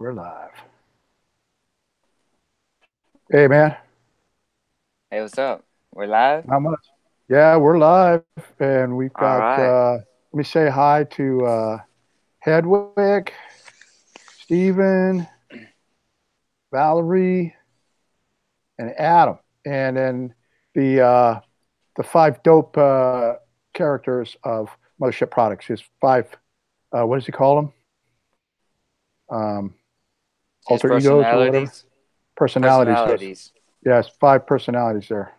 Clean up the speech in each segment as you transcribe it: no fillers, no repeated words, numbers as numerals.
We're live. Hey, man. Hey, what's up? We're live? Not much. Yeah, we're live, and we've All got. right. Let me say hi to Hedwig, Stephen, Valerie, and Adam, and then the five dope characters of Mothership Products. His five. What does he call them? Um, His Alter egos or whatever. personalities. Personalities. Yes. Personalities. Yes. Five personalities there.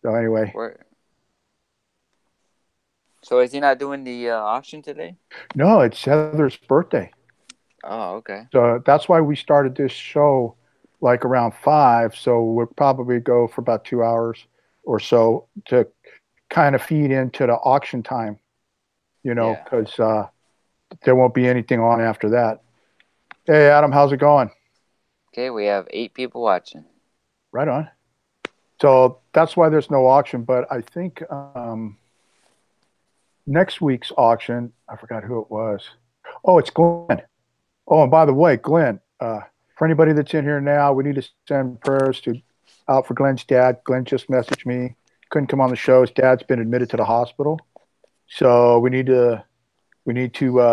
So anyway, Where? So is he not doing the auction today? no, it's Heather's birthday. Oh, okay. So that's why we started this show like around 5. So we'll probably go for about 2 hours or so to kind of feed into the auction time, Yeah. because there won't be anything on after that. Hey, Adam, how's it going? Okay, we have 8 people watching. Right on. So that's why there's no auction. But I think next week's auction, I forgot who it was. Oh, it's Glenn. Oh, and by the way, Glenn, for anybody that's in here now, we need to send prayers to out for Glenn's dad. Glenn just messaged me. Couldn't come on the show. His dad's been admitted to the hospital. So we need to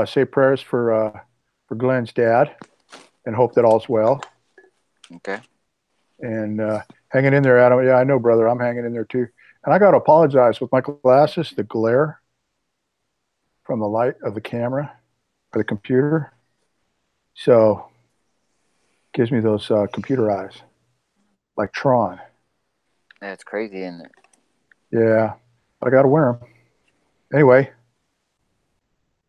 say prayers for Glenn's dad and hope that all's well. Okay. And hanging in there, Adam. Yeah, I know, brother. I'm hanging in there too. And I got to apologize with my glasses, the glare from the light of the camera or the computer. So gives me those computer eyes, like Tron. That's crazy, isn't it? Yeah, but I got to wear them anyway.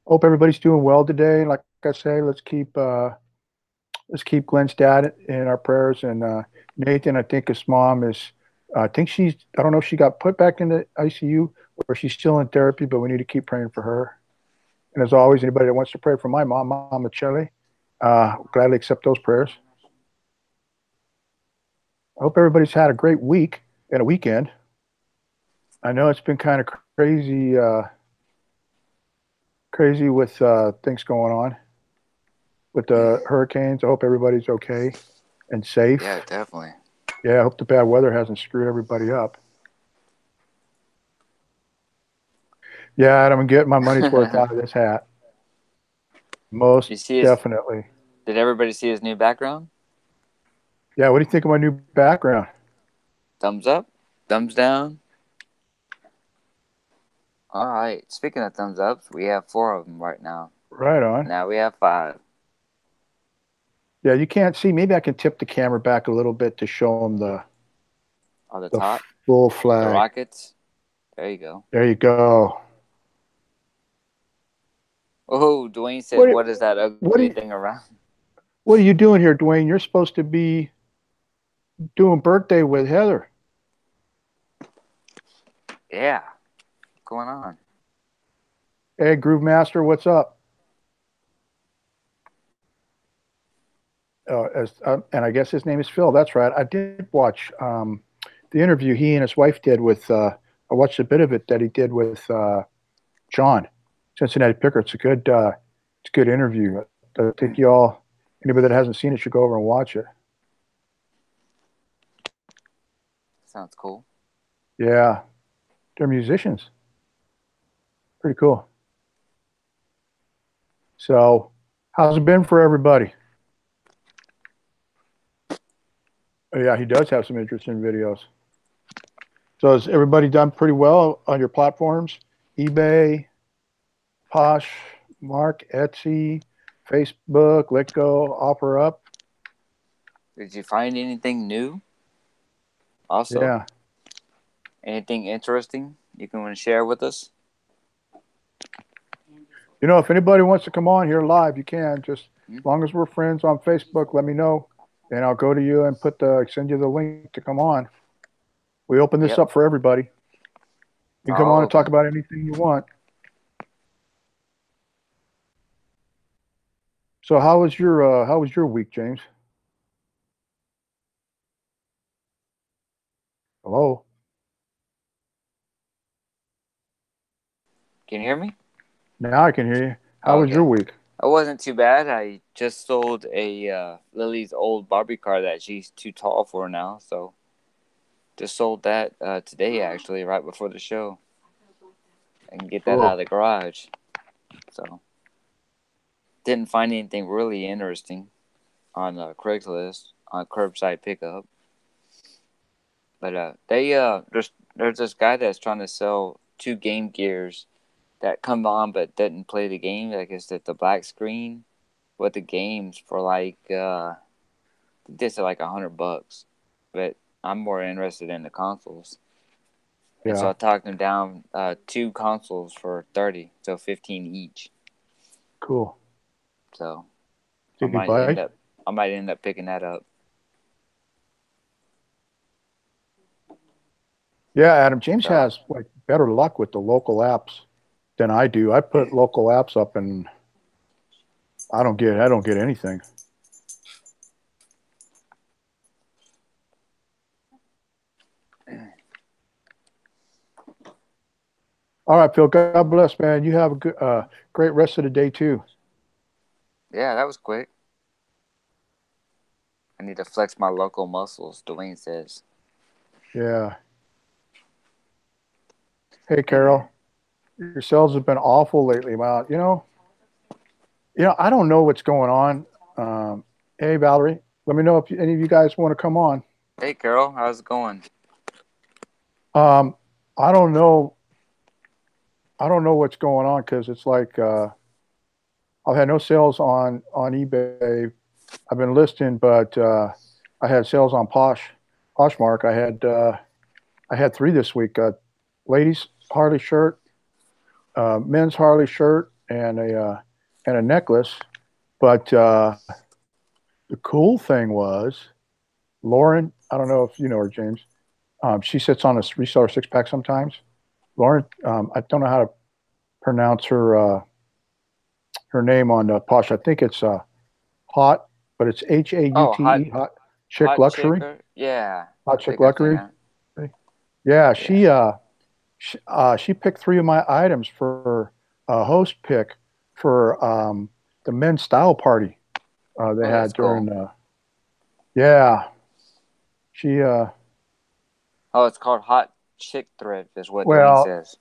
Hope everybody's doing well today. Like I say, let's keep Glenn's dad in our prayers. And Nathan, I think his mom is. I think she's. I don't know if she got put back in the ICU or she's still in therapy, but we need to keep praying for her. And as always, anybody that wants to pray for my mom, Mama Chele, gladly accept those prayers. I hope everybody's had a great week and a weekend. I know it's been kind of crazy, crazy with things going on with the hurricanes. I hope everybody's okay and Yeah, safe. definitely. Yeah, I hope the bad weather hasn't screwed everybody up. Yeah, and I'm getting my money's worth out of this hat. Most you see his? definitely. Did everybody see his new background? Yeah, what do you think of my new background? Thumbs up? Thumbs down? All right. Speaking of thumbs ups, we have 4 of them right now. Right on. Now we have 5. Yeah, you can't see. Maybe I can tip the camera back a little bit to show them On the the top, full the flag. rockets. There you go. There you go. Oh, Dwayne says, What "What is that what are ugly you, thing around?" what are you doing here, Dwayne? You're supposed to be doing birthday with Heather. Yeah. What's going on? Hey, Groove Master, what's up? And I guess his name is Phil. That's right. I did watch the interview he and his wife did with. I watched a bit of it that he did with John, Cincinnati Picker. It's a good interview. I think y'all, anybody that hasn't seen it, should go over and watch it. Sounds cool. Yeah, they're musicians. Pretty cool. So, how's it been for everybody? Oh, yeah, he does have some interesting videos. So, has everybody done pretty well on your platforms? eBay, Poshmark, Etsy, Facebook, Letgo, OfferUp. Did you find anything new? Also, Yeah. anything interesting you can share with us? If anybody wants to come on here live, you can. Just Hmm? as long as we're friends on Facebook, let me know, and I'll go to you and send you the link to come on. We open this Yep, up for everybody. You can come all on and talk open. about anything you want. So, how was your week, James? Hello. Can you hear me? Now I can hear you. How Oh, was your okay. week? It wasn't too bad. I just sold a Lily's old Barbie car that she's too tall for now. So just sold that today, actually, right before the show. I can get that out of Cool. the garage. So didn't find anything really interesting on Craigslist on curbside pickup. But there's this guy that's trying to sell two Game Gears that come on but didn't play the game. Like it's the black screen with the games for like this is like $100. But I'm more interested in the consoles. And so Yeah. I talked him down two consoles for 30, so 15 each. Cool. So I Did he might end bite? up I might end up picking that up. Yeah, Adam. James So has like better luck with the local apps than I do. I put local apps up and I don't get anything. All right, Phil. God bless, man. You have a good, great rest of the day too. yeah, that was quick. I need to flex my local muscles, Dwayne says. Yeah. Hey, Carol. Your sales have been awful lately. Well, I don't know what's going on. Hey, Valerie. Let me know if any of you guys want to come on. Hey Carol, how's it going? Um, I don't know. I don't know what's going on because it's like I've had no sales on eBay. I've been listing, but I had sales on Poshmark. I had three this week. Ladies Harley shirt, men's Harley shirt, and a necklace. But the cool thing was Lauren. I don't know if you know her, James. She sits on a reseller six pack sometimes. Lauren, I don't know how to pronounce her name on Posh. I think it's Hot, but it's Oh, Haute, Hot Chick hot Luxury. chicker. Yeah, Hot I Chick think I've seen Luxury. that. Yeah, Yeah. she picked three of my items for a host pick for the men's style party they Oh, that's had cool. during. Yeah, she. Oh, it's called hot chick thrift, is what Dwayne Well, says.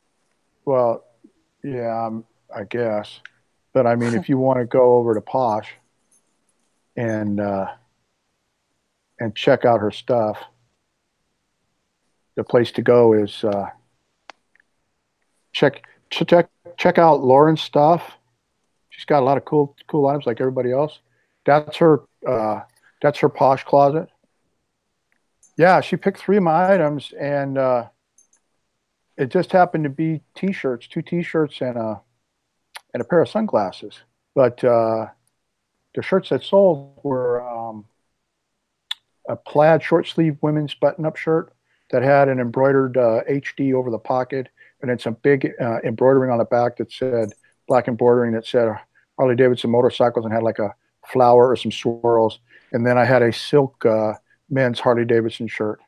well, yeah, I guess. But I mean, if you want to go over to Posh and uh, and check out her stuff, the place to go is check check check out Lauren's stuff. She's got a lot of cool items like everybody else. That's her that's her Posh closet. Yeah, she picked three of my items, and it just happened to be t-shirts, two t-shirts, and a pair of sunglasses. But the shirts that sold were a plaid short sleeve women's button up shirt that had an embroidered HD over the pocket, and then some big embroidering on the back that said black embroidering that said Harley Davidson motorcycles and had like a flower or some swirls. And then I had a silk men's Harley Davidson shirt.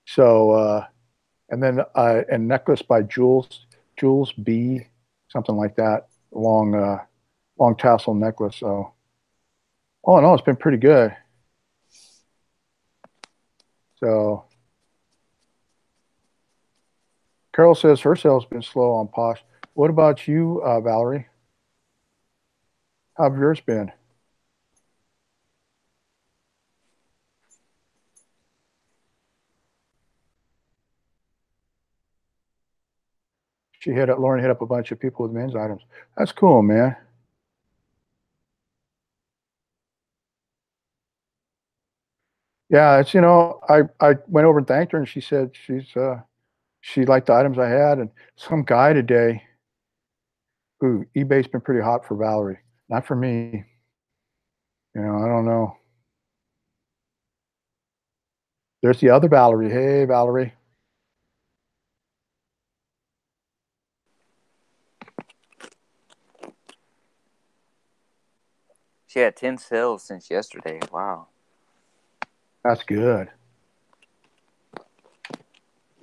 So and then a necklace by Jules B, something like that, long tassel necklace. So all in all, it's been pretty good. So Carol says her sales been slow on Posh. What about you, Valerie? How have yours been? Lauren hit up a bunch of people with men's items. That's cool, man. Yeah, it's I went over and thanked her, and she said she liked the items I had, and some guy today. Ooh, eBay's been pretty hot for Valerie, not for me. I don't know. There's the other Valerie. Hey, Valerie. She had 10 sales since yesterday. Wow. That's good.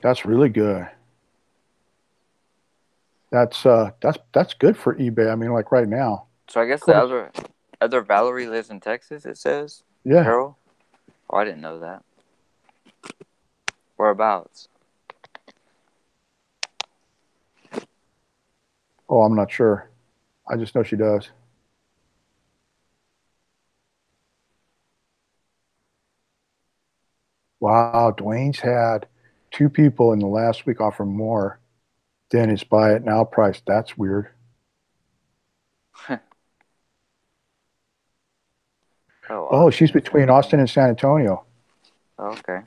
That's really good. That's good for eBay. I mean, like right now. So I Of guess the course, other Valerie lives in Texas. It says yeah. Carol. Oh, I didn't know that. Whereabouts? Oh, I'm not sure. I just know she does. Wow, Dwayne's had two people in the last week offer more than his buy it now price. That's weird. Oh, Oh, Austin she's and San between Austin Antonio. and San Antonio. Oh, okay,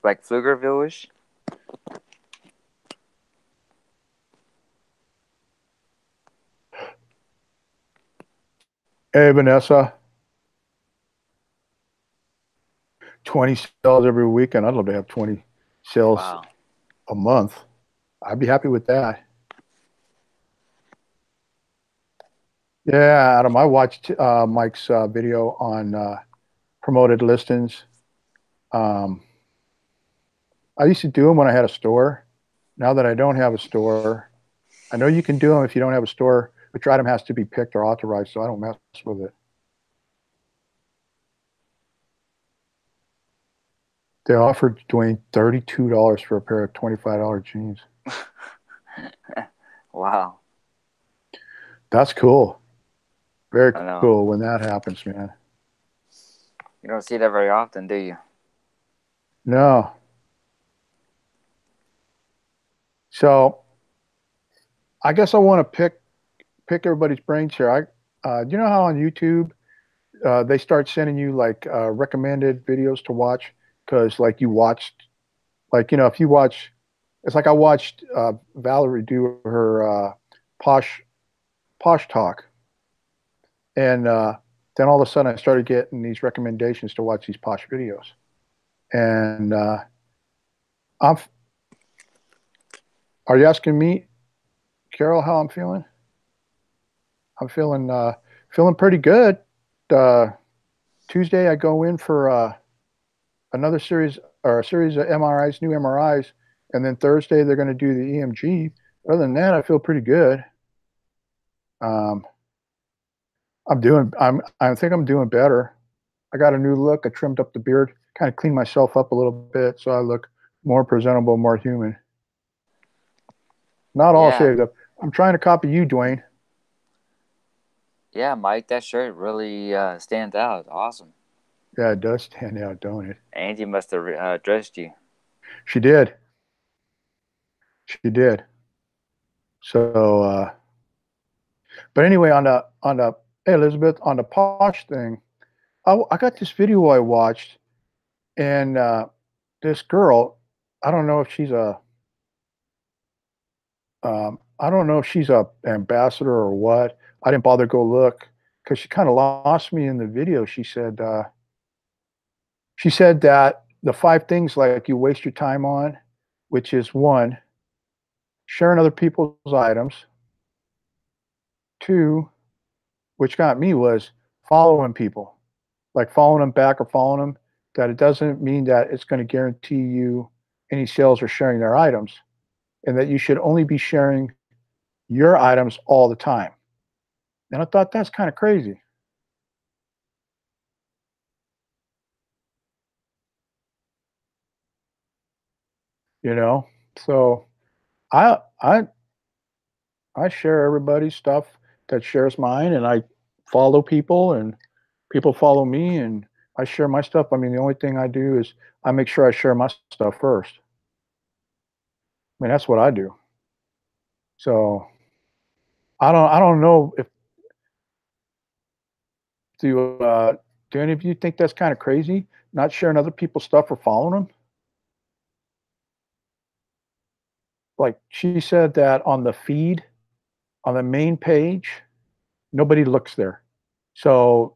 like Pflugerville-ish. Hey, Vanessa, 20 sales every weekend. I'd love to have 20 sales Wow. a month. I'd be happy with that. Yeah, Adam, I watched Mike's video on promoted listings. Um, I used to do them when I had a store. Now that I don't have a store, I know you can do them if you don't have a store, but your item has to be picked or authorized, so I don't mess with it. They offered Dwayne $32 for a pair of $25 jeans. Wow. That's cool. Very I know. cool when that happens, man. You don't see that very often, do you? No. So I guess I want to pick everybody's brains here. You know how on YouTube they start sending you like recommended videos to watch because like you watched like if you watch, it's like I watched Valerie do her posh talk, and then all of a sudden I started getting these recommendations to watch these posh videos, and I'm. Are you asking me, Carol, how I'm feeling? I'm feeling pretty good. Uh, Tuesday I go in for another series or a series of MRIs, new MRIs, and then Thursday they're going to do the EMG. Other than that, I feel pretty good. Um, I think I'm doing better. I got a new look. I trimmed up the beard, kind of cleaned myself up a little bit, so I look more presentable, more human. Not all Yeah. shaved up. I'm trying to copy you, Dwayne. Yeah, Mike, that shirt really stands out. Awesome. Yeah, it does stand out, don't it? Angie must have dressed you. She did. She did. So, but anyway, on the hey Elizabeth, on the posh thing, I got this video I watched, and this girl, I don't know if she's a, I don't know if she's a ambassador or what. I didn't bother to go look because she kind of lost me in the video. She said that the five things like you waste your time on, which is one, sharing other people's items. Two, which got me was following people, like following them back or following them. That it doesn't mean that it's going to guarantee you any sales or sharing their items, and that you should only be sharing your items all the time. And I thought that's kind of crazy, you know. So I I I share everybody's stuff that shares mine, and I follow people, and people follow me, and I share my stuff. I mean, the only thing I do is I make sure I share my stuff first. I mean, that's what I do. So I don't know if do do any of you think that's kind of crazy? Not sharing other people's stuff or following them? Like she said that on the feed, on the main page, nobody looks there. So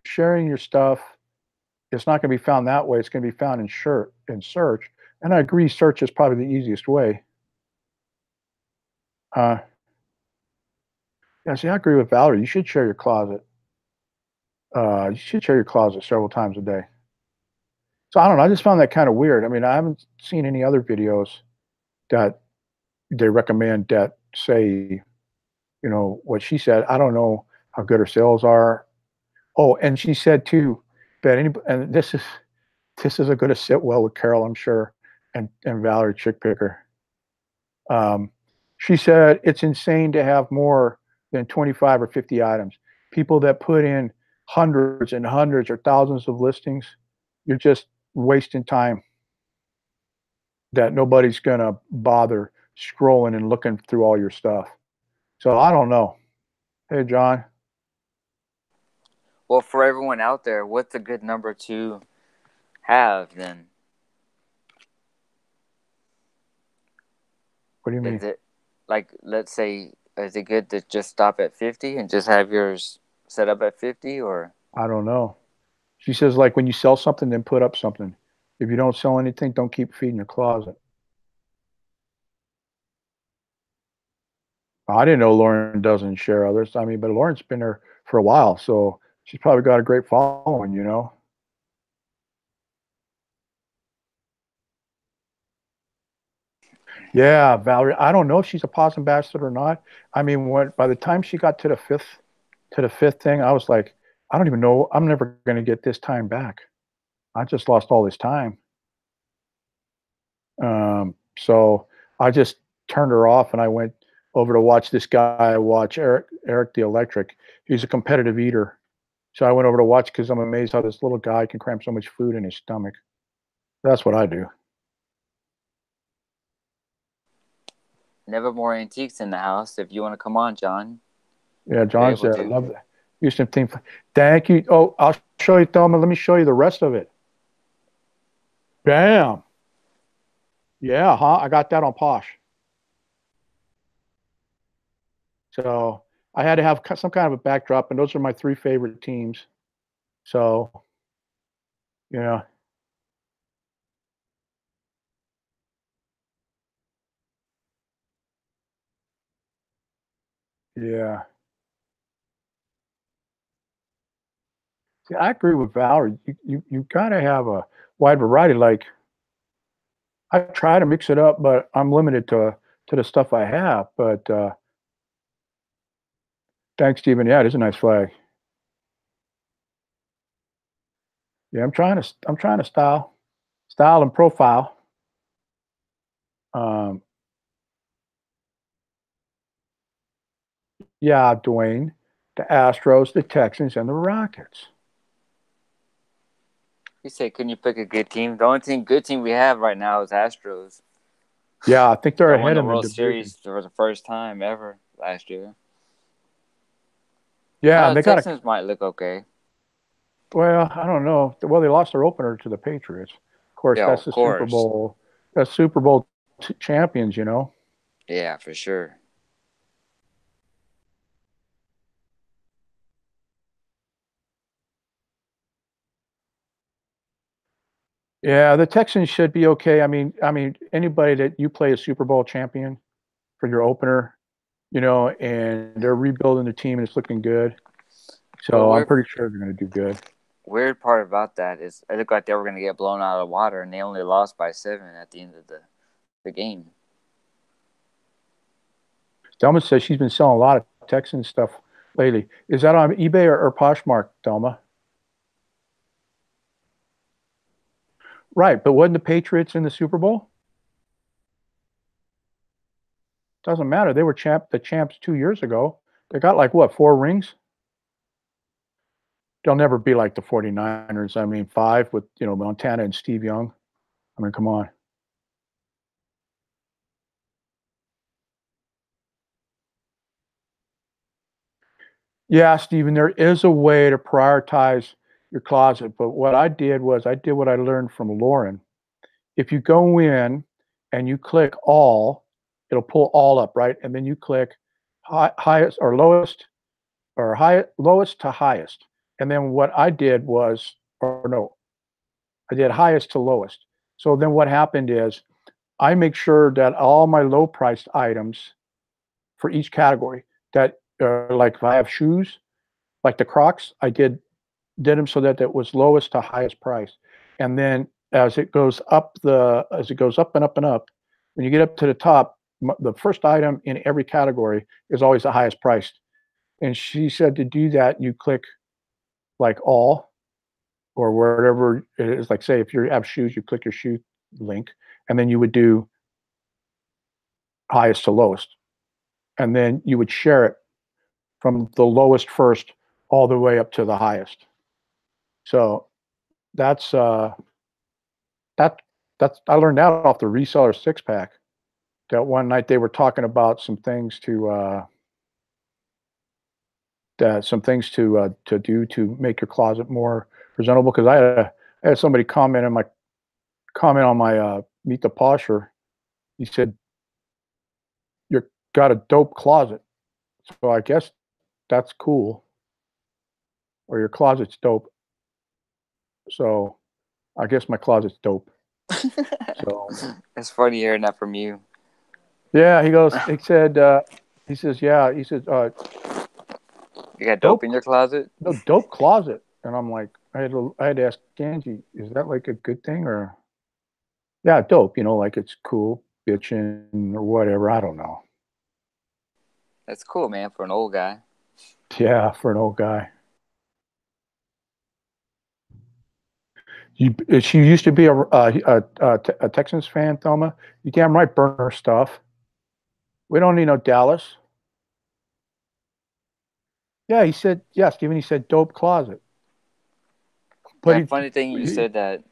sharing your stuff, it's not going to be found that way. It's going to be found in search. And I agree, search is probably the easiest way. Uh, yeah, see, I agree with Valerie. You should share your closet. You should share your closet several times a day. So I don't know. I just found that kind of weird. I mean, I haven't seen any other videos that they recommend that say, you know, what she said. I don't know how good her sales are. Oh, and she said too that any and this isn't going to sit well with Carol, I'm sure, and Valerie Chick Picker. Um, she said it's insane to have more than 25 or 50 items. People that put in hundreds and hundreds or thousands of listings, you're just wasting time that nobody's going to bother scrolling and looking through all your stuff. So I don't know. Hey, John. Well, for everyone out there, what's a good number to have then? What do you mean? Is it like, let's say, is it good to just stop at 50 and just have yours set up at 50, or? I don't know. She says, like, when you sell something, then put up something. If you don't sell anything, don't keep feeding your closet. I didn't know Lauren doesn't share others. I mean, but Lauren's been there for a while, so she's probably got a great following, you know? Yeah, Valerie. I don't know if she's a pos ambassador or not. I mean, when by the time she got to the fifth thing, I was like, I don't even know. I'm never going to get this time back. I just lost all this time. So I just turned her off and I went over to watch this guy watch Eric the Electric. He's a competitive eater. So I went over to watch because I'm amazed how this little guy can cram so much food in his stomach. That's what I do. Never more antiques in the house. If you want to come on, John, Yeah, you're John able said, I to. love that. Houston team. Thank you. Oh, I'll show you, Thelma. Let me show you the rest of it. Bam. Yeah, huh? I got that on Posh. So I had to have some kind of a backdrop, and those are my three favorite teams. So, yeah. Yeah. See, I agree with Valerie. You gotta have a wide variety. Like I try to mix it up, but I'm limited to the stuff I have. But thanks, Stephen. Yeah, it is a nice flag. Yeah, I'm trying to style and profile. Um, yeah, Dwayne, the Astros, the Texans, and the Rockets. You say, couldn't you pick a good team? The only good team we have right now is Astros. Yeah, I think they're They won ahead the in the World division. Series for the first time ever last year. Yeah, and they got a Texans might look okay. well, I don't know. Well, they lost their opener to the Patriots. Of course, Yeah, that's of the Super course. Bowl. That's Super Bowl champions, you know. Yeah, for sure. Yeah, the Texans should be okay. I mean, anybody that you play a Super Bowl champion for your opener, you know, and they're rebuilding the team and it's looking good. Well, So I'm pretty sure they're going to do good. weird part about that is it looked like they were going to get blown out of the water, and they only lost by 7 at the end of the game. Delma says she's been selling a lot of Texan stuff lately. Is that on eBay or Poshmark, Delma? Right, but wasn't the Patriots in the Super Bowl? Doesn't matter. They were the champs 2 years ago. They got like what, 4 rings? They'll never be like the 49ers. I mean, five with, you know, Montana and Steve Young. I mean, come on. Yeah, Stephen, there is a way to prioritize your closet, but what I did was I did what I learned from Lauren. If you go in and you click all, it'll pull all up, right? And then you click highest or lowest or lowest to highest. And then what I did was, or no, I did highest to lowest. So then what happened is I make sure that all my low priced items for each category that like if I have shoes, like the Crocs, I did them so that it was lowest to highest price. And then as it goes up and up and up, when you get up to the top, the first item in every category is always the highest priced. And she said to do that, you click like all or wherever it is. Like say if you have shoes, you click your shoe link, and then you would do highest to lowest, and then you would share it from the lowest first all the way up to the highest. So that's that that's I learned that off the reseller six pack. That one night they were talking about some things to do to make your closet more presentable. Because I had somebody comment on my Meet the Posher. He said you got a dope closet, so I guess that's cool, or your closet's dope. So I guess my closet's dope. So It's funny hearing that from you. yeah, he says, yeah, he says, You got dope dope, in your closet? no, dope closet. And I'm like, I had to ask Angie, is that like a good thing or, yeah, dope, like it's cool, bitching or whatever. I don't know. That's cool, man, for an old guy. Yeah, for an old guy. She used to be a Texans fan, Thelma. You damn right, burn her stuff. We don't need no Dallas. Yeah, he said, yeah, Steven, he said dope closet. But Yeah, funny thing you said that,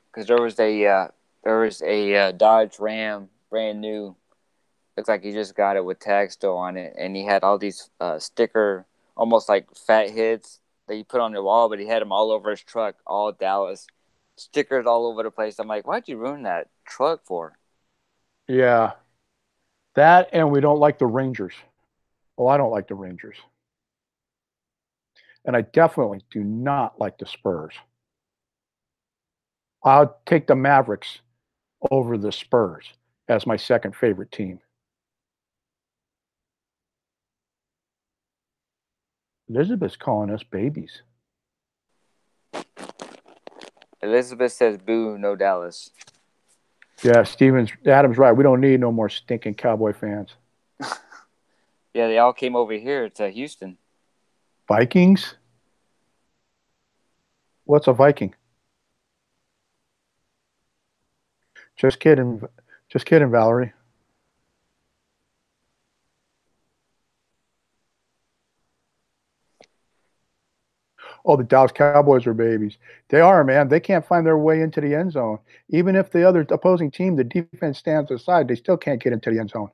because there was a Dodge Ram, brand new. Looks like he just got it with tags still on it, and he had all these sticker, almost like fat hits that you put on your wall, but he had them all over his truck, all Dallas stickers all over the place. I'm like, why'd you ruin that truck for? yeah, that and we don't like the Rangers. Well, I don't like the Rangers. And I definitely do not like the Spurs. I'll take the Mavericks over the Spurs as my second favorite team. Elizabeth's calling us babies. Elizabeth says, "Boo, no Dallas." Yeah, Adam's right. We don't need no more stinking Cowboy fans. Yeah, they all came over here to Houston. Vikings? What's a Viking? Just kidding. Just kidding, Valerie. Oh, the Dallas Cowboys are babies. They are, man. They can't find their way into the end zone. Even if the other opposing team, the defense stands aside, they still can't get into the end zone.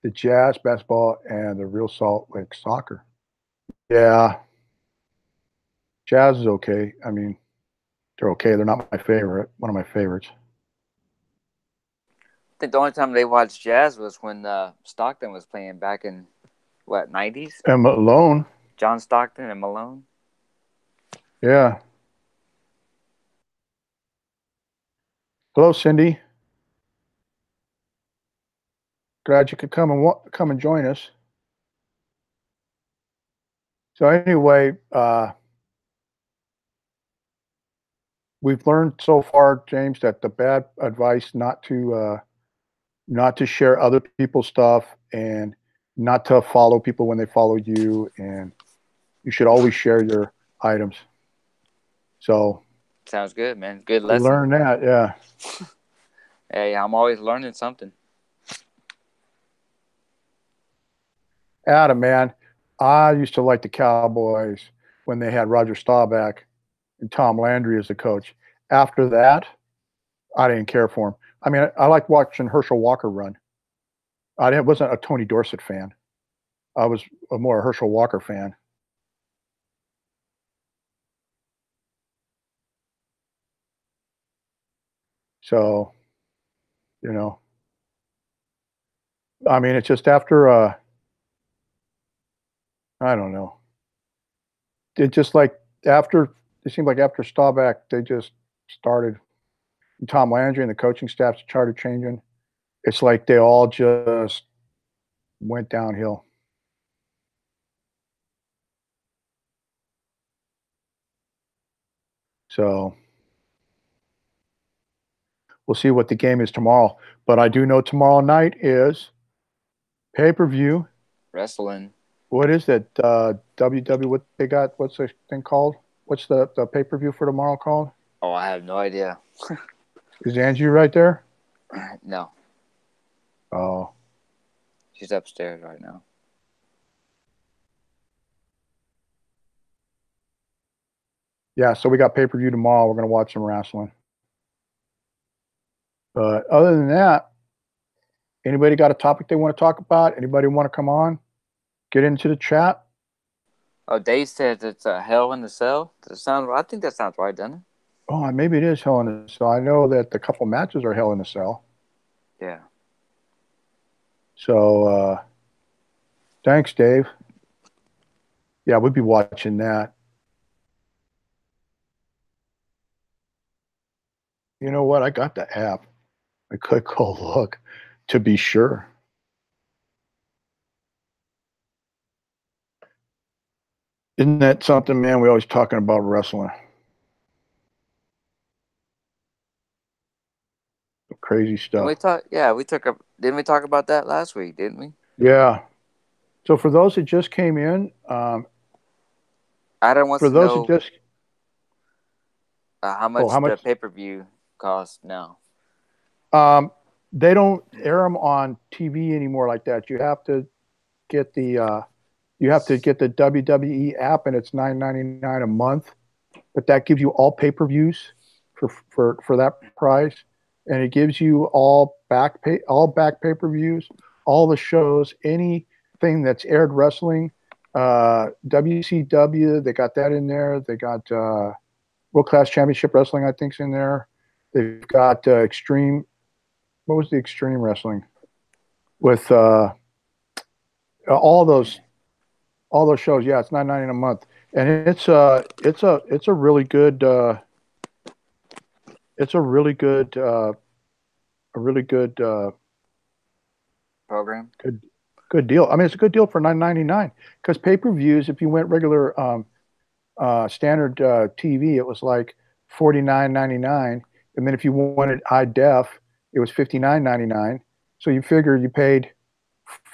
The Jazz, basketball, and the Real Salt Lake soccer. Yeah, Jazz is okay. I mean, they're okay. They're not my favorite. One of my favorites. I think the only time they watched Jazz was when Stockton was playing back in what, 90s? And Malone. John Stockton and Malone. Yeah. Hello, Cindy. Glad you could come and join us. So anyway, we've learned so far, James, that the bad advice not to share other people's stuff and not to follow people when they follow you, and you should always share your items. So Sounds good, man. Good we lesson. learned that, yeah. Hey, I'm always learning something. Adam, man, I used to like the Cowboys when they had Roger Staubach and Tom Landry as the coach. After that, I didn't care for him. I mean, I liked watching Herschel Walker run. Wasn't a Tony Dorsett fan. I was a more Herschel Walker fan. So, you know, I mean, it's just after, I don't know. It just like after, it seemed like after Staubach, they just started. And Tom Landry and the coaching staff started changing. It's like they all just went downhill. So, we'll see what the game is tomorrow. But I do know tomorrow night is pay-per-view. Wrestling. What is that? WW, what they got? What's the thing called? What's the pay-per-view for tomorrow called? Oh, I have no idea. Is Angie right there? No. Oh. She's upstairs right now. Yeah, so we got pay-per-view tomorrow. We're going to watch some wrestling. But other than that, anybody got a topic they want to talk about? Anybody want to come on? Get into the chat? Oh, Dave says it's a Hell in the Cell. Does it sound right? I think that sounds right, doesn't it? Oh, maybe it is Hell in a Cell. I know that the couple matches are Hell in a Cell. Yeah. So, thanks, Dave. Yeah, we'd be watching that. You know what? I got the app. I could go look to be sure. Isn't that something, man? We always talking about wrestling. Crazy stuff. Didn't we talk? Yeah, didn't we talk about that last week? Didn't we? Yeah. So for those that just came in, Adam wants for to those that know just how much the pay-per-view costs now. They don't air them on TV anymore like that. You have to get the WWE app, and it's $9.99 a month. But that gives you all pay-per-views for that price, and it gives you all back pay-per-views, all the shows, anything that's aired wrestling. WCW, they got that in there. They got World Class Championship Wrestling, I think's in there. They've got Extreme. What was the Extreme Wrestling with all those shows? Yeah, it's $9.99 a month, and it's a really good Program. Good deal. I mean, it's a good deal for $9.99 because pay-per-views, if you went regular standard TV, it was like $49.99, and then if you wanted high def, it was $59.99. So you figure you paid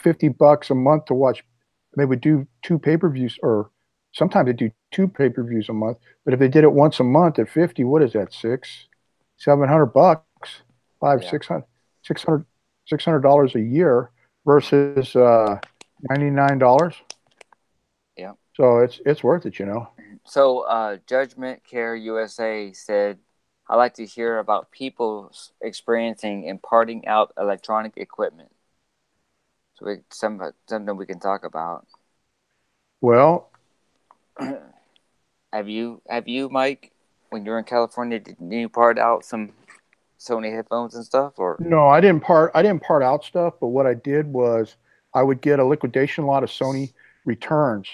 $50 a month to watch. They would do two pay-per-views, or sometimes they do two pay-per-views a month. But if they did it once a month at 50, what is that? $700, $600 a year versus $99. Yeah. So it's worth it, you know. So Judgment Care USA said, "I like to hear about people experiencing and parting out electronic equipment." So something we can talk about. Well, have you, Mike, when you're in California, did you part out some Sony headphones and stuff, or? No, I didn't part out stuff, but what I did was I would get a liquidation lot of Sony returns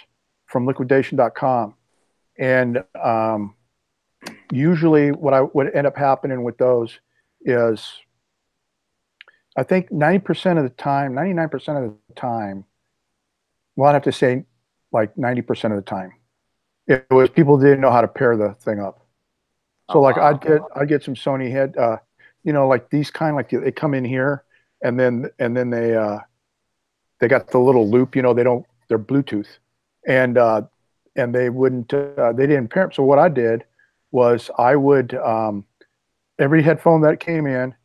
from liquidation.com. And usually what would end up happening with those is I think 90% of the time, 99% of the time, well, I'd have to say like 90% of the time, it was people didn't know how to pair the thing up. So like I'd get some Sony head, like these kind, like they come in here and then they got the little loop, they're Bluetooth, and they didn't pair them. So what I did was I would every headphone that came in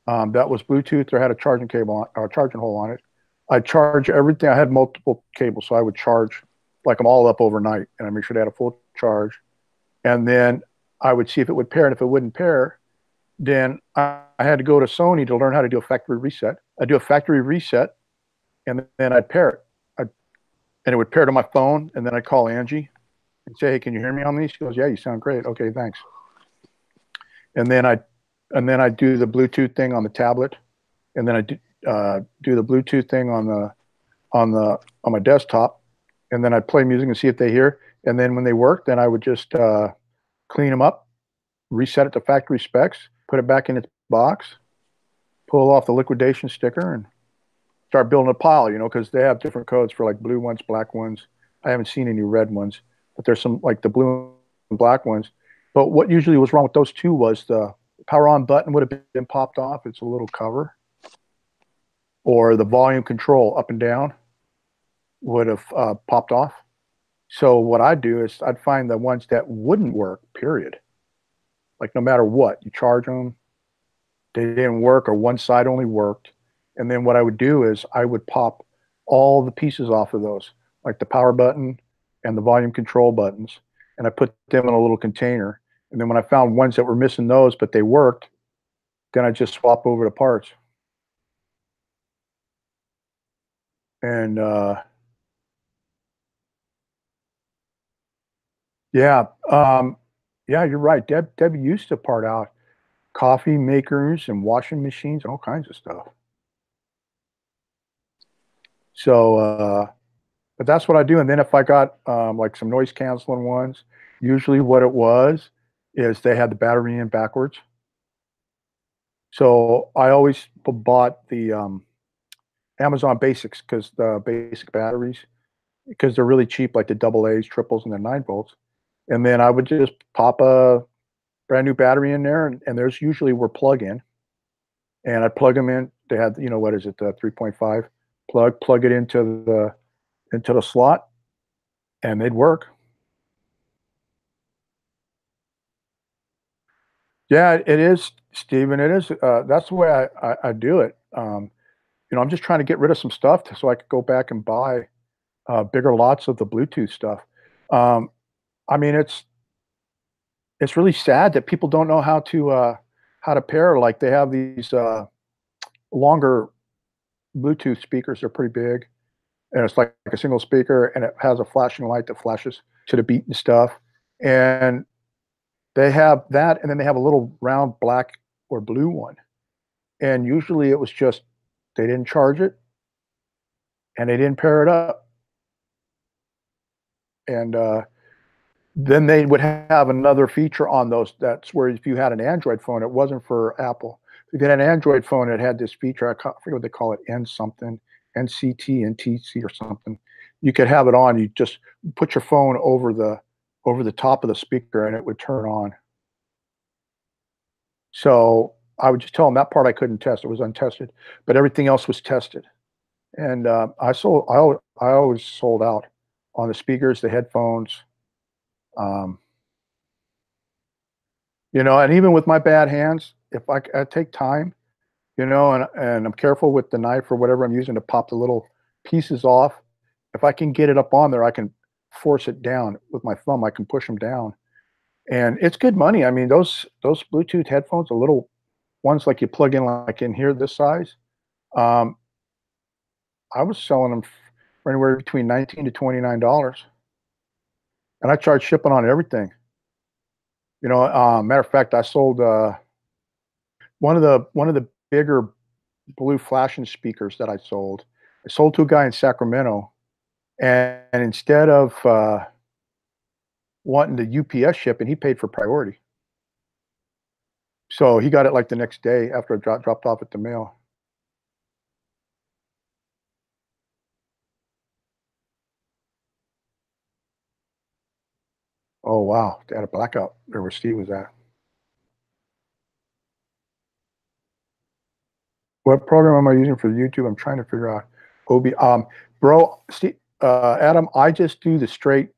that was Bluetooth or had a charging cable or a charging hole on it, I'd charge everything. I had multiple cables, so I would charge like them all up overnight, and I make sure they had a full charge, and then I would see if it would pair, and if it wouldn't pair, then I had to go to Sony to learn how to do a factory reset. I'd do a factory reset, and then I'd pair it. And it would pair to my phone, and then I'd call Angie and say, "Hey, can you hear me on these?" She goes, "Yeah, you sound great." "Okay, thanks." And then I'd do the Bluetooth thing on the tablet, and then I do the Bluetooth thing on my desktop, and then I'd play music and see if they hear. And then when they work, then I would just clean them up, reset it to factory specs, put it back in its box, pull off the liquidation sticker, and start building a pile, because they have different codes for like blue ones, black ones. I haven't seen any red ones, but there's some like the blue and black ones. But what usually was wrong with those two was the power on button would have been popped off. It's a little cover. Or the volume control up and down would have popped off. So what I'd do is I'd find the ones that wouldn't work, period. Like no matter what, you charge them, they didn't work or one side only worked. And then what I would do is I would pop all the pieces off of those, like the power button and the volume control buttons, and I put them in a little container. And then when I found ones that were missing those, but they worked, then I just swap over the parts. And yeah, yeah, you're right. Deb used to part out coffee makers and washing machines, all kinds of stuff. So, but that's what I do. And then if I got like some noise canceling ones, usually what it was is they had the battery in backwards. So I always bought the Amazon Basics because the basic batteries, because they're really cheap, like the double A's, triples, and the 9 volts. And then I would just pop a brand new battery in there, and there's usually were plug in, and I'd plug them in. They had, you know, what is it, the 3.5 plug it into the slot, and they'd work. Yeah, it is, Steven. It is. That's the way I do it. You know, I'm just trying to get rid of some stuff so I could go back and buy bigger lots of the Bluetooth stuff. Um, I mean, it's really sad that people don't know how to pair. Like they have these longer Bluetooth speakers. They're pretty big, and it's like a single speaker, and it has a flashing light that flashes to the beat and stuff. And they have that, and then they have a little round black or blue one. And usually it was just they didn't charge it and they didn't pair it up. And then they would have another feature on those. That's where if you had an Android phone, it wasn't for Apple. If you had an Android phone, it had this feature. Forget what they call it, N something, NCT, NTC, or something. You could have it on. You just put your phone over the top of the speaker, and it would turn on. So I would just tell them that part I couldn't test. It was untested, but everything else was tested. And I always sold out on the speakers, the headphones. Um, you know, and even with my bad hands, if I take time, you know, and I'm careful with the knife or whatever I'm using to pop the little pieces off. If I can get it up on there, I can force it down with my thumb. I can push them down, and it's good money. I mean, those Bluetooth headphones, the little ones like you plug in like in here this size. Um, I was selling them for anywhere between $19 to $29, and I charge shipping on everything. You know, matter of fact, I sold one of the bigger blue flashing speakers that I sold. I sold to a guy in Sacramento, and instead of wanting the UPS ship, and he paid for priority, so he got it like the next day after it dropped off at the mail. Oh wow, they had a blackout there where Steve was at. What program am I using for YouTube? I'm trying to figure out. OB, bro, Steve, Adam, I just do the straight.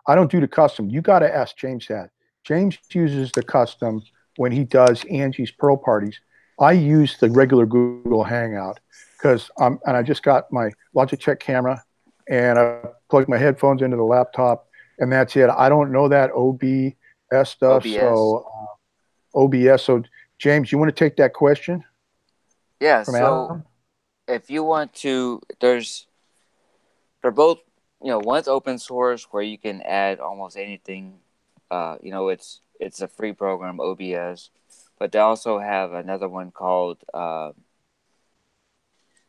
I don't do the custom. You got to ask James that. James uses the custom when he does Angie's Pearl parties. I use the regular Google Hangout because and I just got my Logitech camera and I plugged my headphones into the laptop and that's it. I don't know that OBS stuff. OBS. So OBS. So James, you want to take that question Yeah. from So Adam? if you want to, they're both, one's open source where you can add almost anything. It's a free program, OBS, but they also have another one called oh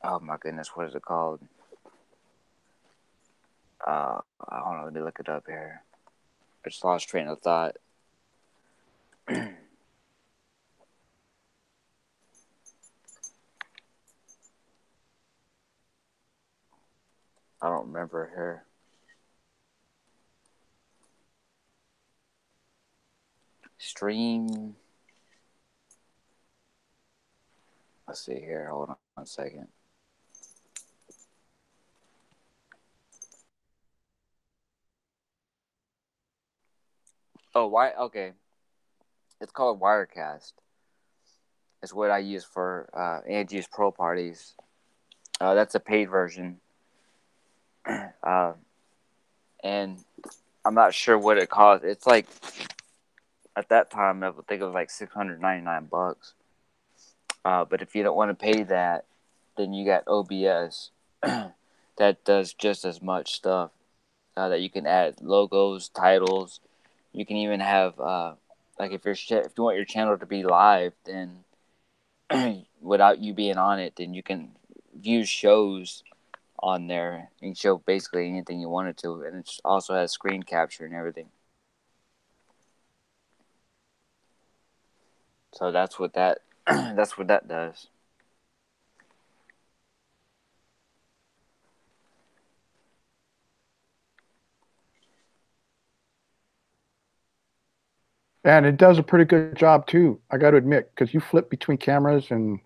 my goodness, what is it called? I don't know. Let me look it up here. I just lost train of thought. I don't remember here. Stream. Let's see here. Hold on one second. Oh, why? Okay, it's called Wirecast. It's what I use for Angie's Pro parties. That's a paid version, uh, and I'm not sure what it costs. It's like at that time I think it was like $699. But if you don't want to pay that, then you got OBS that does just as much stuff. That you can add logos, titles. You can even have like if you want your channel to be live, then without you being on it, then you can view shows on there and show basically anything you wanted to, and it also has screen capture and everything. So that's what that that's what that does. And it does a pretty good job too. I got to admit, because you flip between cameras and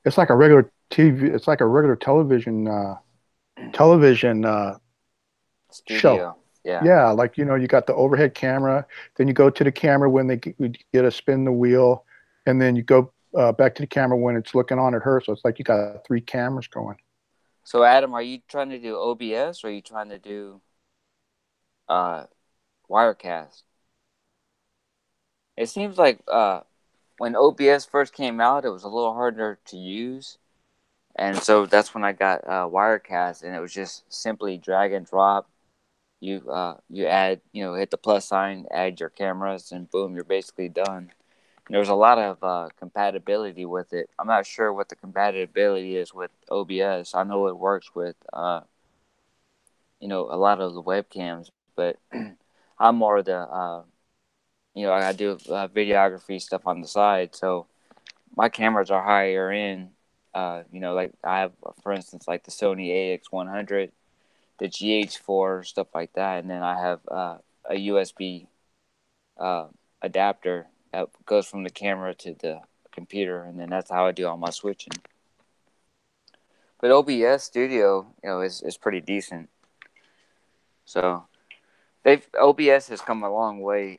it's like a regular TV. It's like a regular television show. Studio, yeah. Yeah, like you got the overhead camera, then you go to the camera when we get to spin the wheel, and then you go back to the camera when it's looking on at her. So it's like you got three cameras going. So Adam, are you trying to do OBS or are you trying to do uh, Wirecast? It seems like when OBS first came out, it was a little harder to use, and so that's when I got Wirecast, and it was just simply drag and drop. You add, hit the plus sign, add your cameras, and boom, you're basically done. And there's a lot of compatibility with it. I'm not sure what the compatibility is with OBS. I know it works with a lot of the webcams, but I'm more the I do videography stuff on the side, so my cameras are higher end. Like I have, for instance, like the Sony AX100, the GH4, stuff like that, and then I have a USB uh, adapter that goes from the camera to the computer, and then that's how I do all my switching. But OBS Studio, is pretty decent. So OBS has come a long way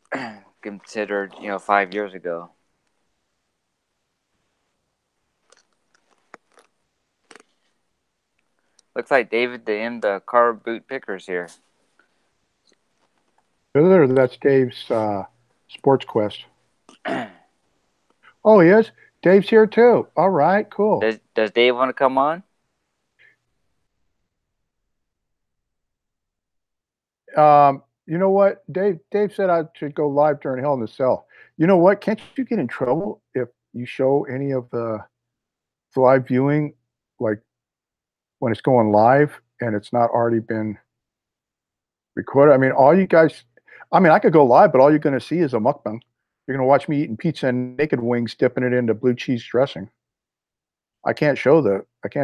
considered 5 years ago. Looks like David the car boot pickers here. That's Dave's Sports Quest. Oh, he is? Dave's here too. All right, cool. Does Dave want to come on? You know what? Dave said I should go live during Hell in the Cell. You know what? Can't you get in trouble if you show any of the live viewing, like when it's going live and it's not already been recorded? I mean, I could go live, but all you're going to see is a mukbang. You're going to watch me eating pizza and naked wings, dipping it into blue cheese dressing. I can't show the what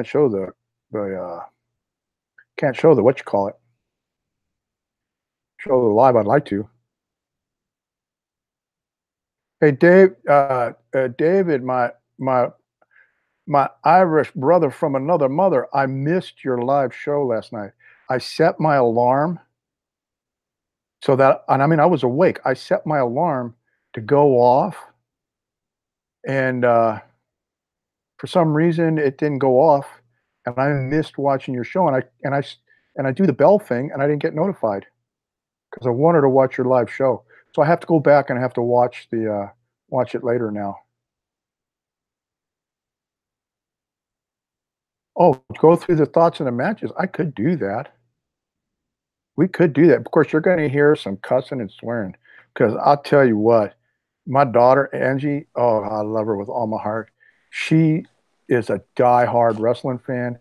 you call it. Show the live. I'd like to. Hey, David, my Irish brother from another mother. I missed your live show last night. I set my alarm and I mean, I was awake. I set my alarm to go off, and for some reason it didn't go off, and I missed watching your show. And I do the bell thing, and I didn't get notified because I wanted to watch your live show. So I have to go back and I have to watch it later now. Oh, go through the thoughts of the matches. I could do that. We could do that. Of course, you're going to hear some cussing and swearing because I'll tell you what, my daughter, Angie, oh, I love her with all my heart. She is a diehard wrestling fan,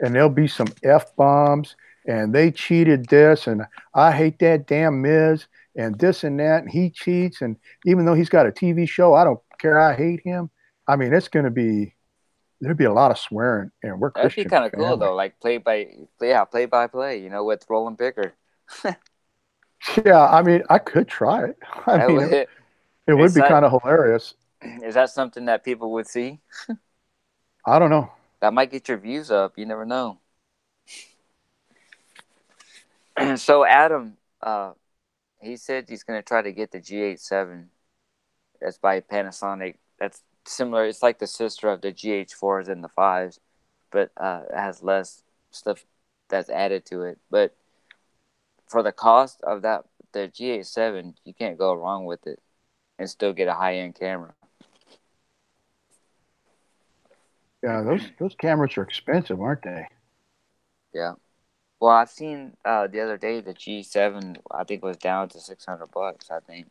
and there'll be some F-bombs, and they cheated this, and I hate that damn Miz, and this and that, and he cheats, and even though he's got a TV show, I don't care. I hate him. I mean, there'd be a lot of swearing, and we're That'd be Christian kind of cool family. though, like play by play, with Rollin Picker. Yeah, I mean, I could try it. I mean, it would be kind of hilarious. Is that something that people would see? I don't know. That might get your views up. You never know. So Adam, he said he's gonna try to get the G87. That's by Panasonic. That's similar. It's like the sister of the GH4s and the fives, but it has less stuff that's added to it. But for the cost of that, the G87, you can't go wrong with it and still get a high end camera. Yeah, those cameras are expensive, aren't they? Yeah. Well, I've seen the other day the G7. I think was down to $600. I think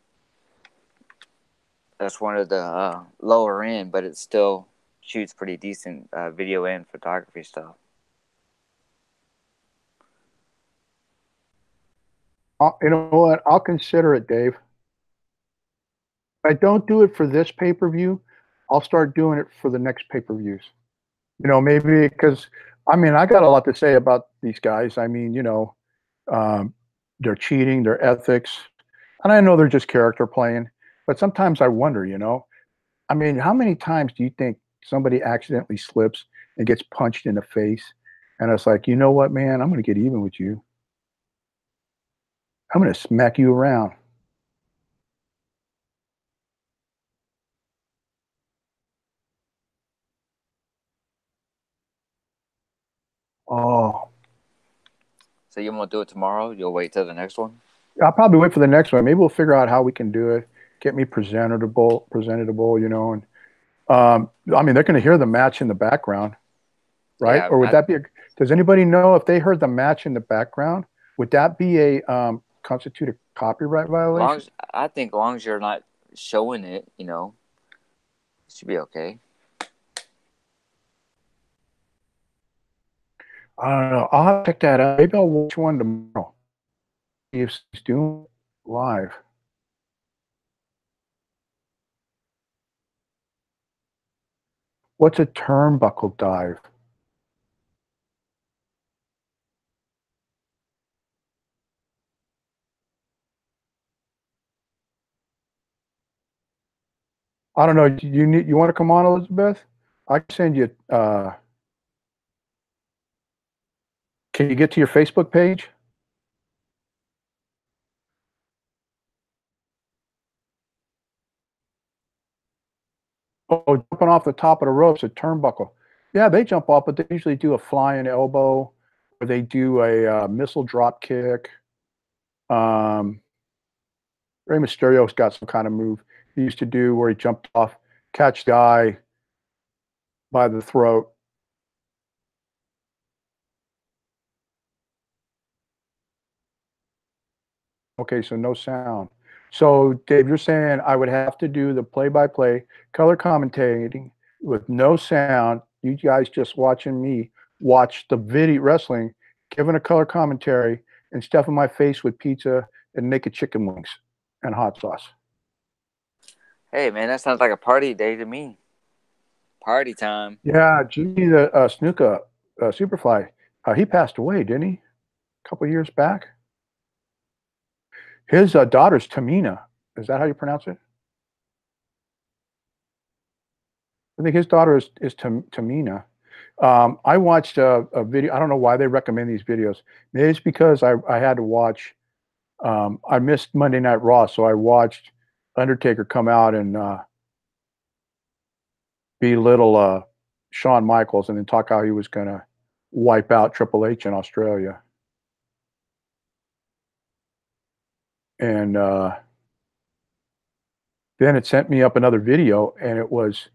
that's one of the lower end, but it still shoots pretty decent video and photography stuff. You know what? I'll consider it, Dave. If I don't do it for this pay-per-view, I'll start doing it for the next pay-per-views. You know, maybe because I mean, I got a lot to say about these guys. I mean, you know, um, their cheating, their ethics, and I know they're just character playing. But sometimes I wonder, you know, I mean, how many times do you think somebody accidentally slips and gets punched in the face, and it's like, you know what, man, I'm going to get even with you. I'm going to smack you around. Oh, So you want to do it tomorrow? You'll wait till the next one. I'll probably wait for the next one. Maybe we'll figure out how we can do it. Get me presentable, you know. And I mean, they're going to hear the match in the background, right? Yeah, Or would that be? Does anybody know if they heard the match in the background? Would that be a constitute a copyright violation? I think as long as you're not showing it, it should be okay. I don't know. I'll have to check that out. Maybe I'll watch one tomorrow. See if he's doing it live. What's a turnbuckle dive? I don't know. You want to come on, Elizabeth? I can send you. Can you get to your Facebook page? Oh, jumping off the top of the ropes, a turnbuckle. Yeah, they jump off, but they usually do a flying elbow, or they do a missile drop kick. Um, Rey Mysterio's got some kind of move he used to do where he jumped off, catch the guy by the throat. Okay, so no sound. So, Dave, you're saying I would have to do the play-by-play color commentating with no sound. You guys just watching me watch the video wrestling, giving a color commentary, and stuffing my face with pizza and naked chicken wings and hot sauce. Hey, man, that sounds like a party day to me. Party time. Yeah, Jimmy the Snuka Superfly, he passed away, didn't he? A couple years back. His daughter's Tamina. Is that how you pronounce it? I think his daughter is Tamina. I watched a video. I don't know why they recommend these videos. Maybe it's because I had to watch. I missed Monday Night Raw, so I watched Undertaker come out and belittle Shawn Michaels and then talk how he was going to wipe out Triple H in Australia. And then it sent me up another video, and it was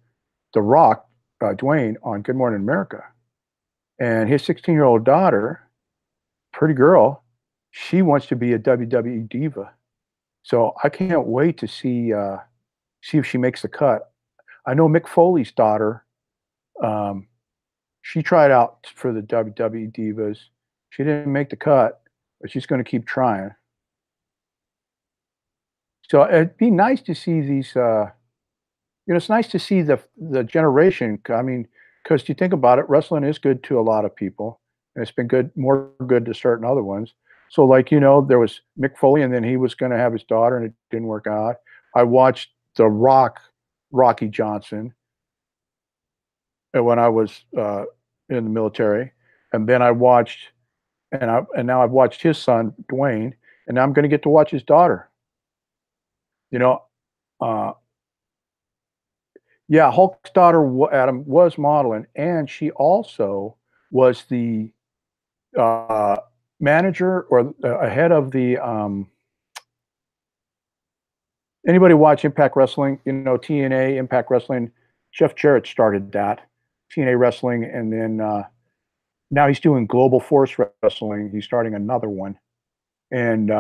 The Rock, Dwayne, on Good Morning America. And his 16-year-old daughter, pretty girl, she wants to be a WWE diva. So I can't wait to see if she makes the cut. I know Mick Foley's daughter, she tried out for the WWE divas. She didn't make the cut, but she's going to keep trying. So it'd be nice to see these. It's nice to see the generation. I mean, because you think about it, wrestling is good to a lot of people, and it's been more good to certain other ones. So, like, there was Mick Foley, and then he was going to have his daughter, and it didn't work out. I watched The Rock, Rocky Johnson. when I was in the military, and then I watched, and now I've watched his son Dwayne, and now I'm going to get to watch his daughter. You know, uh, yeah, Hulk's daughter Adam was modeling, and she also was the uh, manager or head of the anybody watch Impact Wrestling? You know, TNA Impact Wrestling. Jeff Jarrett started that TNA Wrestling, and then now he's doing Global Force Wrestling. He's starting another one, and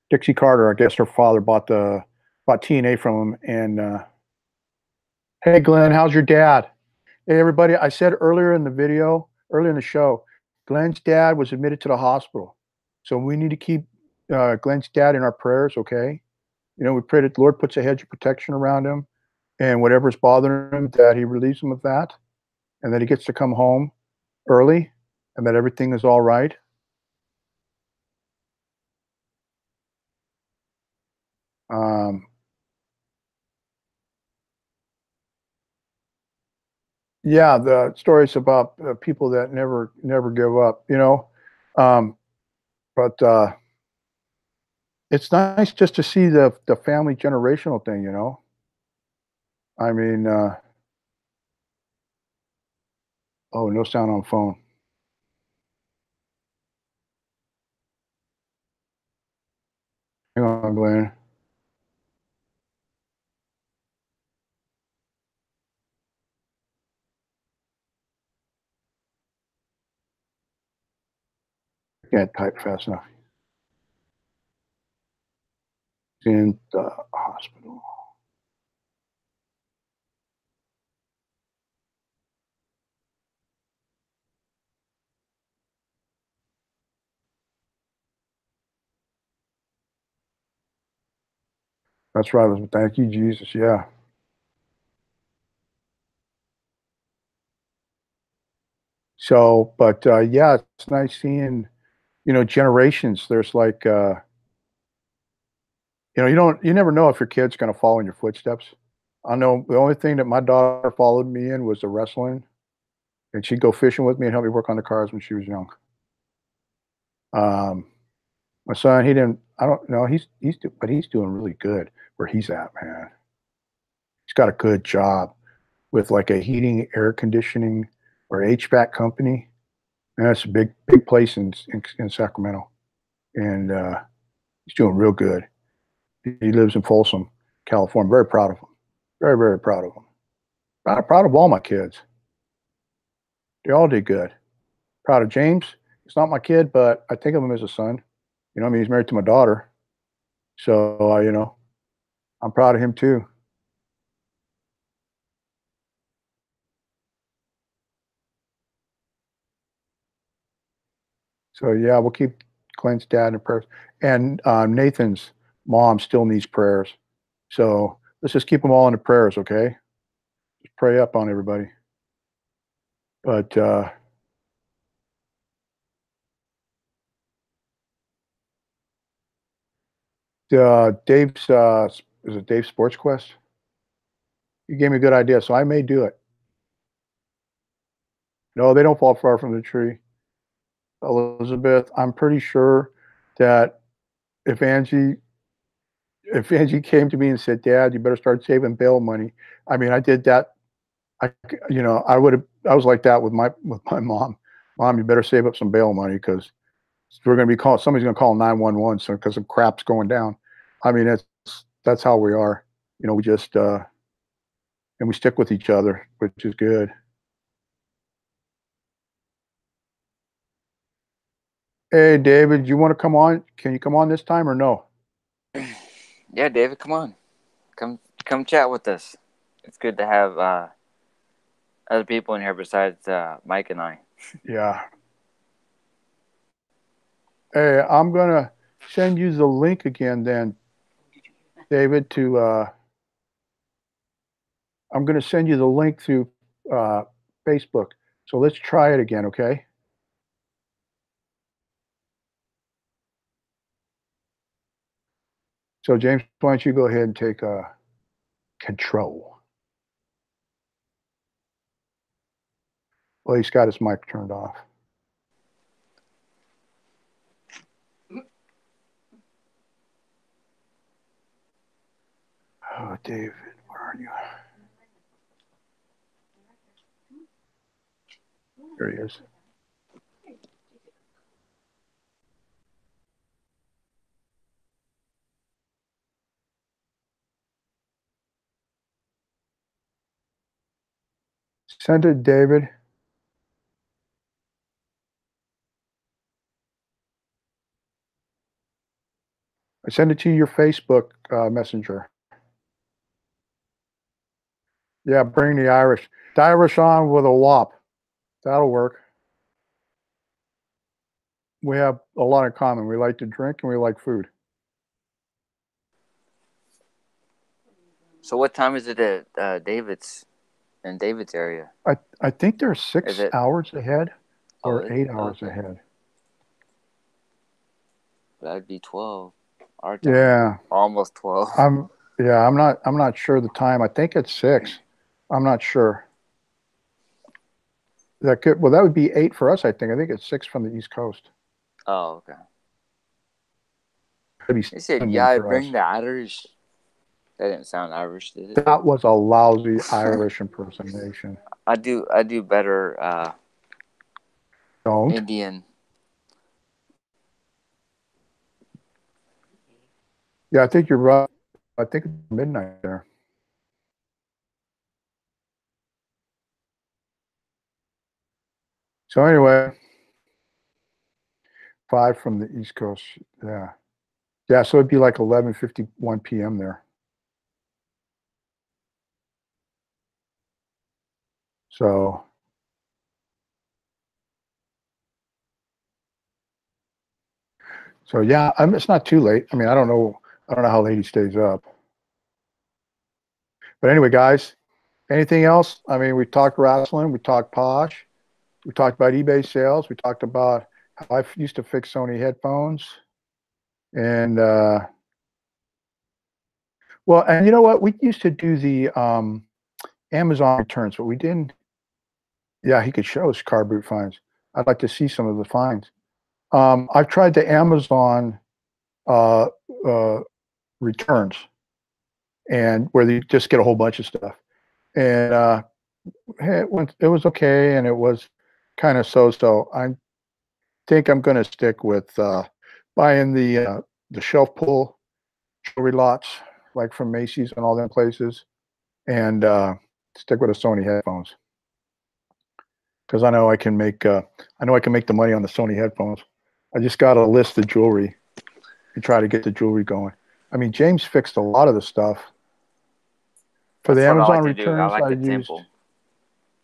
Dixie Carter, I guess her father bought TNA from him. And hey, Glenn, how's your dad? Hey, everybody. I said earlier in the video, earlier in the show, Glenn's dad was admitted to the hospital, so we need to keep Glenn's dad in our prayers. Okay, you know, we pray that the Lord puts a hedge of protection around him, and whatever's bothering him, that He relieves him of that, and that he gets to come home early, and that everything is all right. Um, yeah, the stories about people that never give up, you know. Um, but it's nice just to see the family generational thing, you know. I mean, oh, no sound on phone. Hang on, Glenn. I can't type fast enough. He's in the hospital. That's right, Elizabeth. Thank you, Jesus. Yeah. So, but yeah, it's nice seeing, you know, generations. There's like, you know, you never know if your kid's going to follow in your footsteps. I know the only thing that my daughter followed me in was the wrestling, and she'd go fishing with me and help me work on the cars when she was young. Um, my son, he didn't. I don't know. But he's doing really good where he's at, man. He's got a good job with like a heating, air conditioning, or HVAC company. And that's a big place in Sacramento, and he's doing real good. He lives in Folsom, California. Very proud of him. Very proud of him. Proud of all my kids. They all did good. Proud of James. He's not my kid, but I think of him as a son. You know, I mean, he's married to my daughter, so you know, I'm proud of him too. So yeah, we'll keep Clint's dad in prayers, and Nathan's mom still needs prayers. So let's just keep them all in the prayers, okay? Just pray up on everybody. But Dave's is it Dave Sports Quest? You gave me a good idea, so I may do it. No, they don't fall far from the tree, Elizabeth. I'm pretty sure that if Angie if Angie came to me and said, "Dad, you better start saving bail money," I mean, I did that. You know, I was like that with my mom. Mom, you better save up some bail money because we're going to be called. Somebody's going to call 911 so because some crap's going down. I mean, that's how we are. You know, we just and we stick with each other, which is good. Hey, David, you want to come on? Can you come on this time or no? Yeah, David, come on, come chat with us. It's good to have other people in here besides Mike and I. Yeah. Hey, I'm gonna send you the link again, then, David. I'm gonna send you the link through uh, Facebook. So let's try it again, okay? So, James, why don't you go ahead and take control? Well, he's got his mic turned off. Oh, David, where are you? There he is. Send it, David. I send it to your Facebook messenger. Yeah, bring the Irish. The Irish on with a wop. That'll work. We have a lot in common. We like to drink and we like food. So what time is it at David's area? I think they're 6 hours ahead or 8 hours ahead. That'd be 12. Our time. Yeah. Almost 12. I'm not sure the time. I think it's 6. I'm not sure. That would be 8 for us, I think. I think it's 6 from the East Coast. Oh, okay. Maybe they said, yeah, bring the Irish. That didn't sound Irish, did it? That was a lousy Irish impersonation. I do better Don't. Indian. Yeah, I think you're right. I think it's midnight there. So anyway, 5 from the East Coast. Yeah. Yeah, so it'd be like 11:51 p.m. there. So yeah, it's not too late. I mean, I don't know how late he stays up. But anyway, guys, anything else? I mean, we talked wrestling, we talked Posh, we talked about eBay sales, we talked about how I used to fix Sony headphones. And well, and you know what? We used to do the Amazon returns, but we didn't. Yeah, he could show us car boot finds. I'd like to see some of the finds. I've tried the Amazon returns, and where you just get a whole bunch of stuff. And it was okay, and it was kind of so. I think I'm going to stick with buying the shelf pull jewelry lots, like from Macy's and all them places, and stick with the Sony headphones, because I know I can make the money on the Sony headphones. I just got to list the jewelry and try to get the jewelry going. I mean, James fixed a lot of the stuff. For the Amazon returns,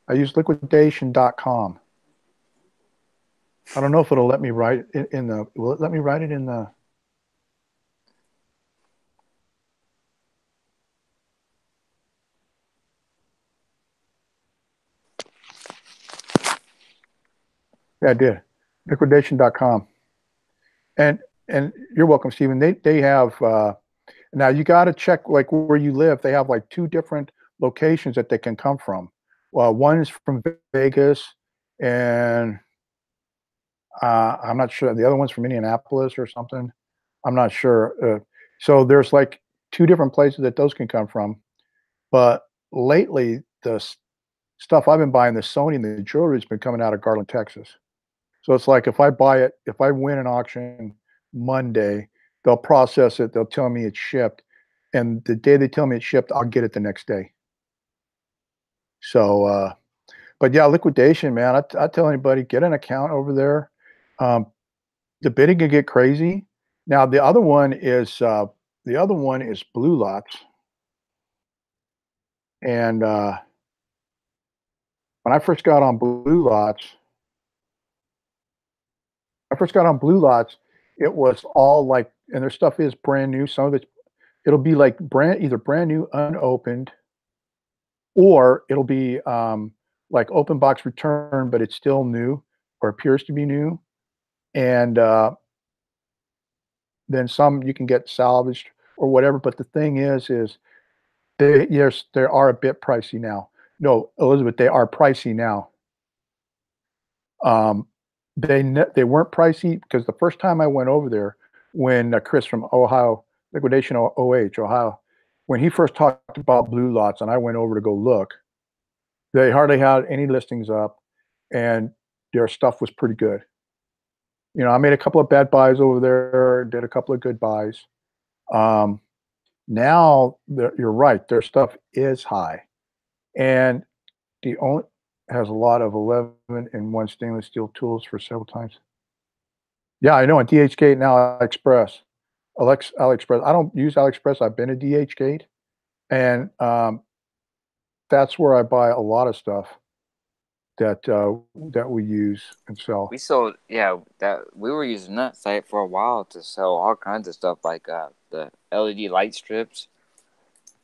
I used liquidation.com. I don't know if it'll let me write it in the. Will it let me write it in the? Yeah, I did. Liquidation.com. And you're welcome, Stephen. They have now you got to check like where you live. They have like 2 different locations that they can come from. Well, one is from Vegas, and I'm not sure. The other one's from Indianapolis or something. I'm not sure. So there's like 2 different places that those can come from. But lately, the stuff I've been buying, the Sony and the jewelry, has been coming out of Garland, Texas. So it's like if I buy it, if I win an auction Monday, they'll process it. They'll tell me it's shipped, and the day they tell me it's shipped, I'll get it the next day. So, but yeah, liquidation, man. I tell anybody, get an account over there. The bidding can get crazy. Now the other one is Blue Lots, and when I first got on Blue Lots, it was all like, and their stuff is brand new. Some of it'll be like either brand new, unopened, or it'll be like open box return, but it's still new or appears to be new. And then some you can get salvaged or whatever. But the thing is they are a bit pricey now. No, Elizabeth, they are pricey now. They weren't pricey because the first time I went over there, when Chris from Ohio Liquidation OH Ohio, when he first talked about blue lots, and I went over to go look, they hardly had any listings up, and their stuff was pretty good. I made a couple of bad buys over there, did a couple of good buys. Um, Now you're right, their stuff is high, and the only has a lot of 11 and 1 stainless steel tools for several times. Yeah, I know, on DHgate and AliExpress. AliExpress. I don't use AliExpress, I've been to DHgate, and, that's where I buy a lot of stuff that we use and sell. We sold, yeah, that we were using that site for a while to sell all kinds of stuff like the LED light strips.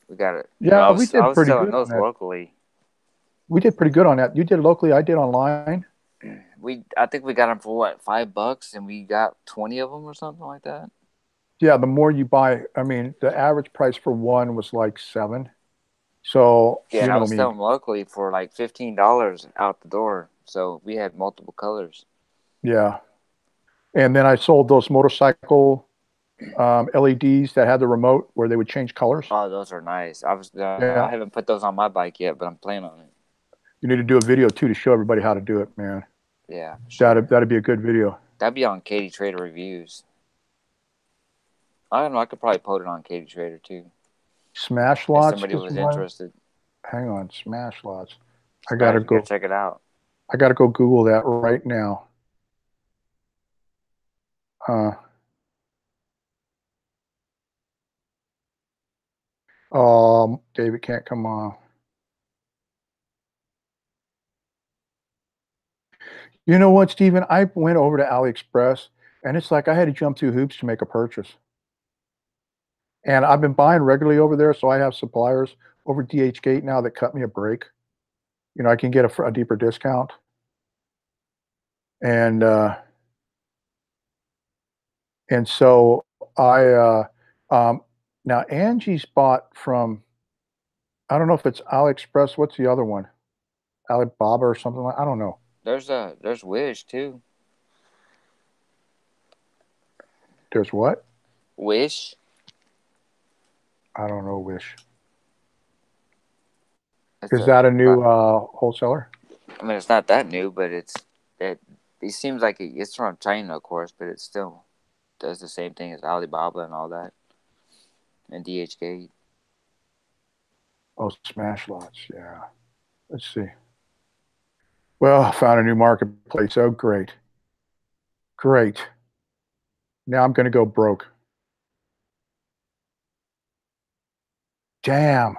We got it. Yeah, I was selling those locally. We did pretty good on that. You did locally, I did online. I think we got them for what, $5, and we got 20 of them or something like that. Yeah, the more you buy, I mean, the average price for one was like 7. So, Yeah, you and I know was me. selling locally for like $15 out the door. So we had multiple colors. Yeah. And then I sold those motorcycle LEDs that had the remote where they would change colors. Oh, those are nice. I Yeah. haven't put those on my bike yet, but I'm planning on it. You need to do a video too to show everybody how to do it, man. Yeah, for sure. That'd be a good video. That'd be on Katy Trader Reviews. I don't know. I could probably put it on Katy Trader too. Smash If lots somebody is was one. interested. Hang on, smash lots. I You gotta gotta go. check it out. I gotta go Google that right now. Uh, David can't come on. You know what, Steven? I went over to AliExpress, and it's like I had to jump through hoops to make a purchase. And I've been buying regularly over there, so I have suppliers over DHgate now that cut me a break. I can get a deeper discount. And so um, now Angie's bought from, I don't know if it's AliExpress. What's the other one? Alibaba or something like, I don't know. There's Wish too. There's what? Wish. I don't know. Wish. It's Is a. that a new wholesaler? I mean, it's not that new, but it. It seems like it's from China, of course, but it still does the same thing as Alibaba and all that, and DHgate. Oh, Smash Lots. Yeah. Let's see. Well, I found a new marketplace. Oh, great. Great. Now I'm going to go broke. Damn.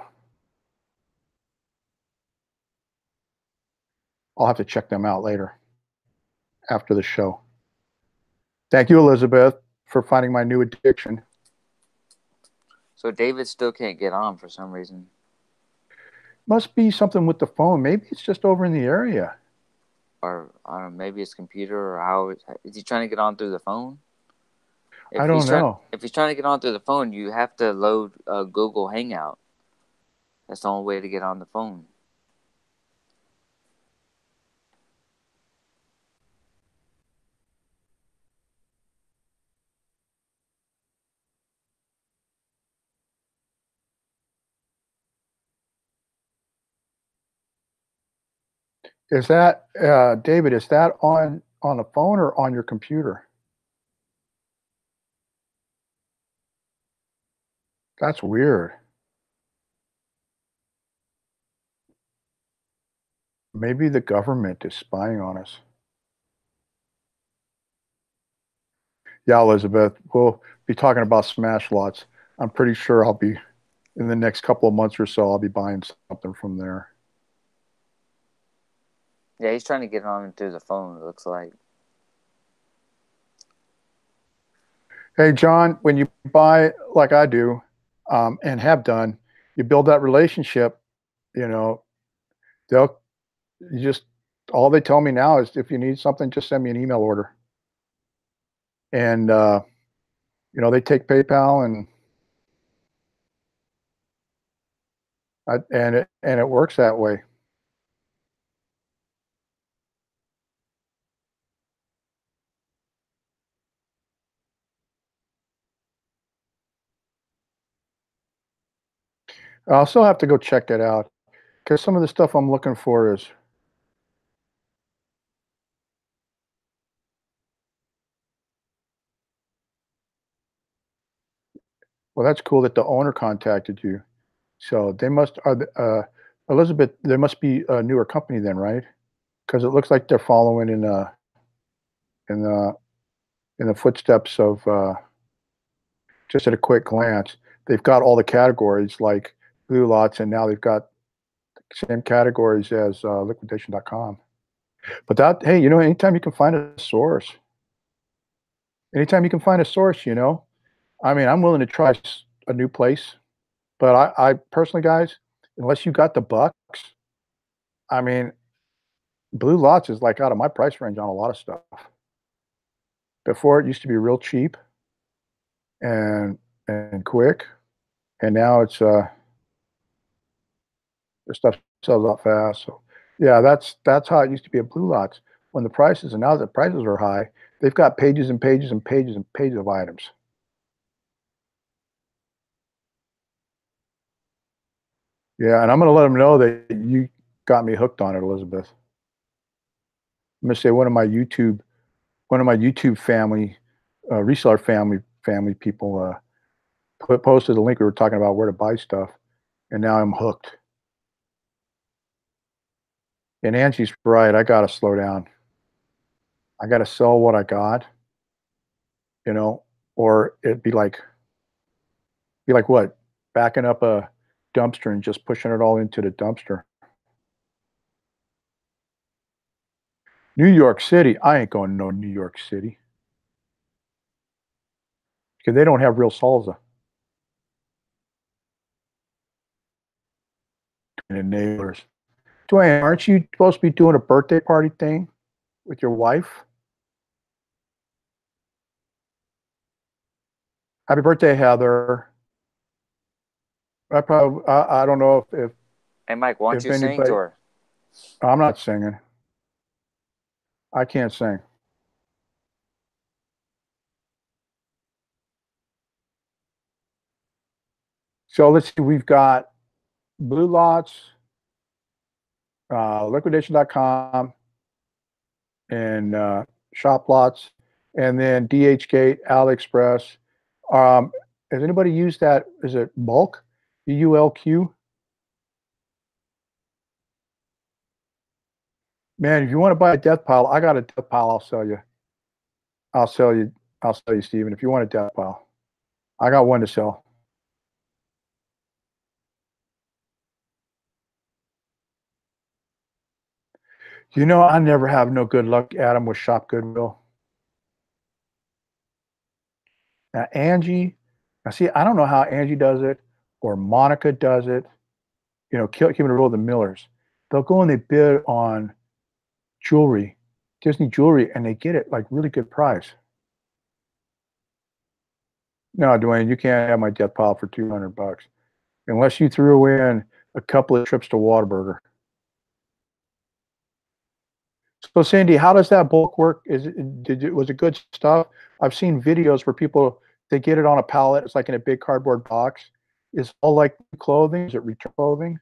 I'll have to check them out later after the show. Thank you, Elizabeth, for finding my new addiction. So David still can't get on for some reason. Must be something with the phone. Maybe it's just over in the area. Or I don't know, maybe his computer, or how is he trying to get on through the phone? I don't know. If he's trying to get on through the phone, you have to load Google Hangout. That's the only way to get on the phone. Is that David? Is that on the phone or on your computer? That's weird. Maybe the government is spying on us. Yeah, Elizabeth, we'll be talking about Smash Lots. I'm pretty sure I'll be in the next couple of months or so. I'll be buying something from there. Yeah, he's trying to get on through the phone, it looks like. Hey, John, when you buy like I do, and have done, you build that relationship. You know, they'll you just all they tell me now is if you need something, just send me an email order. And they take PayPal, and it works that way. I'll still have to go check it out because some of the stuff I'm looking for is, well, that's cool that the owner contacted you. So they must are Elizabeth, they must be a newer company then, right? Because it looks like they're following in the in the footsteps of just at a quick glance. They've got all the categories like Blue Lots, and now they've got the same categories as liquidation.com. But that, hey, anytime you can find a source, anytime you can find a source, I mean, I'm willing to try a new place, but I personally, guys, unless you got the bucks, I mean, Blue Lots is like out of my price range on a lot of stuff. Before it used to be real cheap and quick, and now it's the stuff sells out fast. So yeah, that's how it used to be at Blue Lots when the prices, and now that prices are high, they've got pages and pages and pages and pages of items. Yeah, and I'm gonna let them know that you got me hooked on it, Elizabeth. I'm gonna say one of my YouTube family, reseller family people posted a link. We were talking about where to buy stuff, and now I'm hooked. And Angie's right. I gotta slow down. I gotta sell what I got, you know, or it'd be like what? Backing up a dumpster and just pushing it all into the dumpster. New York City, I ain't going to no New York City because they don't have real salsa and enablers. Dwayne, aren't you supposed to be doing a birthday party thing with your wife? Happy birthday, Heather. I don't know Hey, Mike, why don't if you sing to anybody. her? I'm not singing. I can't sing. So let's see. We've got Blue Lots, liquidation.com, and Shop Lots, and then DHgate, AliExpress. Um, has anybody used that? Is it Bulk? BULQ? Man, if you want to buy a death pile, I got a death pile. I'll sell you. I'll sell you. I'll sell you, Steven. If you want a death pile, I got one to sell. I never have no good luck, Adam, with Shop Goodwill. Now, Angie, now see, I don't know how Angie does it or Monica does it. Keeping it real, the Millers. They'll go and they bid on jewelry, Disney jewelry, and they get it like really good price. No, Dwayne, you can't have my death pile for $200 unless you threw in a couple of trips to Whataburger. So, Sandy, how does that bulk work? Was it good stuff? I've seen videos where people they get it on a pallet. It's like in a big cardboard box. Is all like clothing? Is it return clothing?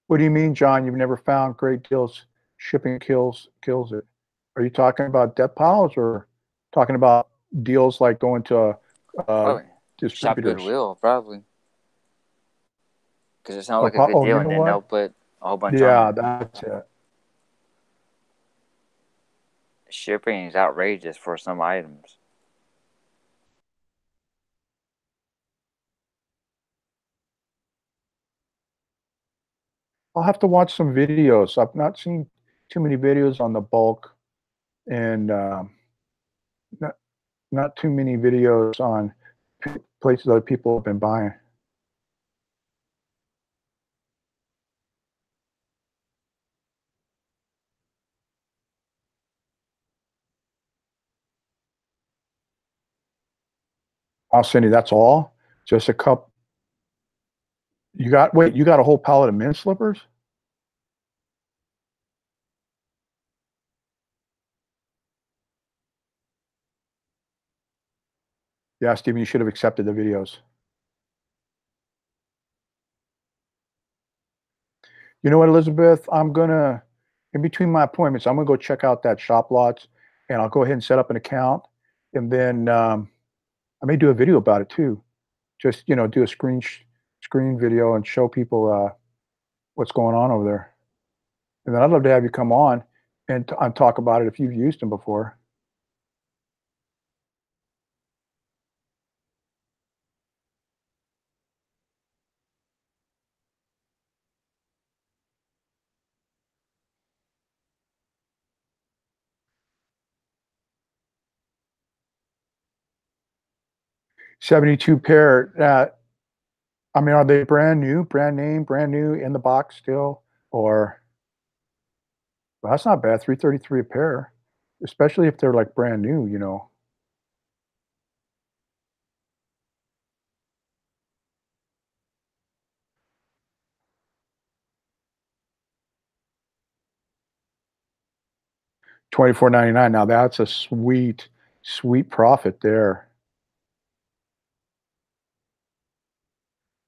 What do you mean, John? You've never found great deals. Shipping kills it. Are you talking about death piles or talking about deals like going to Probably Shop distributors? Goodwill, probably. Because it sounds Oh, like a good deal, you and know then they'll what? put a whole bunch on Yeah, there. that's it. Shipping is outrageous for some items. I'll have to watch some videos. I've not seen too many videos on the bulk, and not not too many videos on places that people have been buying. Oh, Cindy, that's all? Just a cup? You got, wait, you got a whole pallet of men's slippers? Yeah, Steven, you should have accepted the videos. You know what, Elizabeth? In between my appointments, I'm gonna go check out that Shop Lots, and I'll go ahead and set up an account, and then I may do a video about it too. Just do a screen video and show people what's going on over there. And then I'd love to have you come on and talk about it if you've used them before. 72 pair. I mean, are they brand new, brand name, brand new in the box still? Or, well, that's not bad. 333 a pair, especially if they're like brand new. 24.99. Now that's a sweet, sweet profit there.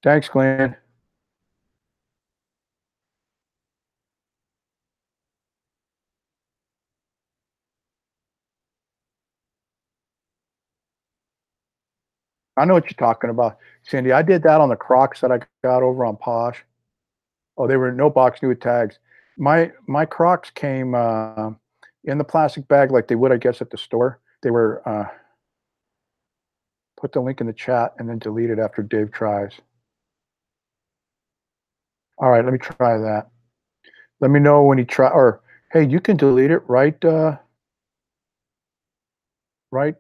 Thanks, Glenn. I know what you're talking about, Cindy. I did that on the Crocs that I got over on Posh. Oh, they were no box new with tags. My Crocs came in the plastic bag like they would, I guess, at the store. They were put the link in the chat and then delete it after Dave tries. All right, let me try that. Let me know when he try. Or hey, you can delete it, right? Right?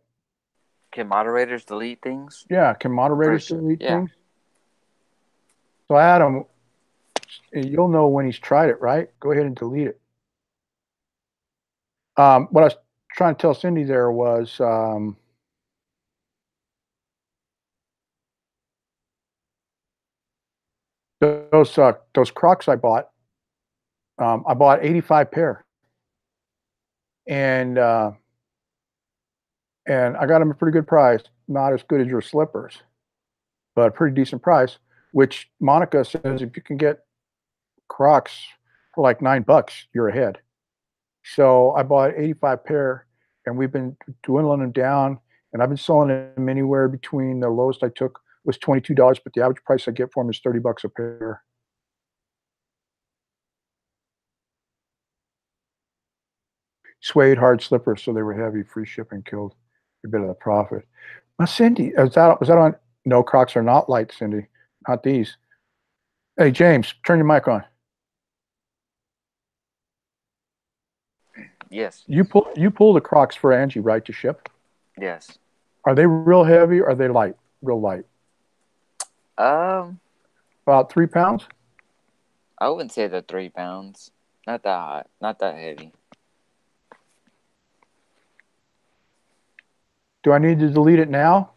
Can moderators delete things? Yeah. Can moderators Sure. delete Yeah. things? So Adam, you'll know when he's tried it, right? Go ahead and delete it. What I was trying to tell Cindy there was those Crocs I bought. I bought 85 pair, and I got them a pretty good price. Not as good as your slippers, but a pretty decent price. Which Monica says if you can get Crocs for like $9, you're ahead. So I bought 85 pair, and we've been dwindling them down, and I've been selling them anywhere between the lowest I took was $22, but the average price I get for them is $30 a pair. Suede hard slippers, so they were heavy. Free shipping killed a bit of the profit. Now, Cindy, was that on? No, Crocs are not light, Cindy. Not these. Hey, James, turn your mic on. Yes. You pull the Crocs for Angie, right, to ship? Yes. Are they real heavy or are they light? Real light? About 3 pounds? I wouldn't say they're 3 pounds. Not that hot. Not that heavy. Do I need to delete it now,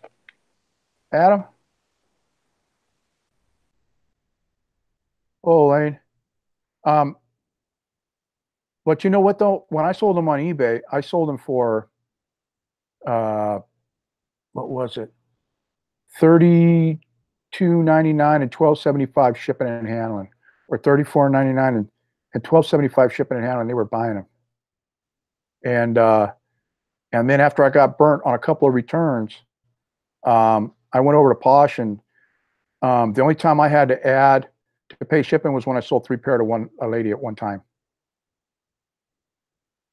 Adam? Oh, Elaine. But you know what though? When I sold them on eBay, I sold them for uh, what was it? $32.99 and $12.75 shipping and handling, or $34.99 and $12.75 shipping and handling. They were buying them, and then after I got burnt on a couple of returns, I went over to Posh, and the only time I had to add to pay shipping was when I sold 3 pair to a lady at one time.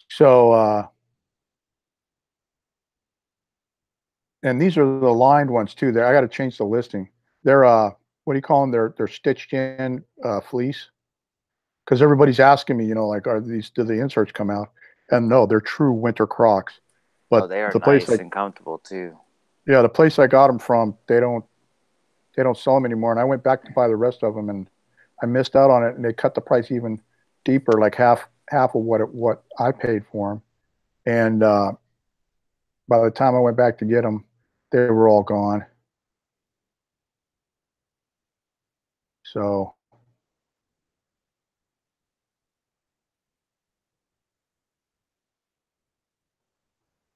So, and these are the lined ones too. I got to change the listing. They're what do you call them? They're stitched in fleece. Because everybody's asking me, like, do the inserts come out? And no, they're true winter Crocs. But they are the place nice and comfortable too. Yeah, the place I got them from, they don't sell them anymore. And I went back to buy the rest of them, and I missed out on it. And they cut the price even deeper, like half of what I paid for them. And by the time I went back to get them, they were all gone. So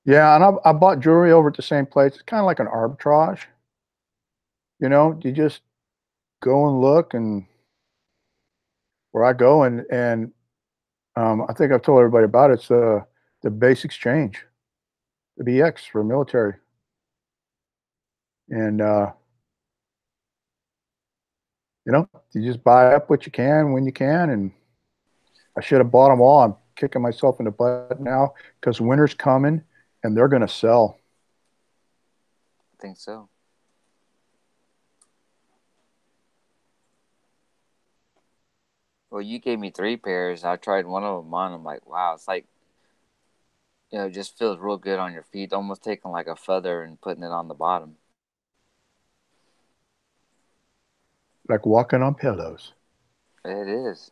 yeah, and I bought jewelry over at the same place. It's kind of like an arbitrage. You just go and look, and where I go, and I think I've told everybody about it. It's the base exchange, the BX for military, and you just buy up what you can when you can. And I should have bought them all. I'm kicking myself in the butt now because winter's coming, and they're going to sell. I think so. Well, you gave me 3 pairs. I tried one of them on. I'm like, wow, it's like, it just feels real good on your feet. Almost taking like a feather and putting it on the bottom. Like walking on pillows. It is.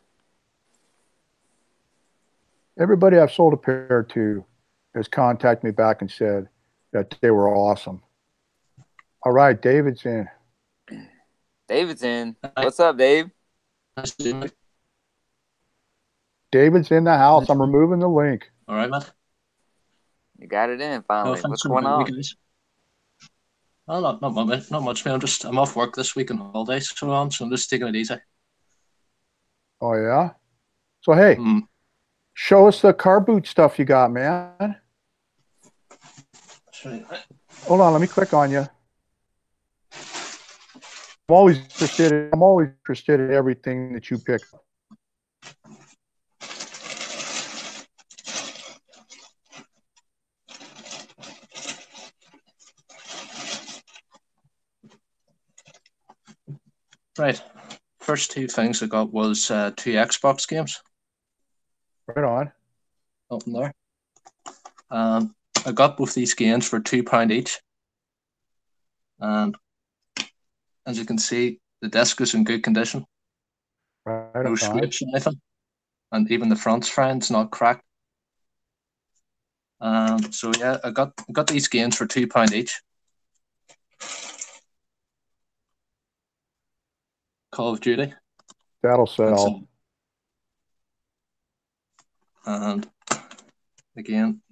Everybody I've sold a pair to has contacted me back and said that they were awesome. All right, David's in. David's in. What's up, Dave? David's in the house. I'm removing the link. All right, man. You got it in finally. Oh, What's going on? Oh, not much, man. I'm off work this week and holidays, so I'm just taking it easy. Oh yeah. So hey, show us the car boot stuff you got, man. Hold on, let me click on you. I'm always interested in everything that you pick. Right. First 2 things I got was 2 Xbox games. Right on. Up in there. I got both these games for £2 each. And as you can see, the disc is in good condition. Right no on. scrapes or anything. And even the front's fine, it's not cracked. So yeah, I got these games for £2 each. Call of Duty. That'll sell. And again,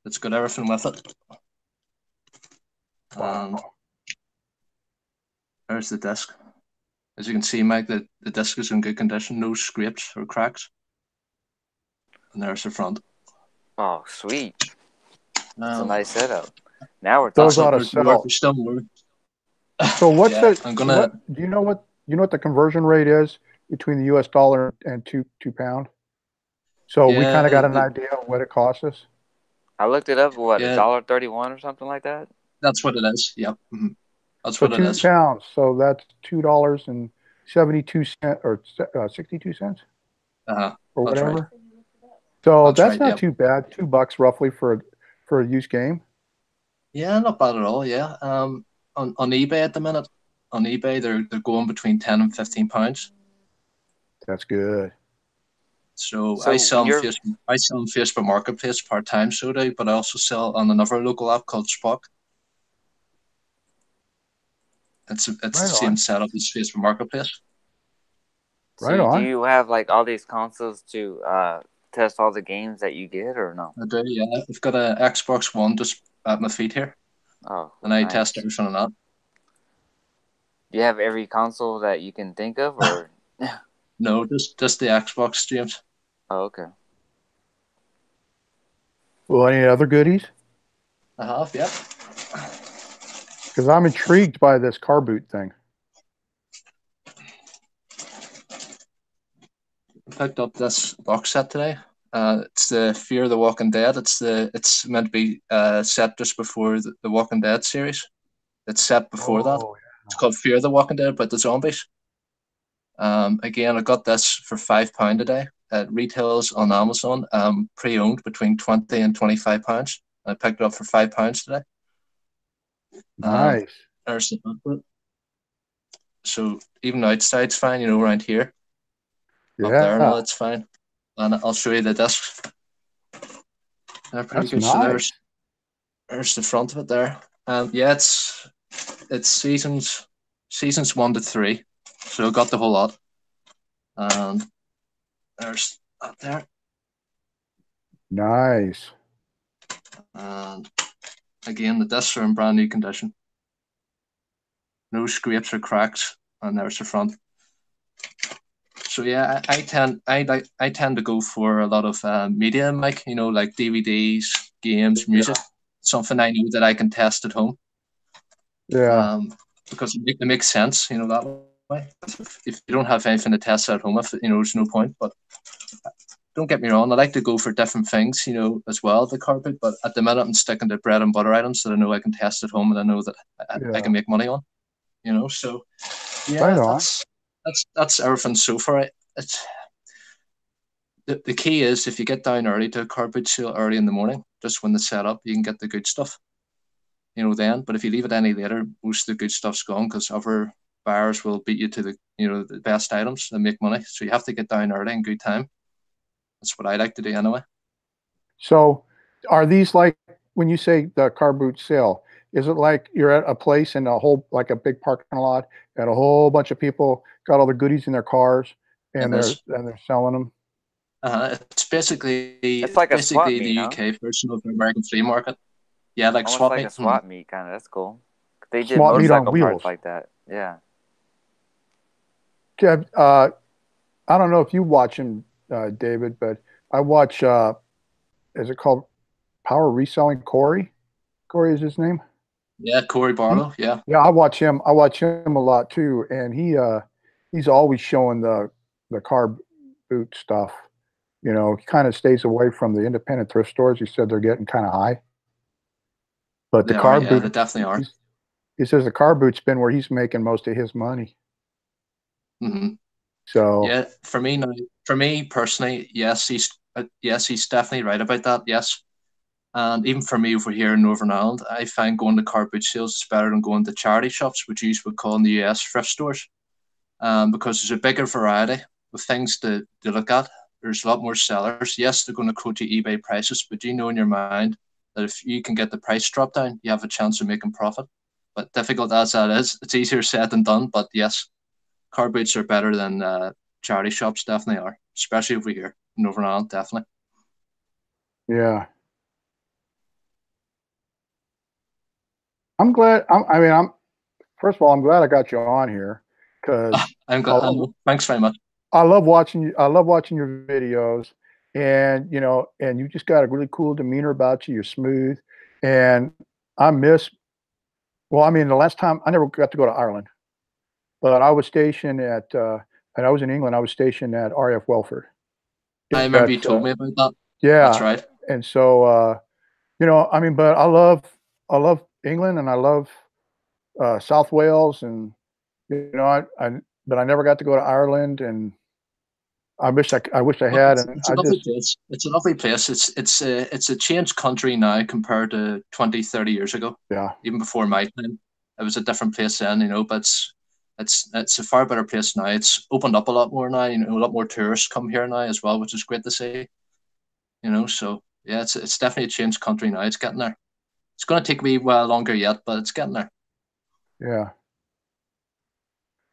it's got everything with it. Wow. And there's the disc. As you can see, Mike, the disc is in good condition, no scrapes or cracks. And there's the front. Oh, sweet. That's a nice setup. Now we're those talking. ought to sell. Still more. So what's Yeah, do you know what the conversion rate is between the US dollar and two pound? So we kind of got an idea of what it costs us. I looked it up. What, $1.31 or something like that? That's what it is. Yep. Mm-hmm. That's So what it is. 2 pounds. So that's $2.72 or 62 cents or whatever. Right. So that's not too bad. $2 roughly for a used game. Yeah, not bad at all. Yeah. On eBay at the minute, they're going between £10 and £15. That's good. So I sell on Facebook Marketplace part-time, so do, but I also sell on another local app called Spock. It's the same setup as Facebook Marketplace. So do you have like all these consoles to test all the games that you get, or no? I do, yeah. I've got an Xbox One just at my feet here. Oh, and I test everything on that. Do you have every console that you can think of, or? No, just the Xbox, James. Oh, okay. Well, any other goodies? I have, yeah. Because I'm intrigued by this car boot thing. I picked up this box set today. It's the Fear the Walking Dead. It's meant to be set just before the Walking Dead series. It's set before that. Yeah. It's called Fear the Walking Dead, but the zombies. Again, I got this for £5 today. It retails on Amazon, pre-owned between £20 and £25. I picked it up for £5 today. Nice. There's the booklet. So even outside's fine, around here. Yeah. Up there and all, it's fine. And I'll show you the discs. They're pretty good. Nice. So there's the front of it there. Yeah, it's seasons 1 to 3. So I got the whole lot. And there's that there. Nice. And again, the discs are in brand new condition. No scrapes or cracks, and there's the front. So yeah, I tend to go for a lot of media, Mike. You know, like DVDs, games, music. Yeah. Something I know that I can test at home. Yeah. Because it makes sense, you know, that way. If you don't have anything to test at home, if you know, there's no point. But don't get me wrong, I like to go for different things, you know, as well, the carpet. But at the minute, I'm sticking to bread and butter items that I know I can test at home and I know that I Yeah. can make money on. You know, so Right yeah, on. that's everything so far. It's the key is if you get down early to a carpet sale early in the morning, just when the set up, you can get the good stuff. You know, then. But if you leave it any later, most of the good stuff's gone because other buyers will beat you to the best items and make money. So you have to get down early in good time. That's what I like to do anyway. So, are these like when you say the car boot sale? Is it like you're at a place in a whole like a big parking lot and a whole bunch of people got all the goodies in their cars It and is. they're selling them? It's basically It's like a swap the meet, huh? UK version of the American flea market. Yeah, like Almost swap like a meet. swap meet, kind of. That's cool. They did Swap meet on motorcycle parts wheels. like that. Yeah. Kev, I don't know if you watch him, David, but I watch. Is it called Power Reselling? Corey. Corey is his name. Yeah, Corey He, Barlow. Yeah. yeah, I watch him. I watch him a lot too, and he's always showing the car boot stuff. You know, he kind of stays away from the independent thrift stores. He said they're getting kind of high, but the They are. car Yeah, they boot. definitely are. He says the car boot's been where he's making most of his money. Mm-hmm. So Yeah, for me personally, yes, he's definitely right about that. Yes, and even for me over here in Northern Ireland, I find going to car boot sales is better than going to charity shops, which you would call in the US thrift stores, because there's a bigger variety of things to look at. There's a lot more sellers. Yes, they're going to quote you eBay prices, but you know in your mind that if you can get the price drop down, you have a chance of making profit. But difficult as that is, it's easier said than done. But yes, car boots are better than charity shops, definitely are, especially over here in Northern Ireland, definitely. yeah, I'm glad. I mean, I'm first of all, I'm glad I got you on here because I'm I glad. I love know. Thanks very much. I love watching you. I love watching your videos, and and you just got a really cool demeanor about you. You're smooth, and I miss. Well, I mean, the last time I never got to go to Ireland, but I was stationed and I was in England. I was stationed at RAF Welford. I remember you At told me about that. That's yeah, right. and so I mean, but I love England and I love South Wales, and but I never got to go to Ireland, and I wish I Look, had, and it's a I lovely just place. It's a lovely place. It's a changed country now compared to 20, 30 years ago. yeah. Even before my time, it was a different place then, you know. But it's a far better place now. It's opened up a lot more now. You know, a lot more tourists come here now as well, which is great to see. You know, so yeah, it's definitely a changed country now. It's getting there. It's going to take me a while longer yet, but it's getting there. Yeah.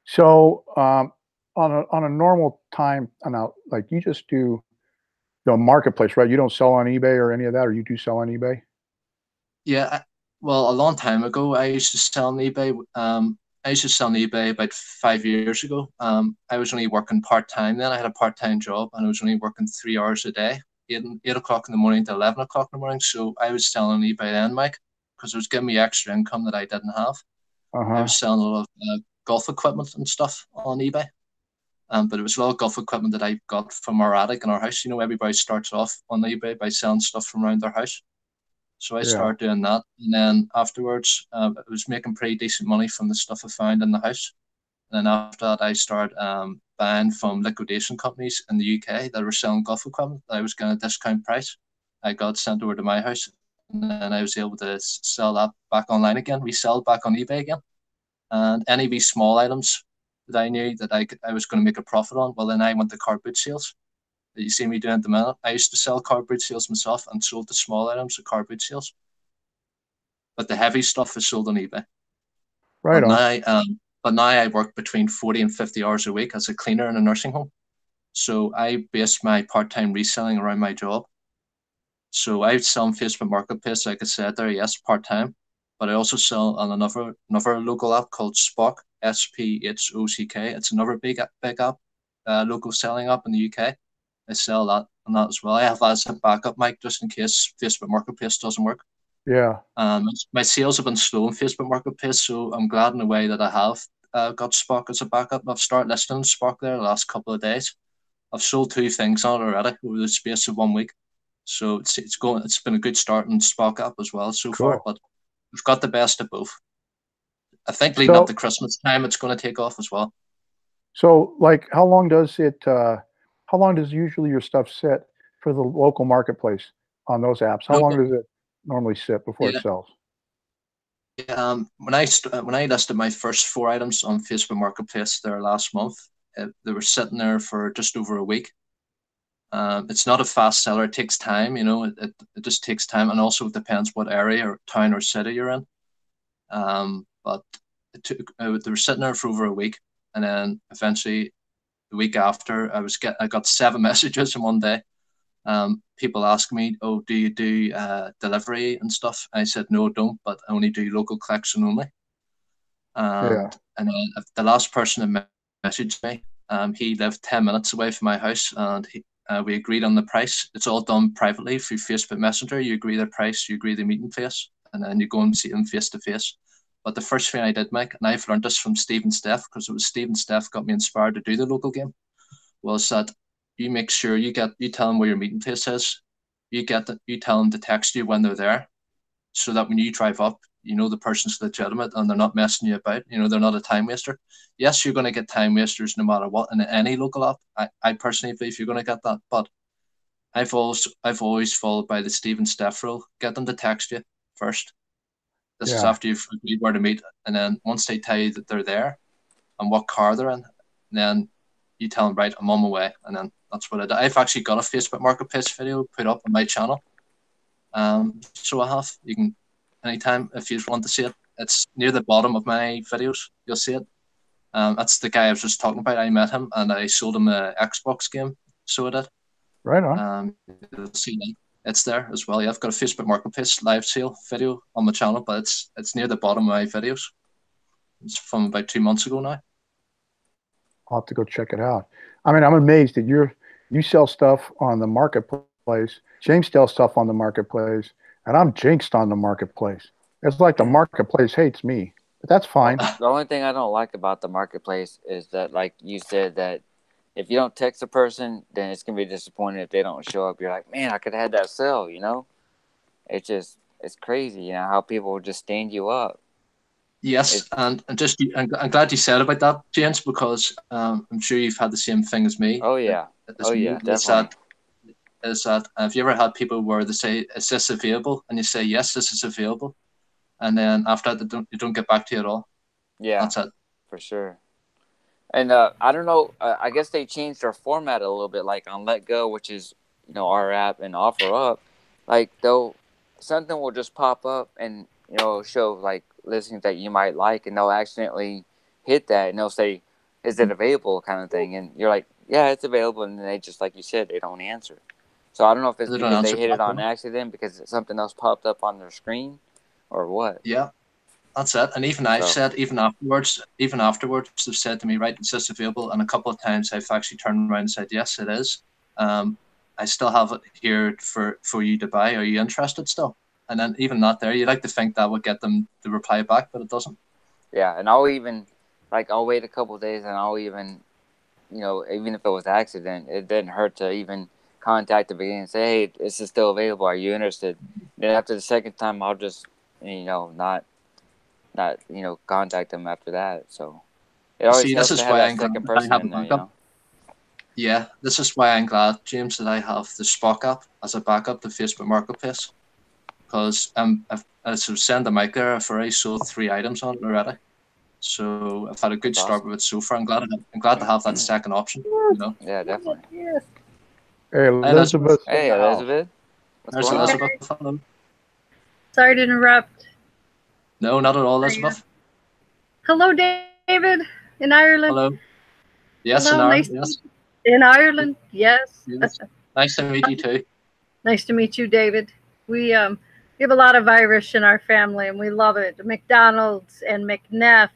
So, on a normal time, now, like you just do the marketplace, right? You don't sell on eBay or any of that, or you do sell on eBay? Yeah, well, a long time ago, I used to sell on eBay. I used to sell on eBay about 5 years ago. I was only working part time then. I had a part time job, and I was only working 3 hours a day, 8 o'clock in the morning to 11 o'clock in the morning. So I was selling on eBay then, Mike, because it was giving me extra income that I didn't have. Uh I huh. was selling a lot of golf equipment and stuff on eBay. But it was a lot of golf equipment that I got from our attic in our house. You know, everybody starts off on eBay by selling stuff from around their house. So I Yeah. started doing that, and then afterwards, I was making pretty decent money from the stuff I found in the house. And then after that, I started buying from liquidation companies in the UK that were selling golf equipment that I was getting a discount price. I got sent over to my house, and then I was able to sell that back online again, resell it back on eBay again. And any of these small items that I knew that I was going to make a profit on, well, then I went to car boot sales that you see me doing at the minute. I used to sell car boot sales myself and sold the small items at car boot sales, but the heavy stuff is sold on eBay. Right But on. now, but now I work between 40 and 50 hours a week as a cleaner in a nursing home. So I base my part-time reselling around my job. So I sell on Facebook Marketplace, like I said there, yes, part-time. But I also sell on another local app called Spock, SPHOCK. It's another big app, local selling app in the UK. I sell that on that as well. I have that as a backup mic just in case Facebook Marketplace doesn't work. Yeah. My sales have been slow on Facebook Marketplace, so I'm glad in a way that I have got Spock as a backup. I've started listing Spock there the last couple of days. I've sold 2 things on it already over the space of 1 week. So it's been a good start in Spock app as well so far, but we've got the best of both. I think leading up to Christmas time, it's going to take off as well. So, like, how long does usually your stuff sit for the local marketplace on those apps? How long does it normally sit before it sells? When I listed my first 4 items on Facebook Marketplace there last month, they were sitting there for just over a week. It's not a fast seller. It takes time, it just takes time, and also it depends what area or town or city you're in. But they were sitting there for over a week, and then eventually the week after I got 7 messages in one day. People ask me, "Oh, do you do delivery and stuff?" I said, "No, I don't, but I only do local collection only." And then the last person that messaged me, he lived 10 minutes away from my house, and we agreed on the price. It's all done privately through Facebook Messenger. You agree the price, you agree the meeting place, and then you go and see them face to face. But the first thing I did, Mike, and I've learned this from Steve and Steph, because it was Steve and Steph got me inspired to do the local game, was that you make sure you tell them where your meeting place is. You tell them to text you when they're there, so that when you drive up, the person's legitimate and they're not messing you about. They're not a time waster. Yes, you're going to get time wasters no matter what in any local app. I personally believe you're going to get that, but I've always followed by the Steve and Steph rule. Get them to text you first. This is after you've agreed where to meet, and then once they tell you that they're there and what car they're in, then you tell them, right, I'm on my way, and then that's what I do. I've actually got a Facebook Marketplace video put up on my channel. So I have. You can anytime if you want to see it. It's near the bottom of my videos. You'll see it. That's the guy I was just talking about. I met him and I sold him an Xbox game. So I did. Right on. You'll see that. It's there as well. Yeah, I've got a Facebook Marketplace live sale video on my channel, but it's near the bottom of my videos. It's from about 2 months ago now. I'll have to go check it out. I mean, I'm amazed that you sell stuff on the marketplace. James sells stuff on the marketplace, and I'm jinxed on the marketplace. It's like the marketplace hates me, but that's fine. The only thing I don't like about the marketplace is that, like you said, that if you don't text a person, then it's gonna be disappointed if they don't show up. You're like, man, I could have had that sale, It's crazy, how people will just stand you up. Yes, and I'm glad you said about that, James, because I'm sure you've had the same thing as me. Oh yeah, definitely. Is that have you ever had people where they say, "Is this available?" and you say, "Yes, this is available," and then after that they don't get back to you at all? Yeah, that's it for sure. And I don't know. I guess they changed their format a little bit, like on Let Go, which is our app, and Offer Up. Like something will just pop up and show like listings that you might like, and they'll accidentally hit that, and they'll say, "Is it available?" kind of thing, and you're like, "Yeah, it's available," and then they just, like you said, they don't answer. So I don't know if it's because they hit it on accident because something else popped up on their screen, or what. Yeah. That's it. And even I've said, even afterwards, they've said to me, right, is this available? And a couple of times I've actually turned around and said, yes, it is. I still have it here for you to buy. Are you interested still? And then even that there, you'd like to think that would get them to reply back, but it doesn't. Yeah, and I'll wait a couple of days, and I'll even, even if it was accident, it didn't hurt to even contact the beginning and say, hey, this is still available. Are you interested? Then after the second time, I'll just, not contact them after that. So it always helps to have that second person in there, Yeah, this is why I'm glad, James, that I have the Spock app as a backup to Facebook Marketplace, because as I was saying to Mike there, I've already sold 3 items on it already, so I've had a good start with it so far. I'm glad to have that second option. Yeah, definitely. Hey, Elizabeth. Hey, Elizabeth. There's Elizabeth. Hello. Sorry to interrupt. No, not at all, Elizabeth. Hello, Dave. David in Ireland? Hello. Yes, Hello, in Ireland. nice Yes. in Ireland. Yes. Yes. Nice to meet you too. Nice to meet you, David. We have a lot of Irish in our family, and we love it. McDonald's and McNeff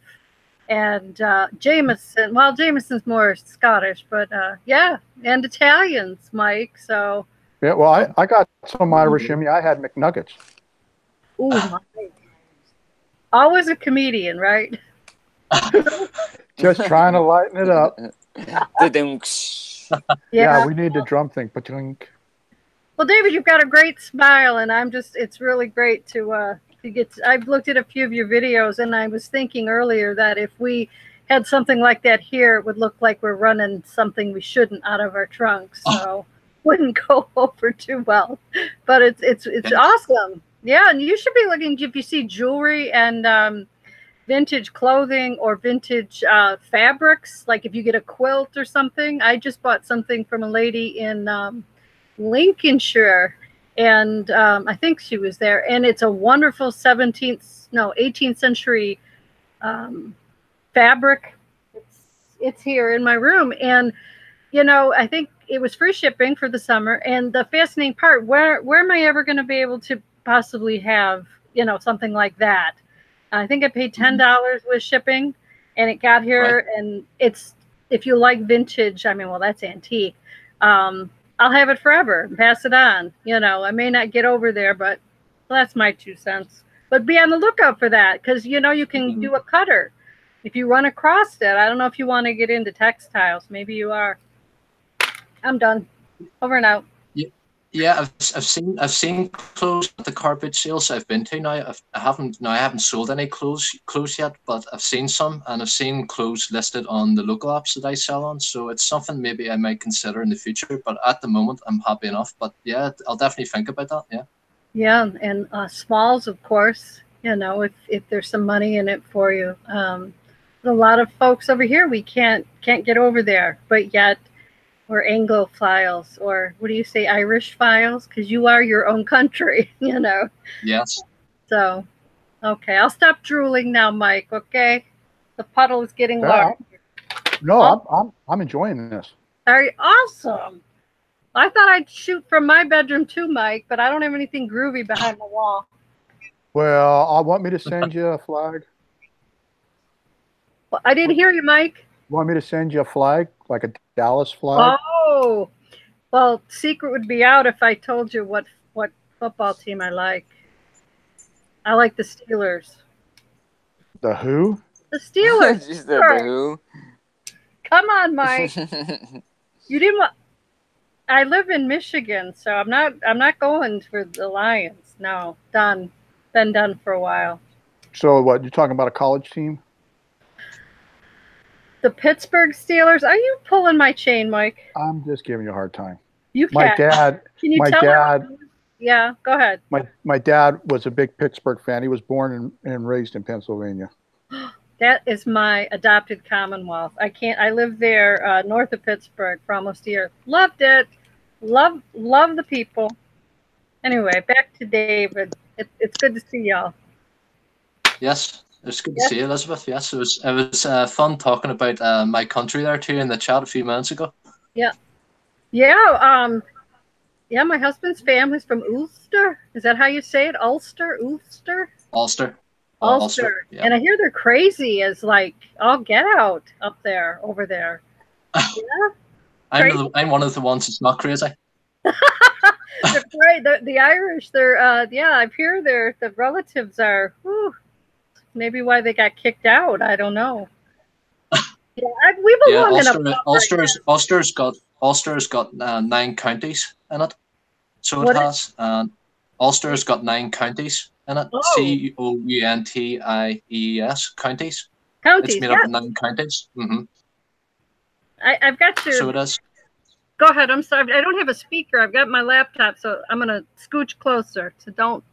and Jameson. Well, Jameson's more Scottish, but yeah, and Italians, Mike. So. Yeah, well, I got some Irish in me. I had McNuggets. Ooh, Mike. Always a comedian, right? Just trying to lighten it up. Yeah, we need the drum thing. Patink. Well, David, you've got a great smile, and it's really great to get. I've looked at a few of your videos, and I was thinking earlier that if we had something like that here, it would look like we're running something we shouldn't out of our trunks. So wouldn't go over too well. But it's awesome. Yeah, and you should be looking if you see jewelry and vintage clothing or vintage fabrics. Like if you get a quilt or something. I just bought something from a lady in Lincolnshire, and I think she was there, and it's a wonderful 18th century fabric. It's here in my room, and I think it was free shipping for the summer. And the fascinating part, where am I ever going to be able to possibly have something like that? I think I paid $10 with shipping, and it got here. Right. And it's, if you like vintage, I mean, well, that's antique. I'll have it forever and pass it on. I may not get over there, but that's my 2 cents. But be on the lookout for that, because you can do a cutter if you run across it. I don't know if you want to get into textiles. Maybe you are. I'm done. Over and out. Yeah, I've seen clothes at the carpet sales I've been to. Now I haven't sold any clothes yet, but I've seen some, and I've seen clothes listed on the local apps that I sell on. So it's something maybe I might consider in the future. But at the moment, I'm happy enough. But yeah, I'll definitely think about that. Yeah. Yeah, and smalls, of course. If there's some money in it for you. A lot of folks over here, we can't get over there, but yet. Or Anglophiles, or what do you say, Irish files? Because you are your own country, Yes. So, okay, I'll stop drooling now, Mike. Okay, the puddle is getting large. No, I'm enjoying this. Very awesome. I thought I'd shoot from my bedroom too, Mike, but I don't have anything groovy behind the wall. Well, I want me to send you a flag. Well, I didn't hear you, Mike. You want me to send you a flag, like a Dallas flag? Oh, well, secret would be out if I told you what football team I like. I like the Steelers. The who? The Steelers. She said the who? Come on, Mike. You didn't want. I live in Michigan, so I'm not going for the Lions. No, done. Been done for a while. So what? You're talking about a college team? The Pittsburgh Steelers. Are you pulling my chain, Mike? I'm just giving you a hard time. You can. My dad. Can you tell me? Yeah, go ahead. My dad was a big Pittsburgh fan. He was born and raised in Pennsylvania. That is my adopted Commonwealth. I lived there north of Pittsburgh for almost a year. Loved it. Love the people. Anyway, back to David. It's good to see y'all. Yes. It's good to see you, Elizabeth. Yes, it was fun talking about my country there too in the chat a few minutes ago. Yeah. My husband's family's from Ulster. Is that how you say it? Ulster. Yeah. And I hear they're crazy as like all get out up there, over there. Yeah. I'm one of the ones that's not crazy. They're great. The Irish. They're I've heard the relatives are. Whew, maybe why they got kicked out. I don't know. Yeah, we belong in Ulster's got 9 counties in it, so it has. And Ulster's got 9 counties in it. Oh. Counties. Counties. It's made up of 9 counties. Mm-hmm. I've got to. So it is. Go ahead. I'm sorry. I don't have a speaker. I've got my laptop, so I'm gonna scooch closer. So don't.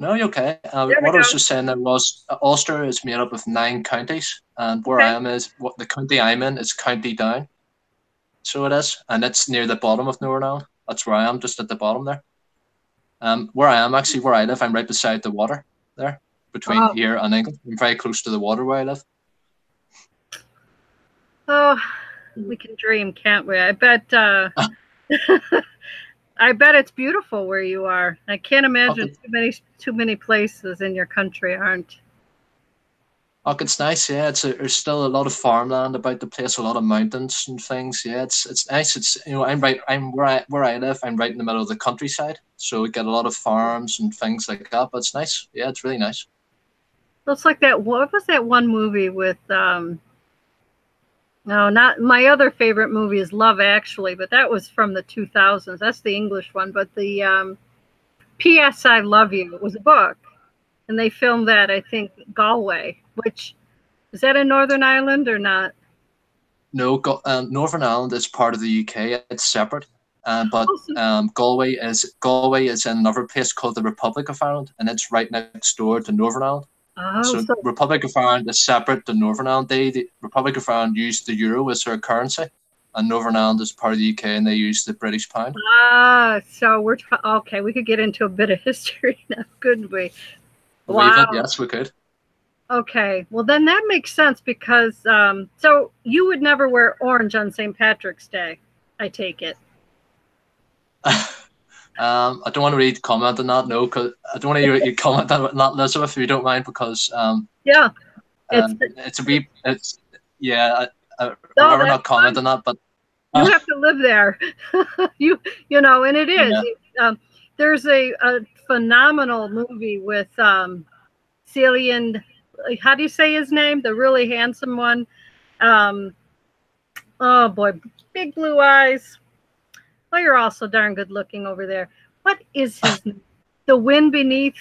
No, you're okay. What I was just saying there was Ulster is made up of 9 counties, and where I am the county I'm in is County Down. So it is, and it's near the bottom of Northern Ireland. That's where I am, just at the bottom there. Where I am, actually, where I live, I'm right beside the water there, between here and England. I'm very close to the water where I live. Oh, we can dream, can't we? I bet. I bet it's beautiful where you are. I can't imagine too many places in your country aren't. Oh, it's nice. Yeah, there's still a lot of farmland about the place, a lot of mountains and things. Yeah, it's nice. It's I'm where I live. I'm right in the middle of the countryside, so we get a lot of farms and things like that. But it's nice. Yeah, it's really nice. Looks like that. What was that one movie with? No, not my other favorite movie is Love Actually, but that was from the 2000s. That's the English one. But the P.S. I Love You, it was a book, and they filmed that, I think, Galway, which is that in Northern Ireland or not? No, Northern Ireland is part of the UK. It's separate. But Galway is in another place called the Republic of Ireland, and it's right next door to Northern Ireland. Oh, so Republic of Ireland is separate to Northern Ireland. The Republic of Ireland used the euro as their currency, and Northern Ireland is part of the UK, and they use the British pound. So we're okay. We could get into a bit of history now, couldn't we? Wow. Yes, we could. Okay, well then that makes sense because so you would never wear orange on St. Patrick's Day, I take it. I don't want to really comment on that, no, because I don't want to hear you comment on that, Elizabeth, if you don't mind, because yeah, it's I'd rather not comment on that, but you have to live there. you know, and it is. Yeah. There's a phenomenal movie with Cillian. How do you say his name? The really handsome one. Oh boy, big blue eyes. Oh, you're also darn good looking over there. What is his name? The Wind Beneath?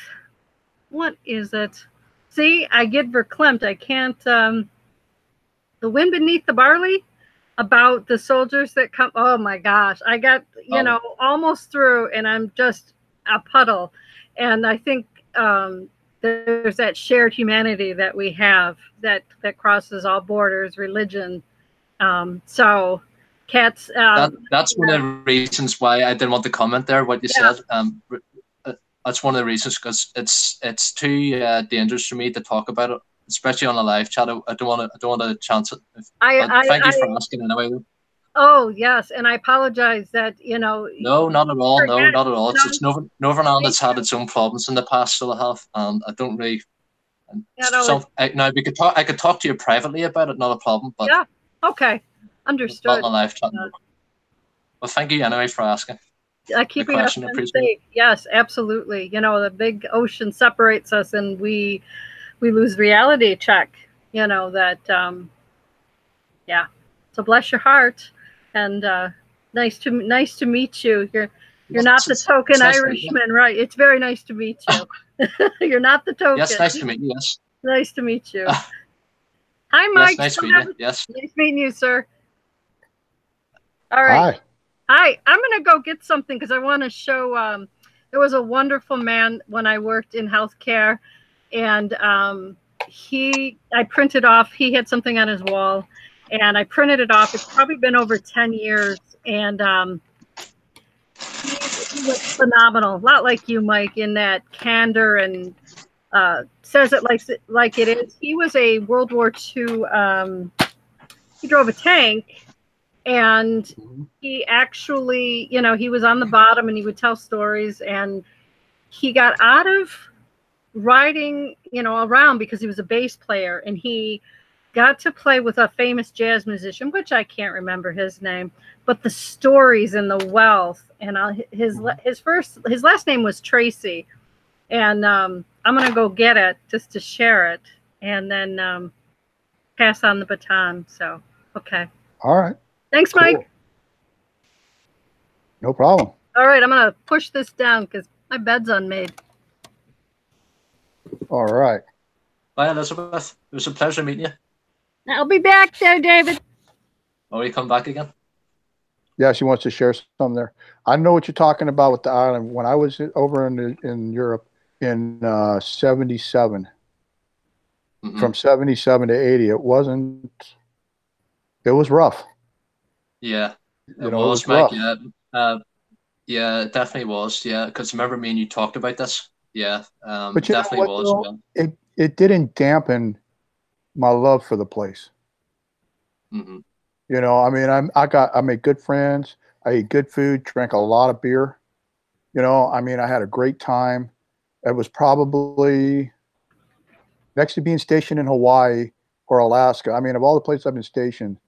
What is it? See, I get verklempt. I can't. The Wind Beneath the Barley? About the soldiers that come. Oh my gosh. I got, almost through and I'm just a puddle. And I think there's that shared humanity that we have that crosses all borders, religion. So cats. That's one of the reasons why I didn't want to comment there. What you said. That's one of the reasons because it's too dangerous for me to talk about it, especially on a live chat. I don't want to chance it. Thank you for asking anyway. Oh yes, and I apologize that No, not at all. No, not at all. It's Northern Ireland has had its own problems in the past, so I have. I don't really. Now we could talk. I could talk to you privately about it. Not a problem. But yeah. Okay. Understood. Not on a live chat. Well, thank you anyway for asking. Keeping us safe. Yes, absolutely. The big ocean separates us, and we lose reality check. That. Yeah. So bless your heart, and nice to meet you. You're not the token Irishman, right? It's very nice to meet you. You're not the token. Yes, nice to meet you. Yes. Nice to meet you. Hi, Mike. Yes, nice meeting you. Yes. Nice meeting you, sir. All right. Hi. I'm going to go get something because I want to show. There was a wonderful man when I worked in healthcare, and I printed off. He had something on his wall, and I printed it off. It's probably been over 10 years, and he was phenomenal. A lot like you, Mike, in that candor and says it like it is. He was a World War II. He drove a tank. And he actually, he was on the bottom and he would tell stories, and he got out of riding, around because he was a bass player, and he got to play with a famous jazz musician, which I can't remember his name, but the stories and the wealth, and his last name was Tracy, and I'm going to go get it just to share it and then pass on the baton. So, okay. All right. Thanks, cool. Mike. No problem. All right, I'm going to push this down because my bed's unmade. All right. Bye, Elizabeth. It was a pleasure meeting you. I'll be back there, David. Oh, you come back again? Yeah, she wants to share some there. I know what you're talking about with the island. When I was over in Europe in 77, from 77 to 80, it was rough. Yeah, it was, Mike. Yeah, it definitely was. Yeah, because remember me and you talked about this. Yeah, but definitely was. It didn't dampen my love for the place. You know, I mean, I made good friends. I ate good food, drank a lot of beer. You know, I mean, I had a great time. It was probably next to being stationed in Hawaii or Alaska. I mean, of all the places I've been stationed,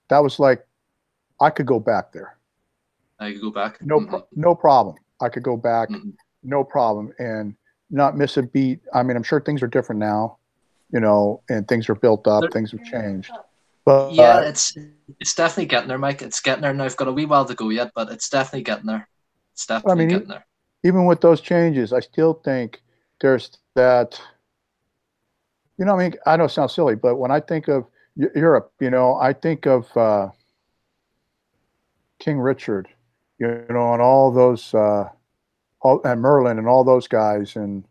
that was like I could go back there. I could go back. No problem. I could go back, Mm-hmm. no problem, and not miss a beat. I mean, I'm sure things are different now, you know, and things are built up, things have changed. But Yeah, it's definitely getting there, Mike. It's getting there now. I've got a wee while to go yet, but it's definitely getting there. It's I definitely mean, getting there. even with those changes, I still think there's that. You know, I mean, I know it sounds silly, but when I think of Europe, you know, I think of King Richard, you know, and all those, and Merlin and all those guys, and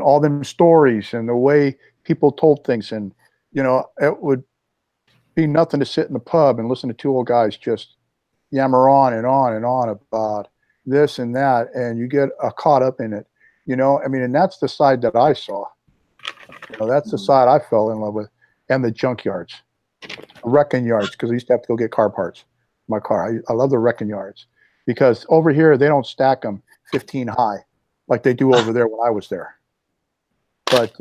all them stories and the way people told things, and you know, it would be nothing to sit in the pub and listen to two old guys just yammer on and on and on about this and that, and you get caught up in it, you know. I mean, and that's the side that I saw. You know, that's the side I fell in love with, and the junkyards, wrecking yards, because I used to have to go get car parts. My car, I love the wrecking yards because over here they don't stack them 15 high like they do over there when I was there. But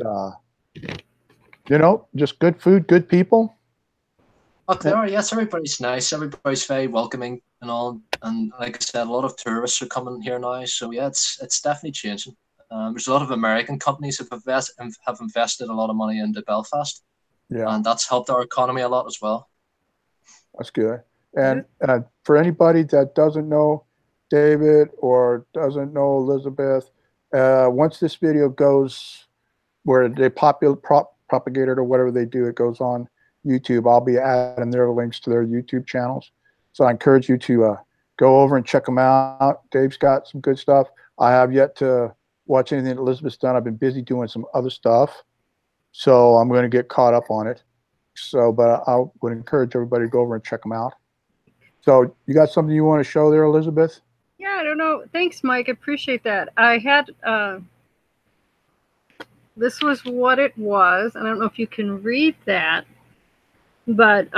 you know, just good food, good people. Look, there are, yes, everybody's nice, everybody's very welcoming and all. And like I said, a lot of tourists are coming here now. So yeah, it's definitely changing. There's a lot of American companies have invested a lot of money into Belfast, Yeah, and that's helped our economy a lot as well. that's good. And for anybody that doesn't know David or doesn't know Elizabeth, once this video goes where they propagate it or whatever they do, it goes on YouTube. I'll be adding their links to their YouTube channels. So I encourage you to go over and check them out. Dave's got some good stuff. I have yet to watch anything that Elizabeth's done. I've been busy doing some other stuff. So I'm going to get caught up on it. So, but I would encourage everybody to go over and check them out. So you got something you want to show there, Elizabeth? Yeah, I don't know. Thanks, Mike. I appreciate that. I had, this was what it was. I don't know if you can read that, but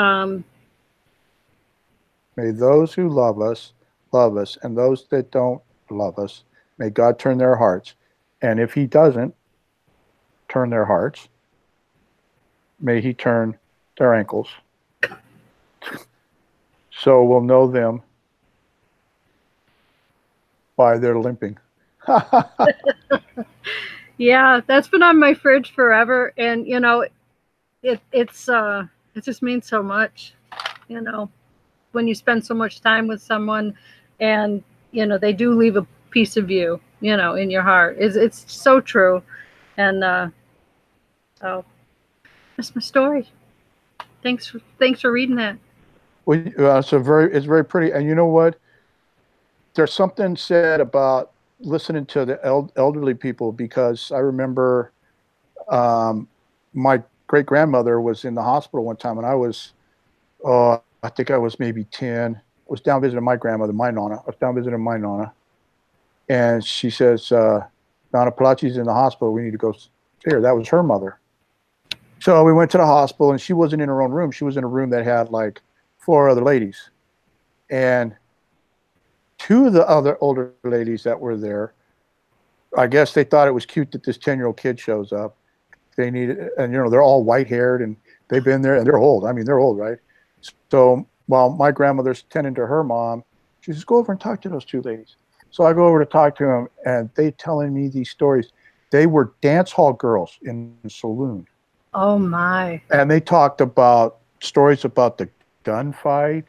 may those who love us, and those that don't love us, may God turn their hearts. And if he doesn't turn their hearts, may he turn their ankles. So we'll know them by their limping. yeah, that's been on my fridge forever. And, you know, it just means so much, you know, when you spend so much time with someone and, you know, they do leave a piece of you, you know, in your heart. It's so true. And so that's my story. Thanks for reading that. Well, it's very pretty. And you know what? There's something said about listening to the elderly people, because I remember my great grandmother was in the hospital one time, and I was, I think I was maybe 10. I was down visiting my grandmother, my nonna. I was down visiting my nonna, and she says, "Nonna Palachi's in the hospital. We need to go see her." That was her mother. So we went to the hospital, and she wasn't in her own room. She was in a room that had like 4 other ladies, and 2 of the other older ladies that were there, I guess they thought it was cute that this 10-year-old kid shows up. They needed, and you know, they're all white-haired, and they've been there, and they're old. I mean, they're old, right? So while my grandmother's tending to her mom, she says, "Go over and talk to those 2 ladies." So I go over to talk to them, and they telling me these stories. They were dance hall girls in the saloon. Oh my! And they talked about stories about the gunfights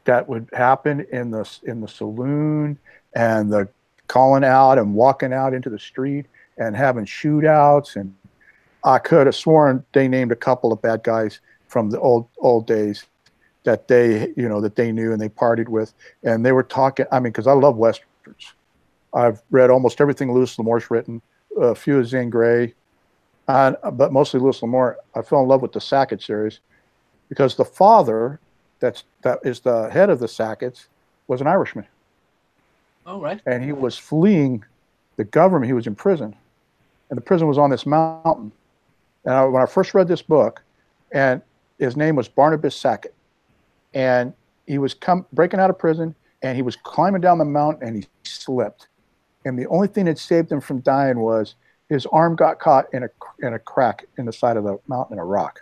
that would happen in the saloon, and the calling out and walking out into the street and having shootouts. And I could have sworn they named a couple of bad guys from the old days that they knew and they partied with. And they were talking, I mean, because I love westerns. I've read almost everything Louis L'Amour's written, a few of Zane Grey, but mostly Louis L'Amour. I fell in love with the Sackett series because the father, that is the head of the Sacketts, was an Irishman. Oh, right. And he was fleeing the government. He was in prison, and the prison was on this mountain. And when I first read this book, and his name was Barnabas Sackett, and he was breaking out of prison, and he was climbing down the mountain, and he slipped. And the only thing that saved him from dying was his arm got caught in a crack in the side of the mountain in a rock.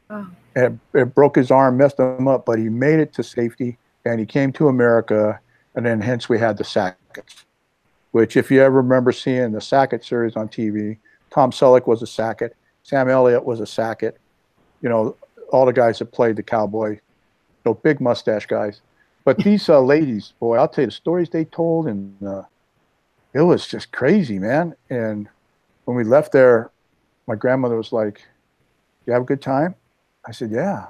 Oh. And it broke his arm, messed him up, but he made it to safety, and he came to America, and then hence we had the Sacketts, which if you ever remember seeing the Sackett series on TV, Tom Selleck was a Sackett, Sam Elliott was a Sackett, you know, all the guys that played the cowboy, big mustache guys. But these ladies, boy, I'll tell you the stories they told, and it was just crazy, man. And when we left there, my grandmother was like, "You have a good time?" I said, "Yeah."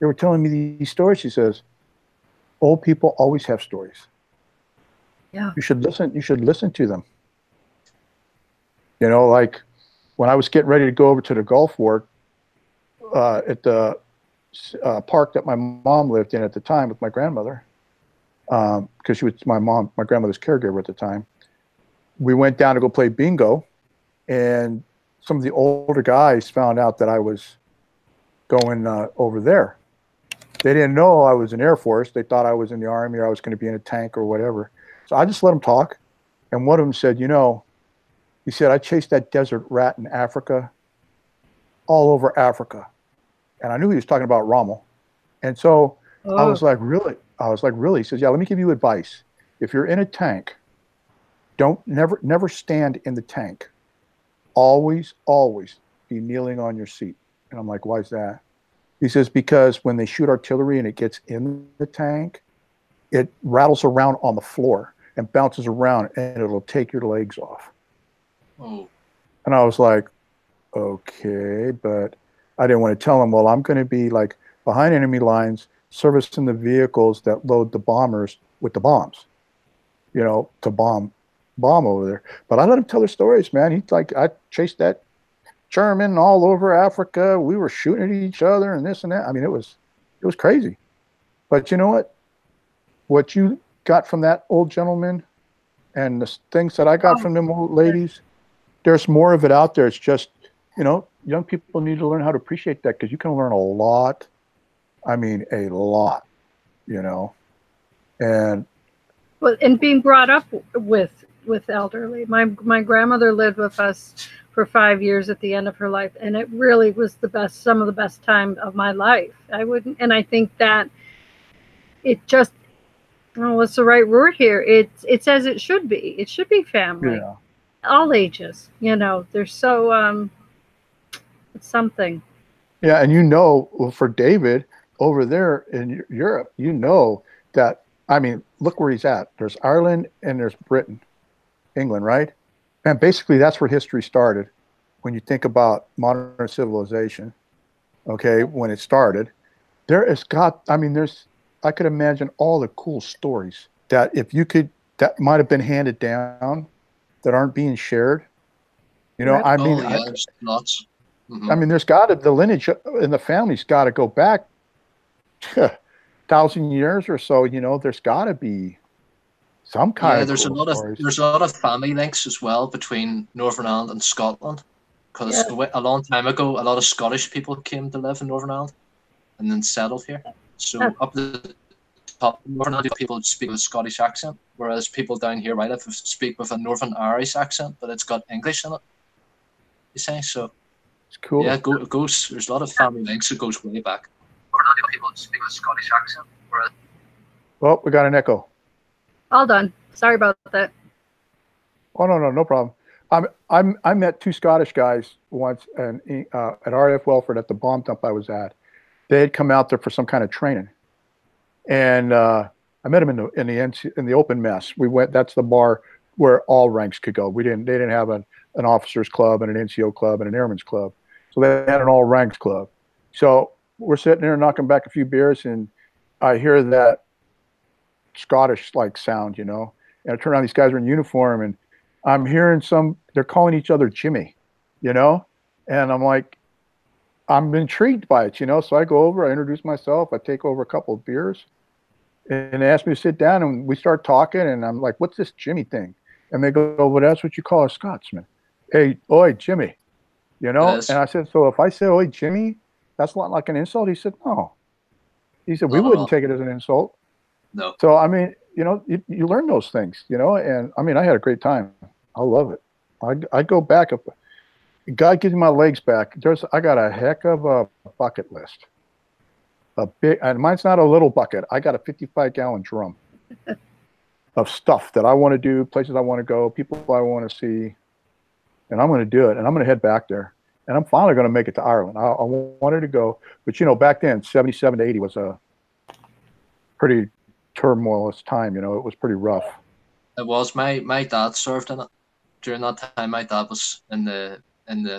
They were telling me these stories. She says, "Old people always have stories. Yeah. You should listen. You should listen to them." You know, like when I was getting ready to go over to the Gulf War at the park that my mom lived in at the time with my grandmother, because she was my grandmother's caregiver at the time. We went down to go play bingo, and some of the older guys found out that I was going over there. They didn't know I was in Air Force. They thought I was in the Army or I was going to be in a tank or whatever. So I just let them talk. And one of them said, you know, he said, I chased that desert rat in Africa, all over Africa. And I knew he was talking about Rommel. And so I was like, really? I was like, really? He says, yeah, let me give you advice. If you're in a tank, never stand in the tank. Always be kneeling on your seat. And I'm like, why is that? He says, because when they shoot artillery and it gets in the tank, it rattles around on the floor and bounces around and it'll take your legs off. Oh. And I was like, okay, but I didn't want to tell him, well, I'm going to be like behind enemy lines, servicing the vehicles that load the bombers with the bombs, you know, to bomb over there. But I let him tell their stories, man. He's like, I chased that German all over Africa. We were shooting at each other and this and that. I mean, it was crazy. But you know what? What you got from that old gentleman and the things that I got from them old ladies, there's more of it out there. It's just, you know, young people need to learn how to appreciate that, because you can learn a lot. I mean, a lot, you know. And being brought up with elderly. My grandmother lived with us for 5 years at the end of her life, and it really was some of the best time of my life. And I think that it just, what's the right word here? It's as it should be. It should be family, yeah. All ages. You know, they're so it's something. Yeah, and you know, for David over there in Europe, you know that. I mean, look where he's at. There's Ireland and there's Britain, England, right? And basically that's where history started. When you think about modern civilization, okay, when it started, I could imagine all the cool stories that that might have been handed down that aren't being shared. You know, I mean, lots. Mm-hmm. I mean, the lineage in the family's got to go back 1,000 years or so. You know, there's got to be some kind of there's a lot of family links as well between Northern Ireland and Scotland, because a long time ago a lot of Scottish people came to live in Northern Ireland and then settled here. So up the top of Northern Ireland, people speak with a Scottish accent, whereas people down here where I live speak with a Northern Irish accent, but it's got English in it. You say so? It's cool. Yeah, it goes. There's a lot of family links. It goes way back. People speak with a Scottish accent. Oh, we got an echo. All done. Sorry about that. Oh, no problem. I met two Scottish guys once at RAF Welford at the bomb dump I was at. They had come out there for some kind of training, and I met them in the open mess. We went. That's the bar where all ranks could go. They didn't have an officers club and an NCO club and an airmen's club, so they had an all ranks club. So we're sitting there knocking back a few beers, and I hear that Scottish like sound, you know, and I turn around, these guys are in uniform, and I'm hearing they're calling each other Jimmy, you know, and I'm like, I'm intrigued by it, you know, so I go over, I introduce myself, I take over a couple of beers, and they ask me to sit down, and we start talking, and I'm like, what's this Jimmy thing? And they go, well, that's what you call a Scotsman. Hey, oi, Jimmy, you know. Yes. And I said, so if I say, oi, Jimmy, that's not like an insult? He said, no. He said, we Not at wouldn't all. take it as an insult. No. So, I mean, you know, you learn those things, you know, and I mean, I had a great time. I love it. I go back. If God gives me my legs back, I got a heck of a bucket list. A big, and mine's not a little bucket. I got a 55-gallon drum of stuff that I want to do, places I want to go, people I want to see, and I'm going to do it. And I'm going to head back there. And I'm finally going to make it to Ireland. I wanted to go, but you know, back then, 77 to 80 was a pretty turmoilous time. You know, it was pretty rough. It was. My dad served in it. During that time, my dad was in the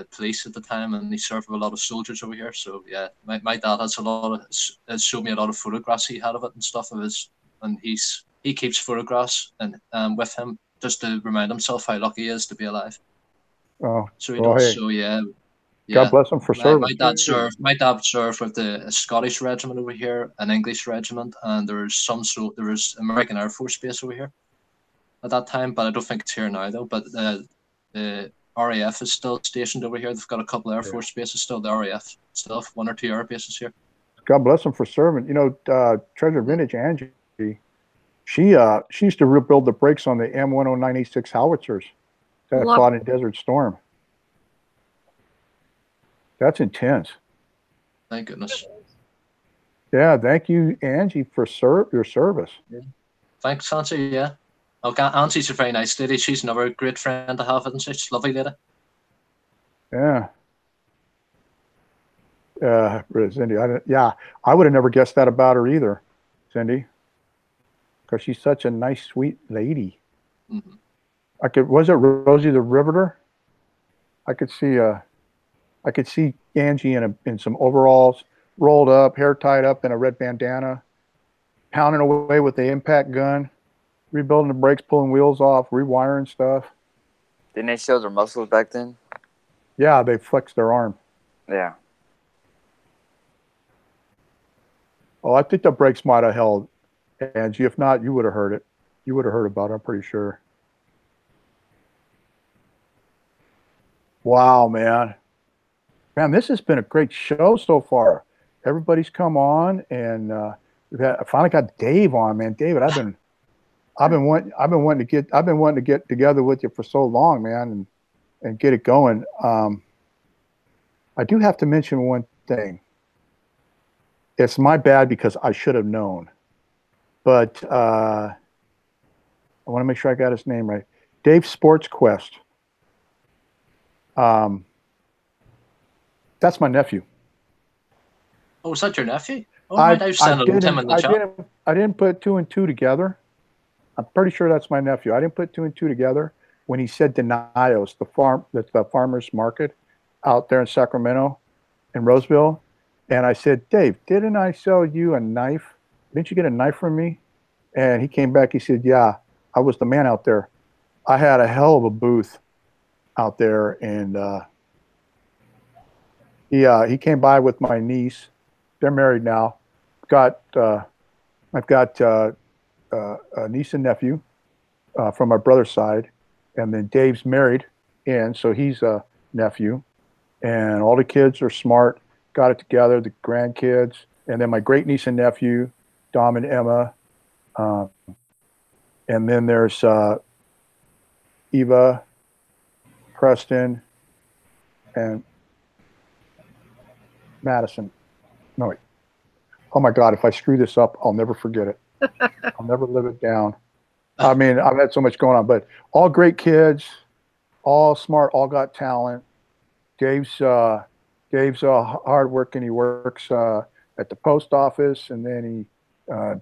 police at the time, and he served with a lot of soldiers over here. So yeah, my dad has showed me a lot of photographs he had of it and stuff of his, and he keeps photographs and with him just to remind himself how lucky he is to be alive. Oh, so he does. Hey. So yeah. God bless him for serving. My dad served with the Scottish regiment over here, an English regiment, and there was American Air Force base over here at that time, but I don't think it's here now though. But the RAF is still stationed over here. They've got a couple of Air Force bases still. The RAF still have 1 or 2 air bases here. God bless them for serving. You know, Treasure Vintage Angie, she used to rebuild the brakes on the M10986 howitzers that fought in Desert Storm. That's intense. Thank goodness. Yeah, thank you, Angie, for your service. Yeah. Thanks, Angie. Yeah. Okay, Angie's a very nice lady. She's another great friend to have, isn't she? She's a lovely lady. Yeah. Cindy, I would have never guessed that about her either, Cindy, because she's such a nice, sweet lady. Mm-hmm. Was it Rosie the Riveter? I could see Angie in some overalls, rolled up, hair tied up in a red bandana, pounding away with the impact gun, rebuilding the brakes, pulling wheels off, rewiring stuff. Didn't they show their muscles back then? Yeah, they flexed their arm. Yeah. Oh, I think the brakes might have held, Angie. If not, you would have heard it. You would have heard about it, I'm pretty sure. Wow, man. Man, this has been a great show so far. Everybody's come on, and I finally got Dave on, man. David, I've been wanting to get together with you for so long, man, and get it going. I do have to mention one thing. It's my bad because I should have known, but I want to make sure I got his name right. Dave Sports Quest. That's my nephew. Oh, is that your nephew? Oh, I've sent him in the chat. I didn't put 2 and 2 together. I'm pretty sure that's my nephew. I didn't put 2 and 2 together when he said Denios, that's the farmer's market out there in Sacramento, in Roseville. And I said, Dave, didn't I sell you a knife? Didn't you get a knife from me? And he came back. He said, yeah, I was the man out there. I had a hell of a booth out there, and he came by with my niece. They're married now. I've got a niece and nephew from my brother's side, and then Dave's married, and so he's a nephew. And all the kids are smart, got it together, the grandkids, and then my great niece and nephew, Dom and Emma. And then there's Eva, Preston, and Madison. No, wait. Oh my God, if I screw this up, I'll never forget it. I'll never live it down. I mean, I've had so much going on, but all great kids, all smart, all got talent. Dave's hardworking. He works at the post office, and then he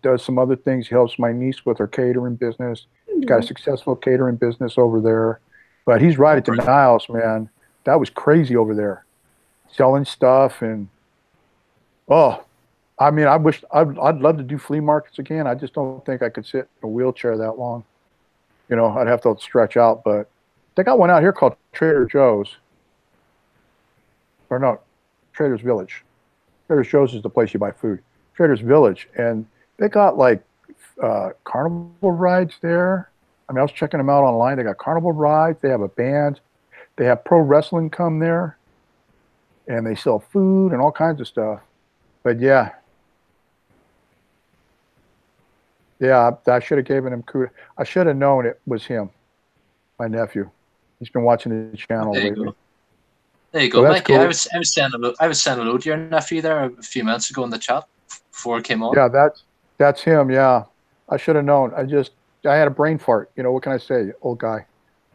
does some other things. He helps my niece with her catering business. He's got a successful catering business over there. But he's right at the Niles, man. That was crazy over there, selling stuff. And I mean, I'd love to do flea markets again. I just don't think I could sit in a wheelchair that long. You know, I'd have to stretch out. But they got one out here called Trader Joe's. Or no, Trader's Village. Trader Joe's is the place you buy food. Trader's Village. And they got like carnival rides there. I mean, I was checking them out online. They got carnival rides. They have a band. They have pro wrestling come there. And they sell food and all kinds of stuff. But yeah, Yeah, I should have given him kudos. I should have known it was him, my nephew. He's been watching the channel There you lately. go. There you So go, that's Mike. Yeah, cool. I was saying hello to your nephew there a few minutes ago in the chat before it came on. Yeah, that's him. Yeah, I should have known. I had a brain fart. You know, what can I say? Old guy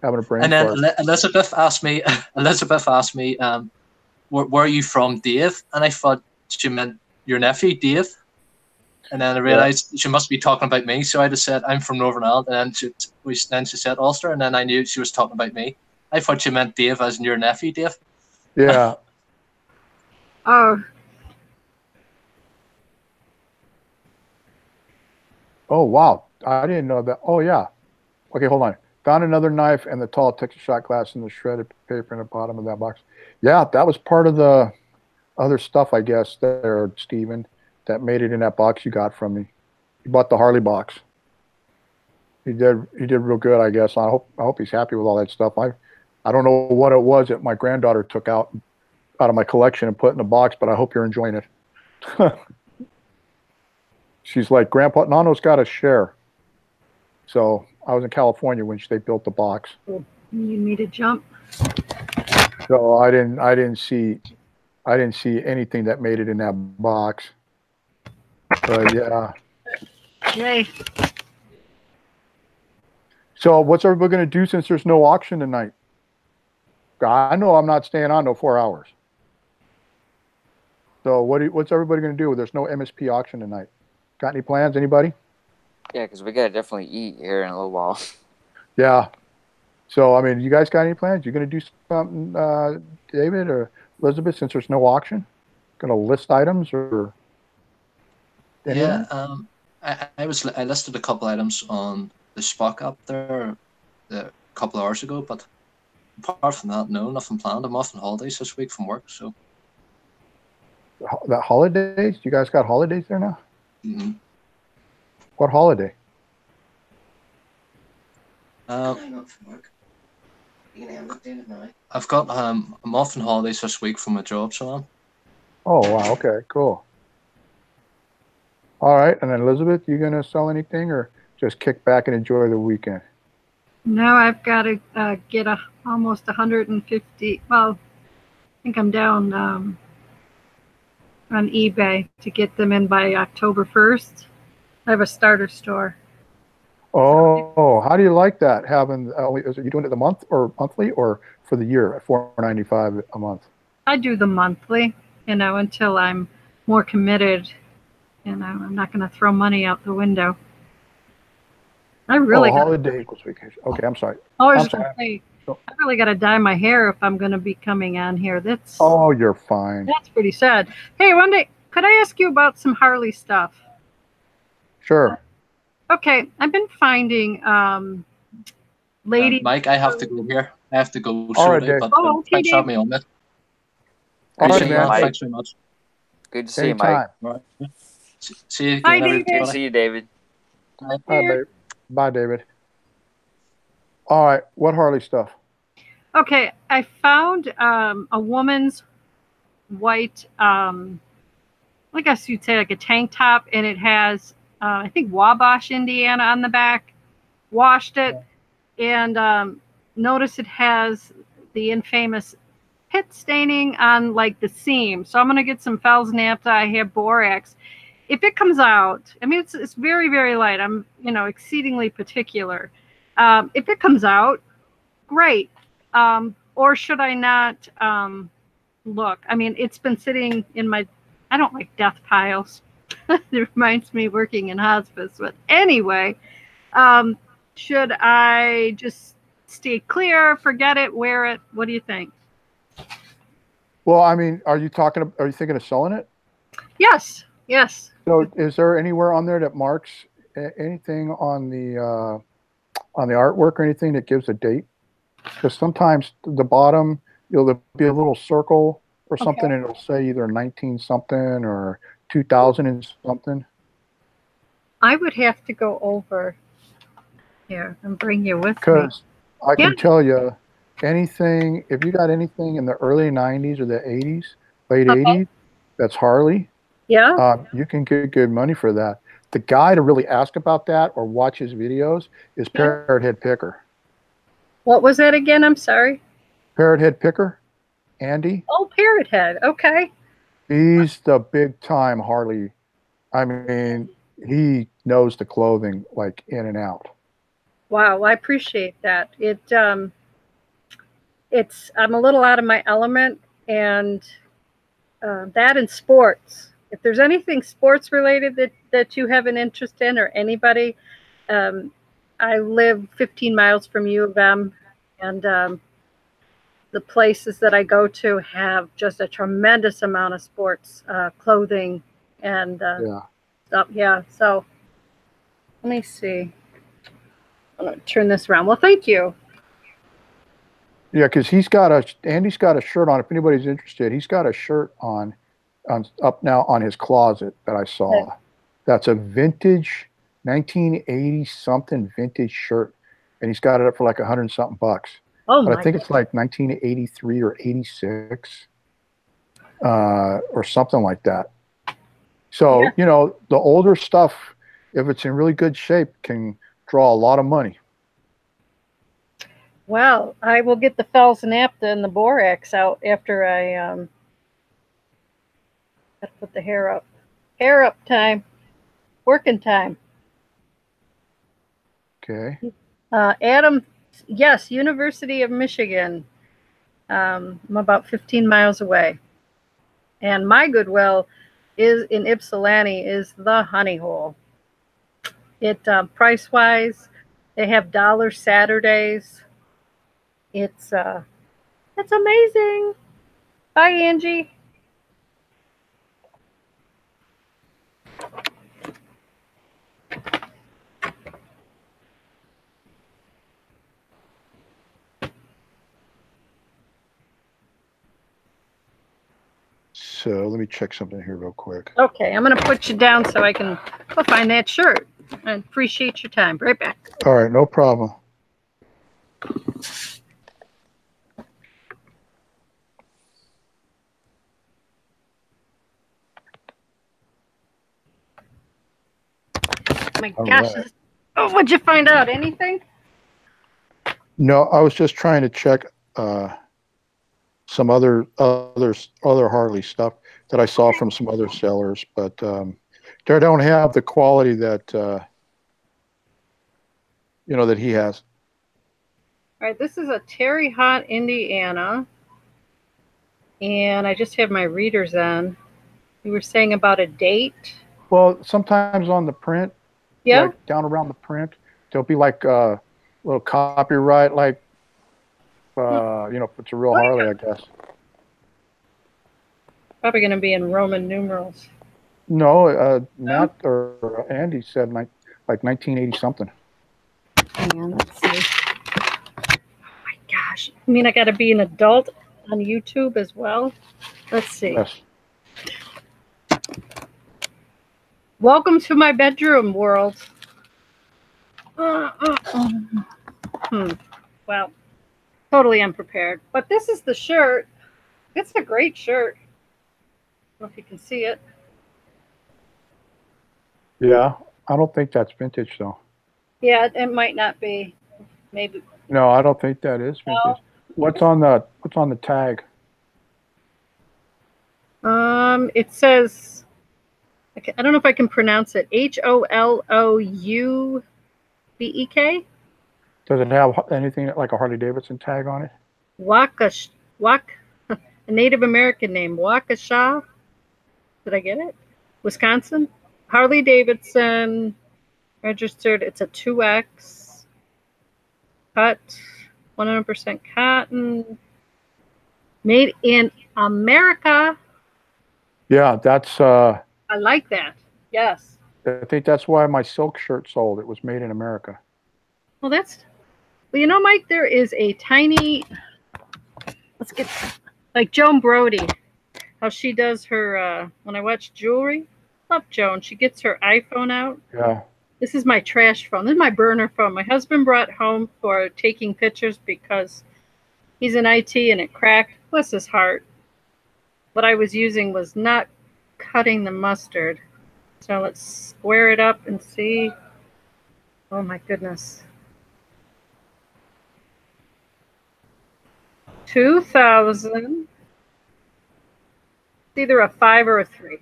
having a brain And then fart. Elizabeth asked me, where are you from, Dave? And I thought she meant your nephew, Dave. And then I realized she must be talking about me. So I just said, I'm from Northern Ireland. And then she said Ulster. And then I knew she was talking about me. I thought she meant Dave as in your nephew, Dave. Yeah. Oh, Oh, wow. I didn't know that. Oh, yeah. Okay, hold on. Found another knife and the tall Texas shot glass in the shredded paper in the bottom of that box. Yeah, that was part of the other stuff, I guess, there, Steven, that made it in that box you got from me. You bought the Harley box. He did real good, I guess. I hope he's happy with all that stuff. I don't know what it was that my granddaughter took out of my collection and put in the box, but I hope you're enjoying it. She's like, Grandpa, Nano's got a share. So I was in California when they built the box. you need me to jump? So I didn't see anything that made it in that box. But yeah. Yay. So what's everybody going to do since there's no auction tonight? I know I'm not staying on no 4 hours. So what's everybody going to do? There's no MSP auction tonight. Got any plans? Anybody? Yeah, because we got to definitely eat here in a little while. Yeah. So, I mean, you guys got any plans? You going to do something, David or Elizabeth, since there's no auction? Going to list items or anything? Yeah, I listed a couple items on the Spock app there a couple of hours ago, but apart from that, no, nothing planned. I'm off on holidays this week from work, so. The holidays? You guys got holidays there now? Mm-hmm. What holiday? I've got I'm off on holidays this week from my job, so I'm. Oh wow, okay, cool. All right, and then Elizabeth, you gonna sell anything or just kick back and enjoy the weekend? No, I've got to get almost 150. Well, I think I'm down on eBay to get them in by October 1st. I have a starter store. Oh, how do you like that? Having are you doing it the month or monthly or for the year at $4.95 a month? I do the monthly, until I'm more committed. I'm not going to throw money out the window. I really holiday equals vacation. Okay, I'm sorry. I was going to say, I really got to dye my hair if I'm going to be coming on here. Oh, you're fine. That's pretty sad. Hey, one day, could I ask you about some Harley stuff? Sure. Okay, I've been finding ladies. Mike, I have to go here. I have to go shortly, right, but okay, thanks for having me on, man. All right, man. Thanks very much. Good to see you, Mike. Right. See you again. Bye, David. Good to see you, David. Bye, David. All right, what Harley stuff? Okay, I found a woman's white, I guess you'd say like a tank top, and it has, I think, Wabash, Indiana on the back. Washed it, and notice it has the infamous pit staining on like the seam. So I'm going to get some Fells naphtha. I have borax. If it comes out, I mean, it's very, very light. I'm, exceedingly particular. If it comes out, great. Or should I not look? I mean, it's been sitting in I don't like death piles. It reminds me working in hospice. But anyway, should I just stay clear, forget it, wear it? What do you think? Well, I mean, are you thinking of selling it? Yes. So is there anywhere on there that marks anything on the artwork or anything that gives a date? Because sometimes the bottom, there'll be a little circle or something, and it'll say either 19 something or 2000 and something. I would have to go over here and bring you with me. Because I can tell you, if you got anything in the early 90s or the 80s, late 80s, that's Harley. Yeah. You can get good money for that. the guy to really ask about that or watch his videos is Parrothead Picker. What was that again? I'm sorry. Parrothead Picker, Andy. Oh, Parrothead. Okay. He's the big time Harley. I mean, he knows the clothing like in and out. Wow, I appreciate that. It's I'm a little out of my element, and that in sports. If there's anything sports related that you have an interest in, or anybody, I live 15 miles from U of M, and the places that I go to have just a tremendous amount of sports clothing and stuff. Yeah. So let me see. I'm going to turn this around. Well, thank you. Yeah, because Andy's got a shirt on. If anybody's interested, he's got a shirt on up now on his closet that I saw. Okay. That's a vintage 1980 something vintage shirt, and he's got it up for like $100 something bucks. Oh, but my I think it's like 1983 or 86 or something like that. So, you know, the older stuff, if it's in really good shape, can draw a lot of money. Well, I will get the Fells Naphtha and the borax out after I have to put the hair up. Hair up time. Working time. Okay. Adam, yes, University of Michigan. I'm about 15 miles away. And my Goodwill is in Ypsilanti is the Honey Hole. It price-wise, they have dollar Saturdays. It's amazing. Bye, Angie. So let me check something here real quick. Okay, I'm going to put you down so I can go find that shirt. I appreciate your time. Right back. All right, no problem. Oh my gosh. Right. Oh, what'd you find out? Anything? No, I was just trying to check some other Harley stuff that I saw from some other sellers, but they don't have the quality that you know that he has. All right, this is a Terre Haute, Indiana, and I just have my readers on. You were saying about a date. Well, sometimes on the print, like down around the print, there'll be like a little copyright, like you know, if it's a real Harley, I guess. Probably going to be in Roman numerals. No, Matt or Andy said like 1980 something. Hang on, let's see. Oh my gosh! I mean, I got to be an adult on YouTube as well. Let's see. Yes. Welcome to my bedroom world. Well, totally unprepared. But this is the shirt. It's a great shirt. I don't know if you can see it. Yeah, I don't think that's vintage though. Yeah, it might not be. Maybe. No, I don't think that is vintage. No. What's on the tag? It says, I don't know if I can pronounce it. HOLOUBEK. Does it have anything like a Harley Davidson tag on it? A Native American name, Waukesha. Did I get it? Wisconsin. Harley Davidson registered. It's a 2X cut, 100% cotton, made in America. Yeah, that's. I like that. Yes. I think that's why my silk shirt sold. It was made in America. Well, you know, Mike, there is a tiny. Let's get like Joan Brody, how she does her. When I watch jewelry, love Joan. She gets her iPhone out. Yeah. This is my trash phone. This is my burner phone. My husband brought home for taking pictures because he's in IT and it cracked. Bless his heart. What I was using was not cutting the mustard. So let's square it up and see. Oh my goodness. 2000. It's either a 5 or a 3.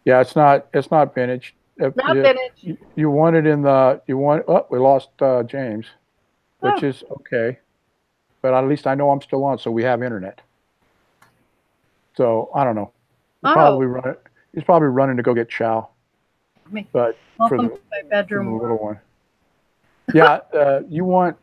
Yeah, it's not vintage. Not vintage. You want it in the oh, we lost James, which is okay. But at least I know I'm still on, so we have internet. So I don't know. He's probably running to go get chow. But welcome to my bedroom. For the little one. Yeah, you want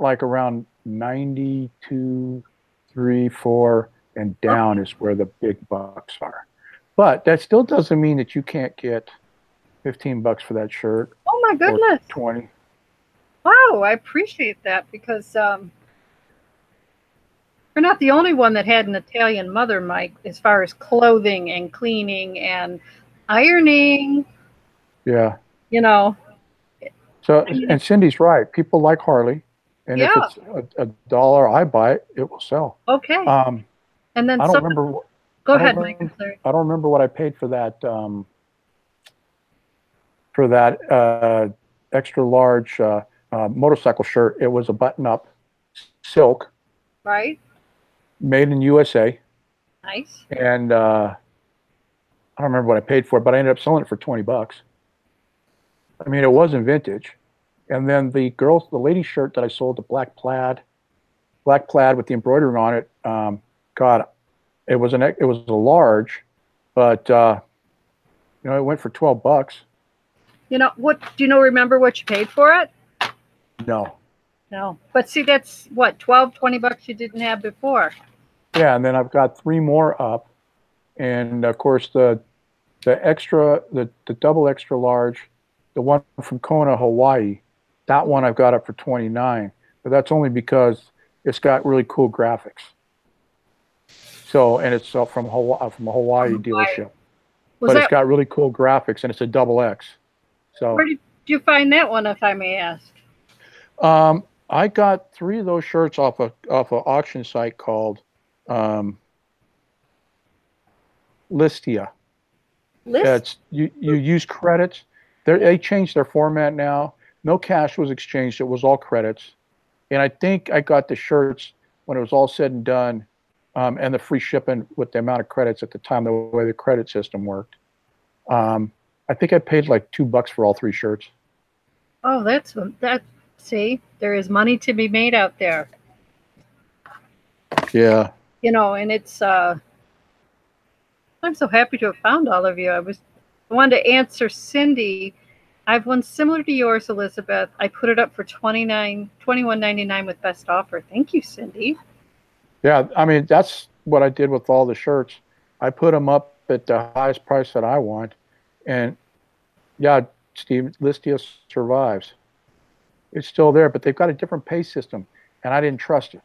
like around 92, 3, 4, and down is where the big bucks are. But that still doesn't mean that you can't get $15 for that shirt. Oh my goodness. 20. Wow, I appreciate that because we're not the only one that had an Italian mother, Mike, as far as clothing and cleaning and ironing. Yeah. You know. So, and Cindy's right. People like Harley. And if it's $1 I buy it, it will sell. Okay. And then I don't remember. Go ahead, Mike. I don't remember what I paid for that extra large motorcycle shirt. It was a button-up silk. Right. Made in USA. Nice. And I don't remember what I paid for it, but I ended up selling it for $20. I mean, it wasn't vintage. And then the lady shirt that I sold, the black plaid with the embroidery on it. God, it was a large, but it went for $12. You know what? Do you remember what you paid for it? No. No, but see, that's what, $20 you didn't have before. Yeah, and then I've got 3 more up, and of course the double extra large, the one from Kona, Hawaii, that one I've got up for $29, but that's only because it's got really cool graphics. So, and it's from a Hawaii dealership, but it's got really cool graphics, and it's a double X. So, where did you find that one, if I may ask? I got 3 of those shirts off an auction site called Listia. You use credits. They changed their format now. No cash was exchanged. It was all credits. And I think I got the shirts when it was all said and done, and the free shipping with the amount of credits at the time, the way the credit system worked. I think I paid like $2 for all 3 shirts. Oh, that. See, there is money to be made out there. Yeah. And it's I'm so happy to have found all of you. I wanted to answer Cindy. I have one similar to yours, Elizabeth. I put it up for $21.99 with best offer. Thank you, Cindy. Yeah, I mean, that's what I did with all the shirts. I put them up at the highest price that I want. And yeah, Steve, Listia survives. It's still there, but they've got a different pay system, and I didn't trust it.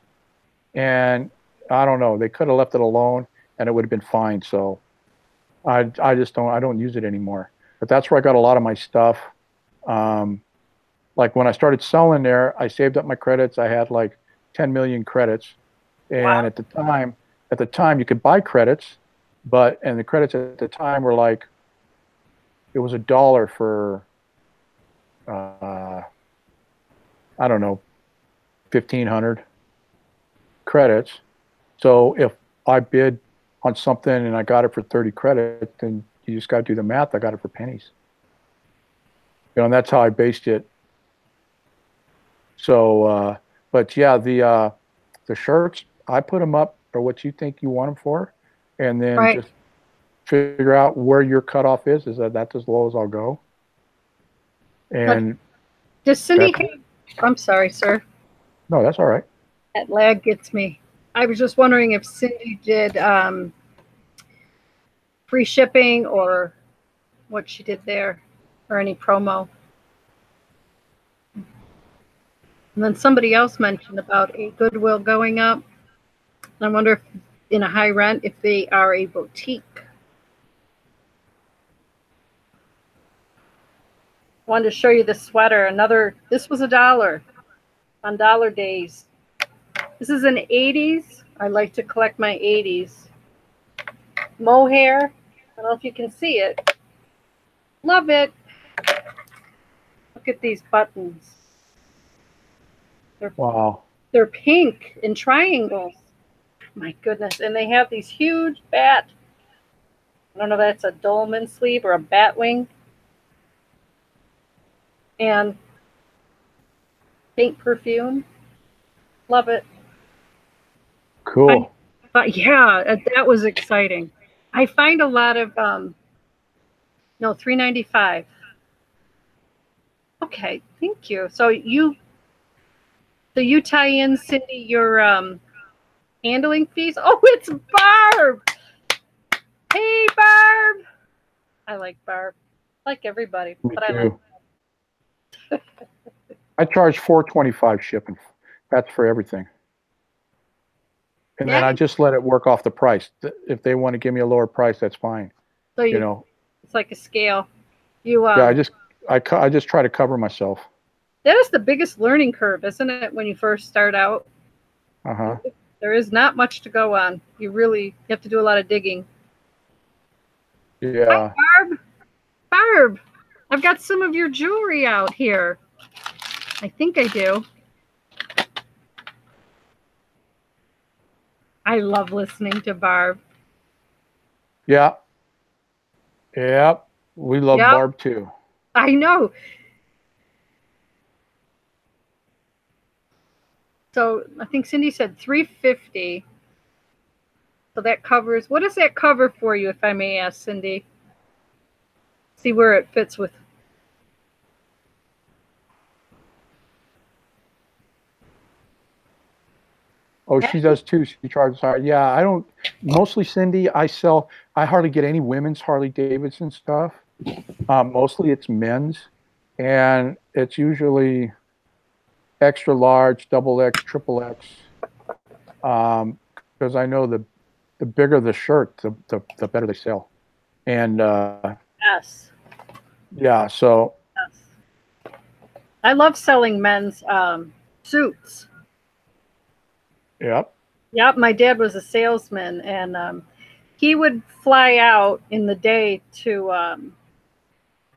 And I don't know, they could have left it alone, and it would have been fine. So I don't use it anymore. But that's where I got a lot of my stuff. Like when I started selling there, I saved up my credits. I had like 10 million credits, and wow. At the time, you could buy credits, and the credits at the time were like, it was $1 for. I don't know, 1,500 credits. So if I bid on something and I got it for 30 credits, then you just got to do the math. I got it for pennies. And that's how I based it. So, but yeah, the shirts, I put them up for what you think you want them for, and then just figure out where your cutoff is. Is that's as low as I'll go? And does Cindy have? I'm sorry, sir. No, that's all right. That lag gets me. I was just wondering if Cindy did free shipping or what she did there, or any promo. And then somebody else mentioned about a Goodwill going up. I wonder if in a high rent, if they are a boutique. Wanted to show you the sweater. This was $1 on dollar days. This is an 80s. I like to collect my 80s. Mohair. I don't know if you can see it. Love it. Look at these buttons. Wow. They're pink in triangles. My goodness. And they have these huge bat. I don't know if that's a dolman sleeve or a bat wing. And pink perfume. Love it. Cool. Yeah, that was exciting. I find a lot of no, $3.95. Okay, thank you. So you tie in, Cindy, your handling fees. Oh, it's Barb. Hey, Barb. I like Barb. Like everybody, Me but too. I like. I charge $4.25 shipping. That's for everything. And then I just let it work off the price. If they want to give me a lower price, that's fine. So you know, it's like a scale. You yeah, I just try to cover myself. That is the biggest learning curve, isn't it? When you first start out, there is not much to go on. You have to do a lot of digging. Yeah. Hi, Barb, I've got some of your jewelry out here. I think I do. I love listening to Barb. Yeah. Yep. We love Barb too. I know. So I think Cindy said $3.50. So that covers, what does that cover for you, if I may ask, Cindy? See where it fits with. Oh, she does too. She charges hard. Yeah, I don't. Mostly, Cindy, I hardly get any women's Harley Davidson stuff. Mostly it's men's, and it's usually extra large, double X, triple X. Because I know the bigger the shirt, the better they sell. And yes. Yeah, so. Yes. I love selling men's suits. Yep. Yep. My dad was a salesman, and he would fly out in the day to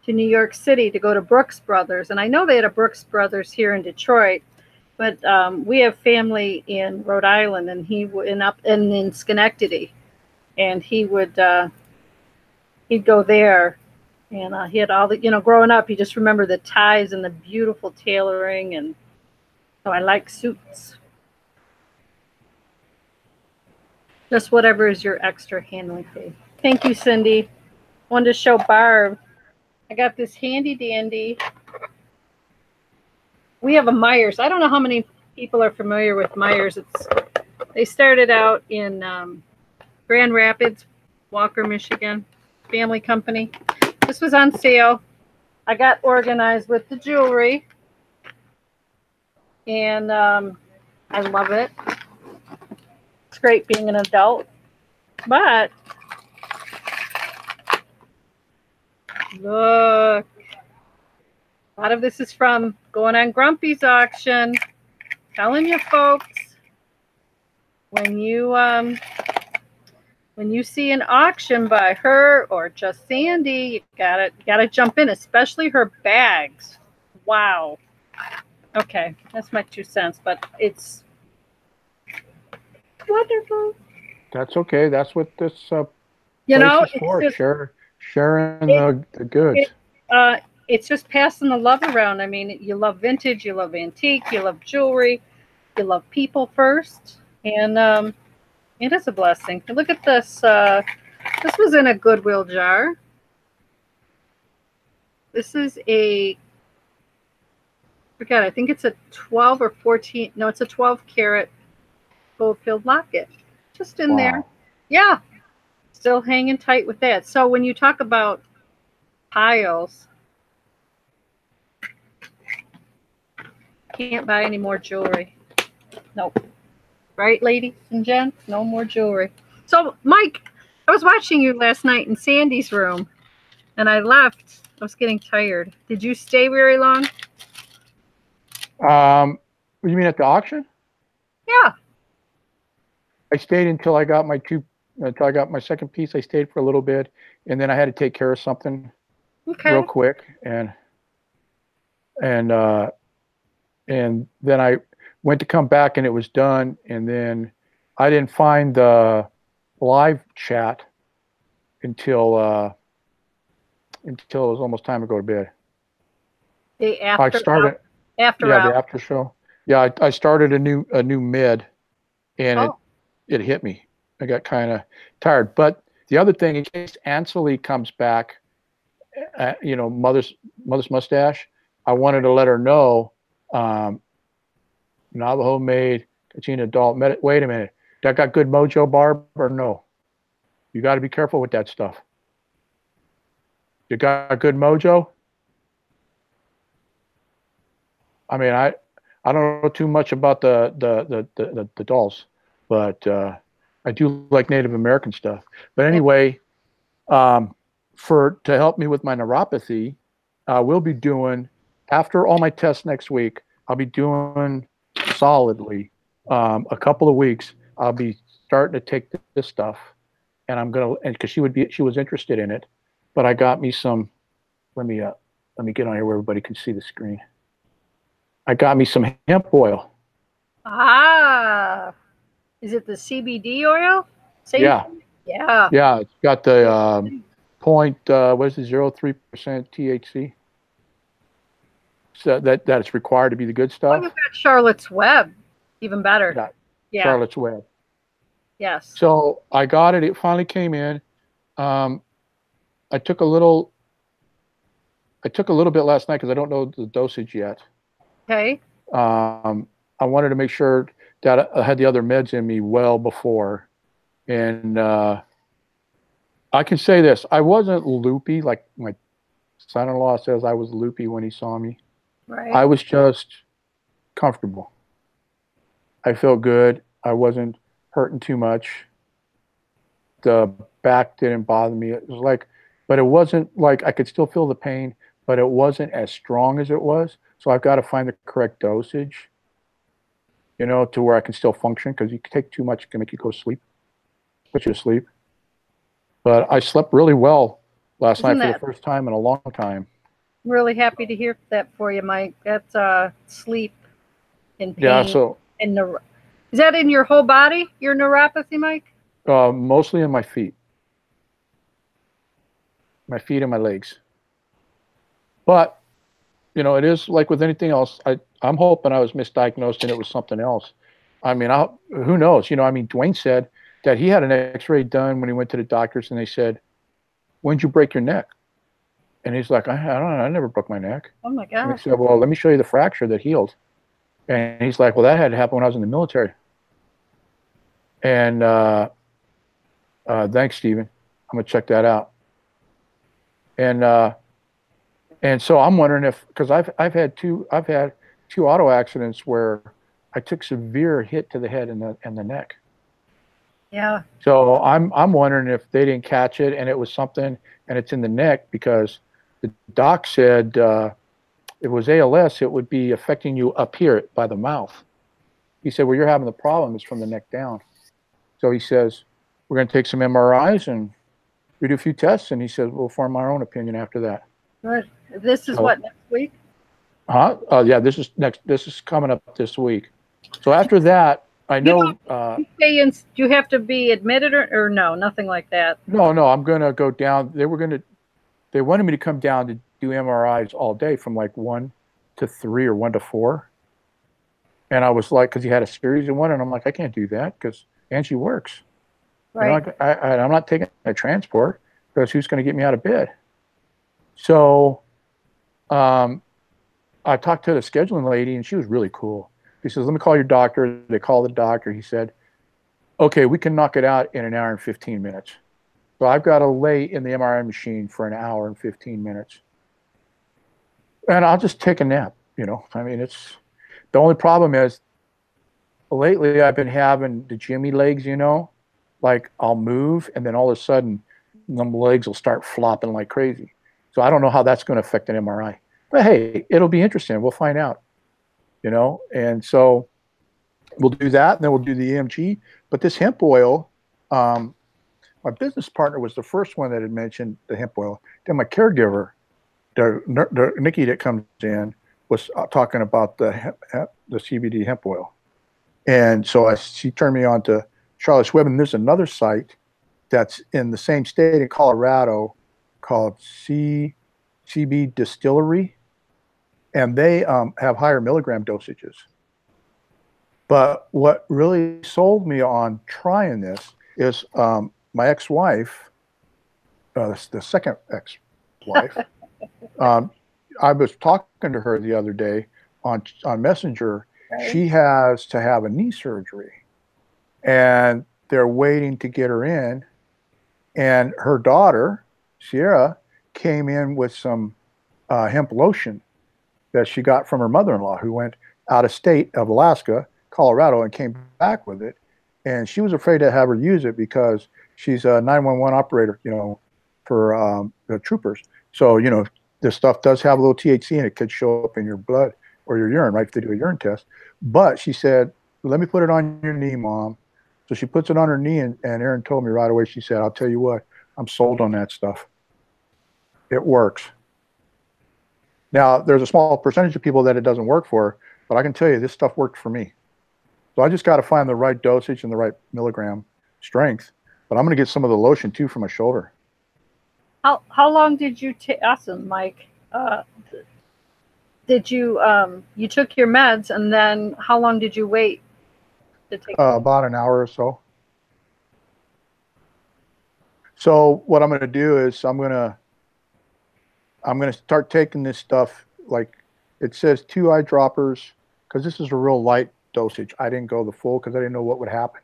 New York City to go to Brooks Brothers, and I know they had a Brooks Brothers here in Detroit, but we have family in Rhode Island, and in Schenectady, and he would he'd go there, and he had all the growing up, you just remember the ties and the beautiful tailoring, and so I like suits. Just whatever is your extra handling fee. Thank you, Cindy. Wanted to show Barb. I got this handy dandy. We have a Myers. I don't know how many people are familiar with Myers. They started out in Grand Rapids, Walker, Michigan, family company. This was on sale. I got organized with the jewelry, and I love it. It's great being an adult, but look, a lot of this is from going on Grumpy's auction. Telling you folks, when you see an auction by her or just Sandy, you gotta jump in, especially her bags. Wow. Okay, that's my 2 cents, but it's wonderful. That's okay. That's what this place is for. Sharing the goods. It's just passing the love around. I mean, you love vintage, you love antique, you love jewelry, you love people first, and it is a blessing. Look at this. This was in a Goodwill jar. This is I think it's a 12 or 14. No, it's a 12 karat gold-filled locket. Just in there. Yeah. Still hanging tight with that. So when you talk about piles, can't buy any more jewelry. Nope. Right, ladies and gents? No more jewelry. So, Mike, I was watching you last night in Sandy's room, and I left. I was getting tired. Did you stay very long? You mean at the auction? Yeah. I stayed until I got my second piece. I stayed for a little bit, and then I had to take care of something. Okay. real quick, and and then I went to come back and it was done, and then I didn't find the live chat until it was almost time to go to bed. The I started after yeah, hour. the after show. Yeah, I started a new mid, and it hit me. I got kind of tired. But the other thing, in case Anseli comes back, mother's mustache, I wanted to let her know, Navajo made Katina adult. Wait a minute, that got good mojo, Barb, or no? You got to be careful with that stuff. You got good mojo. I mean, I don't know too much about the dolls, but I do like Native American stuff. But anyway, to help me with my neuropathy, we'll be doing, after all my tests next week, I'll be doing solidly a couple of weeks. I'll be starting to take this stuff, and I'm gonna, and because she was interested in it, but I got me some. Let me get on here where everybody can see the screen. I got me some hemp oil. Ah, is it the CBD oil? Same Yeah. thing? Yeah. Yeah, it's got the point, what is it, 0.03% THC. So that it's required to be the good stuff. Oh, you've got Charlotte's Web, even better. Yeah. Yeah. Charlotte's Web. Yes. So I got it. It finally came in. I took a little bit last night because I don't know the dosage yet. Okay. I wanted to make sure that I had the other meds in me well before. And I can say this. I wasn't loopy like my son-in-law says I was loopy when he saw me. Right. I was just comfortable. I felt good. I wasn't hurting too much. The back didn't bother me. It was like, but it wasn't like, I could still feel the pain, but it wasn't as strong as it was. So I've got to find the correct dosage, to where I can still function, because you can take too much, it can make you go to sleep, put you to sleep. But I slept really well last night for the first time in a long time. I'm really happy to hear that for you, Mike. That's sleep and pain. Yeah, so. And is that in your whole body, your neuropathy, Mike? Mostly in my feet. My feet and my legs. But, it is like with anything else. I'm hoping I was misdiagnosed and it was something else. I mean, who knows? Dwayne said that he had an x-ray done when he went to the doctors, and they said, "When'd you break your neck?" And he's like, I don't know, I never broke my neck. Oh my God. And they said, "Well, let me show you the fracture that healed." And he's like, "Well, that had to happen when I was in the military." And thanks, Stephen. I'm gonna check that out. And so I'm wondering if, because I've had two auto accidents where I took severe hit to the head and the neck. Yeah. So I'm wondering if they didn't catch it and it was something, and it's in the neck, because the doc said if it was ALS, it would be affecting you up here by the mouth. He said, "Well, you're having the problem is from the neck down." So he says, "We're going to take some MRIs and we do a few tests." And he says, "We'll form our own opinion after that." Good. This is what, next week? Yeah, this is coming up this week. So after that, I know. Do you have to be admitted or no, nothing like that? No, I'm going to go down. They wanted me to come down to do MRIs all day from like 1 to 3 or 1 to 4. And I was like, because he had a series of 1, and I'm like, I can't do that because Angie works. Right. I'm not taking a transport, because who's going to get me out of bed? So I talked to the scheduling lady, and she was really cool. She says, "Let me call your doctor." They called the doctor. He said, "Okay, we can knock it out in an hour and 15 minutes. So I've got to lay in the MRI machine for an hour and 15 minutes. And I'll just take a nap, I mean, it's, the only problem is lately I've been having the Jimmy legs, like I'll move and then all of a sudden the legs will start flopping like crazy. So I don't know how that's going to affect an MRI. But hey, it'll be interesting. We'll find out, And so we'll do that, and then we'll do the EMG. But this hemp oil, my business partner was the first one that had mentioned the hemp oil. Then my caregiver Nikki that comes in was talking about the CBD hemp oil. And so she turned me on to Charlotte's Web, and there's another site that's in the same state in Colorado called CB Distillery, and they have higher milligram dosages. But what really sold me on trying this is my ex-wife, the second ex-wife. I was talking to her the other day on Messenger. Right. She has to have a knee surgery, and they're waiting to get her in. And her daughter, Sierra, came in with some hemp lotion that she got from her mother-in-law, who went out of state of Alaska, Colorado, and came back with it. And she was afraid to have her use it because she's a 911 operator, for the troopers. So, this stuff does have a little THC, and it could show up in your blood or your urine, right, if they do a urine test. But she said, let me put it on your knee, Mom. So she puts it on her knee, and Erin told me right away, she said, I'll tell you what, I'm sold on that stuff. It works. Now, there's a small percentage of people that it doesn't work for, but I can tell you this stuff worked for me. So I just got to find the right dosage and the right milligram strength. But I'm going to get some of the lotion, too, for my shoulder. How long did you take? Awesome, Mike. Did you you took your meds, and then how long did you wait to take? About an hour or so. So what I'm going to do is I'm going to start taking this stuff, like it says 2 eyedroppers, because this is a real light dosage. I didn't go the full because I didn't know what would happen.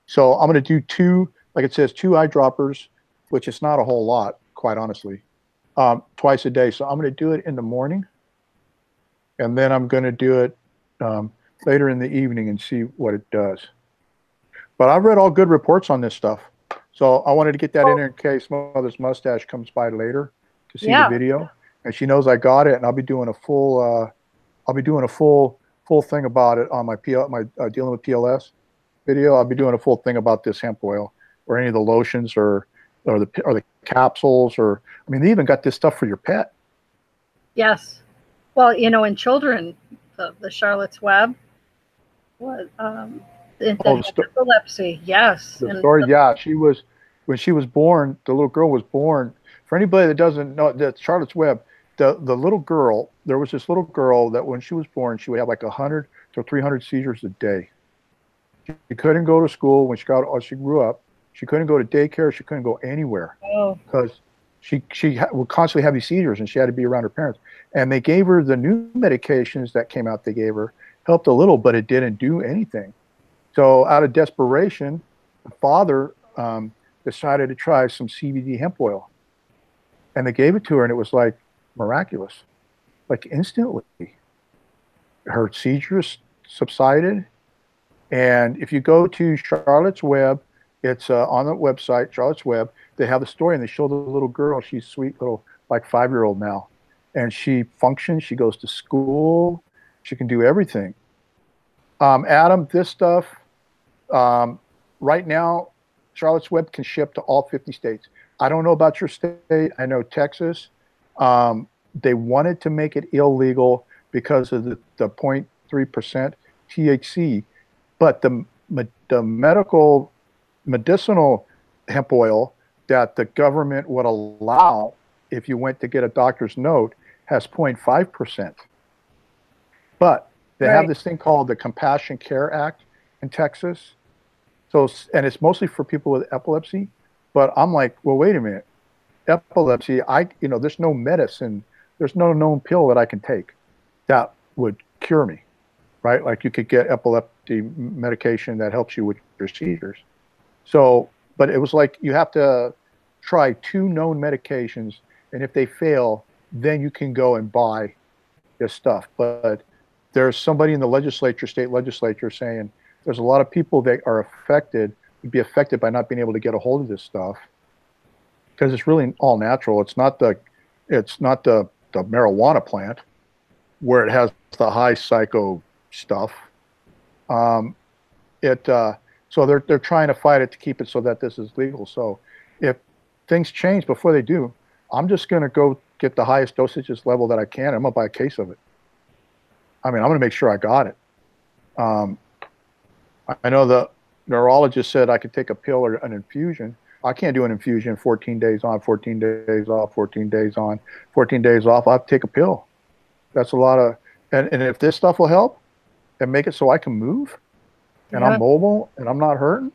So I'm going to do 2, like it says, 2 eyedroppers, which is not a whole lot, quite honestly, twice a day. So I'm going to do it in the morning, and then I'm going to do it later in the evening and see what it does. But I've read all good reports on this stuff. So I wanted to get that in there in case Mother's Mustache comes by later to see the video, and she knows I got it. And I'll be doing a full, full thing about it on my dealing with PLS video. I'll be doing a full thing about this hemp oil, or any of the lotions, or the capsules, or I mean, they even got this stuff for your pet. Yes, well, in children, the Charlotte's Web was epilepsy. Yes, the story. Yeah, when she was born, the little girl was born. For anybody that doesn't know, that Charlotte's Web, the little girl, there was this little girl that when she was born, she would have like 100 to 300 seizures a day. She couldn't go to school when she grew up. She couldn't go to daycare. She couldn't go anywhere because she would constantly have these seizures, and she had to be around her parents. And they gave her the new medications that came out. They gave her, helped a little, but it didn't do anything. So out of desperation, the father decided to try some CBD hemp oil, and they gave it to her, and it was like miraculous, like instantly. Her seizures subsided. And if you go to Charlotte's Web, it's on the website, Charlotte's Web, they have the story, and they show the little girl. She's sweet little, like 5-year-old now. And she functions. She goes to school. She can do everything. Adam, this stuff, right now, Charlotte's Web can ship to all 50 states. I don't know about your state. I know Texas. They wanted to make it illegal because of the 0.3% THC. But the medicinal hemp oil that the government would allow if you went to get a doctor's note has 0.5%. But they have this thing called the Compassion Care Act in Texas. So, and it's mostly for people with epilepsy. But I'm like, well, wait a minute. Epilepsy, there's no medicine, there's no known pill that I can take that would cure me, right? Like you could get epilepsy medication that helps you with your seizures. So, but it was like you have to try 2 known medications, and if they fail, then you can go and buy this stuff. But there's somebody in the state legislature saying there's a lot of people that are would be affected by not being able to get a hold of this stuff because it's really all natural. It's not the marijuana plant where it has the high psycho stuff. So they're trying to fight it to keep it so that this is legal. So if things change before they do, I'm just going to go get the highest dosages level that I can. I'm gonna buy a case of it. I mean, I'm gonna make sure I got it. I know the neurologist said I could take a pill or an infusion. I can't do an infusion 14 days on, 14 days off, 14 days on, 14 days off. I have to take a pill. That's a lot of, and if this stuff will help and make it so I can move and I'm mobile and I'm not hurting.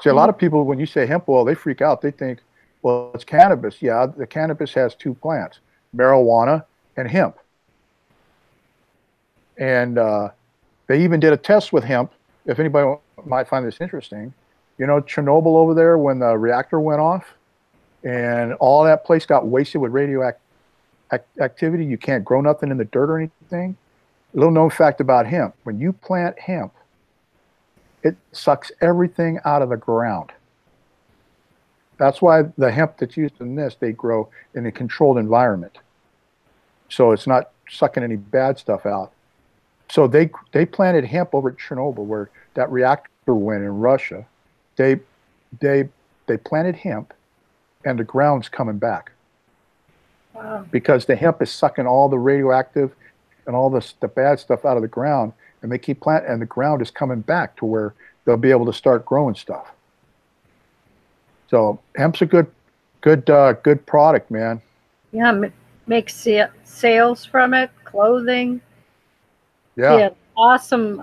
See, a lot of people, when you say hemp oil, they freak out. They think, well, it's cannabis. Yeah, the cannabis has two plants, marijuana and hemp. And they even did a test with hemp. If anybody might find this interesting, you know, Chernobyl over there, when the reactor went off and all that place got wasted with radioactivity, you can't grow nothing in the dirt or anything. A little known fact about hemp, when you plant hemp, it sucks everything out of the ground. That's why the hemp that's used in this, they grow in a controlled environment. So it's not sucking any bad stuff out. So they planted hemp over at Chernobyl, where that reactor went in Russia. They planted hemp, and the ground's coming back. Wow. Because the hemp is sucking all the radioactive and all the bad stuff out of the ground, and they keep planting, and the ground is coming back to where they'll be able to start growing stuff. So hemp's a good product, man. Yeah, make sales from it, clothing. Yeah. Awesome.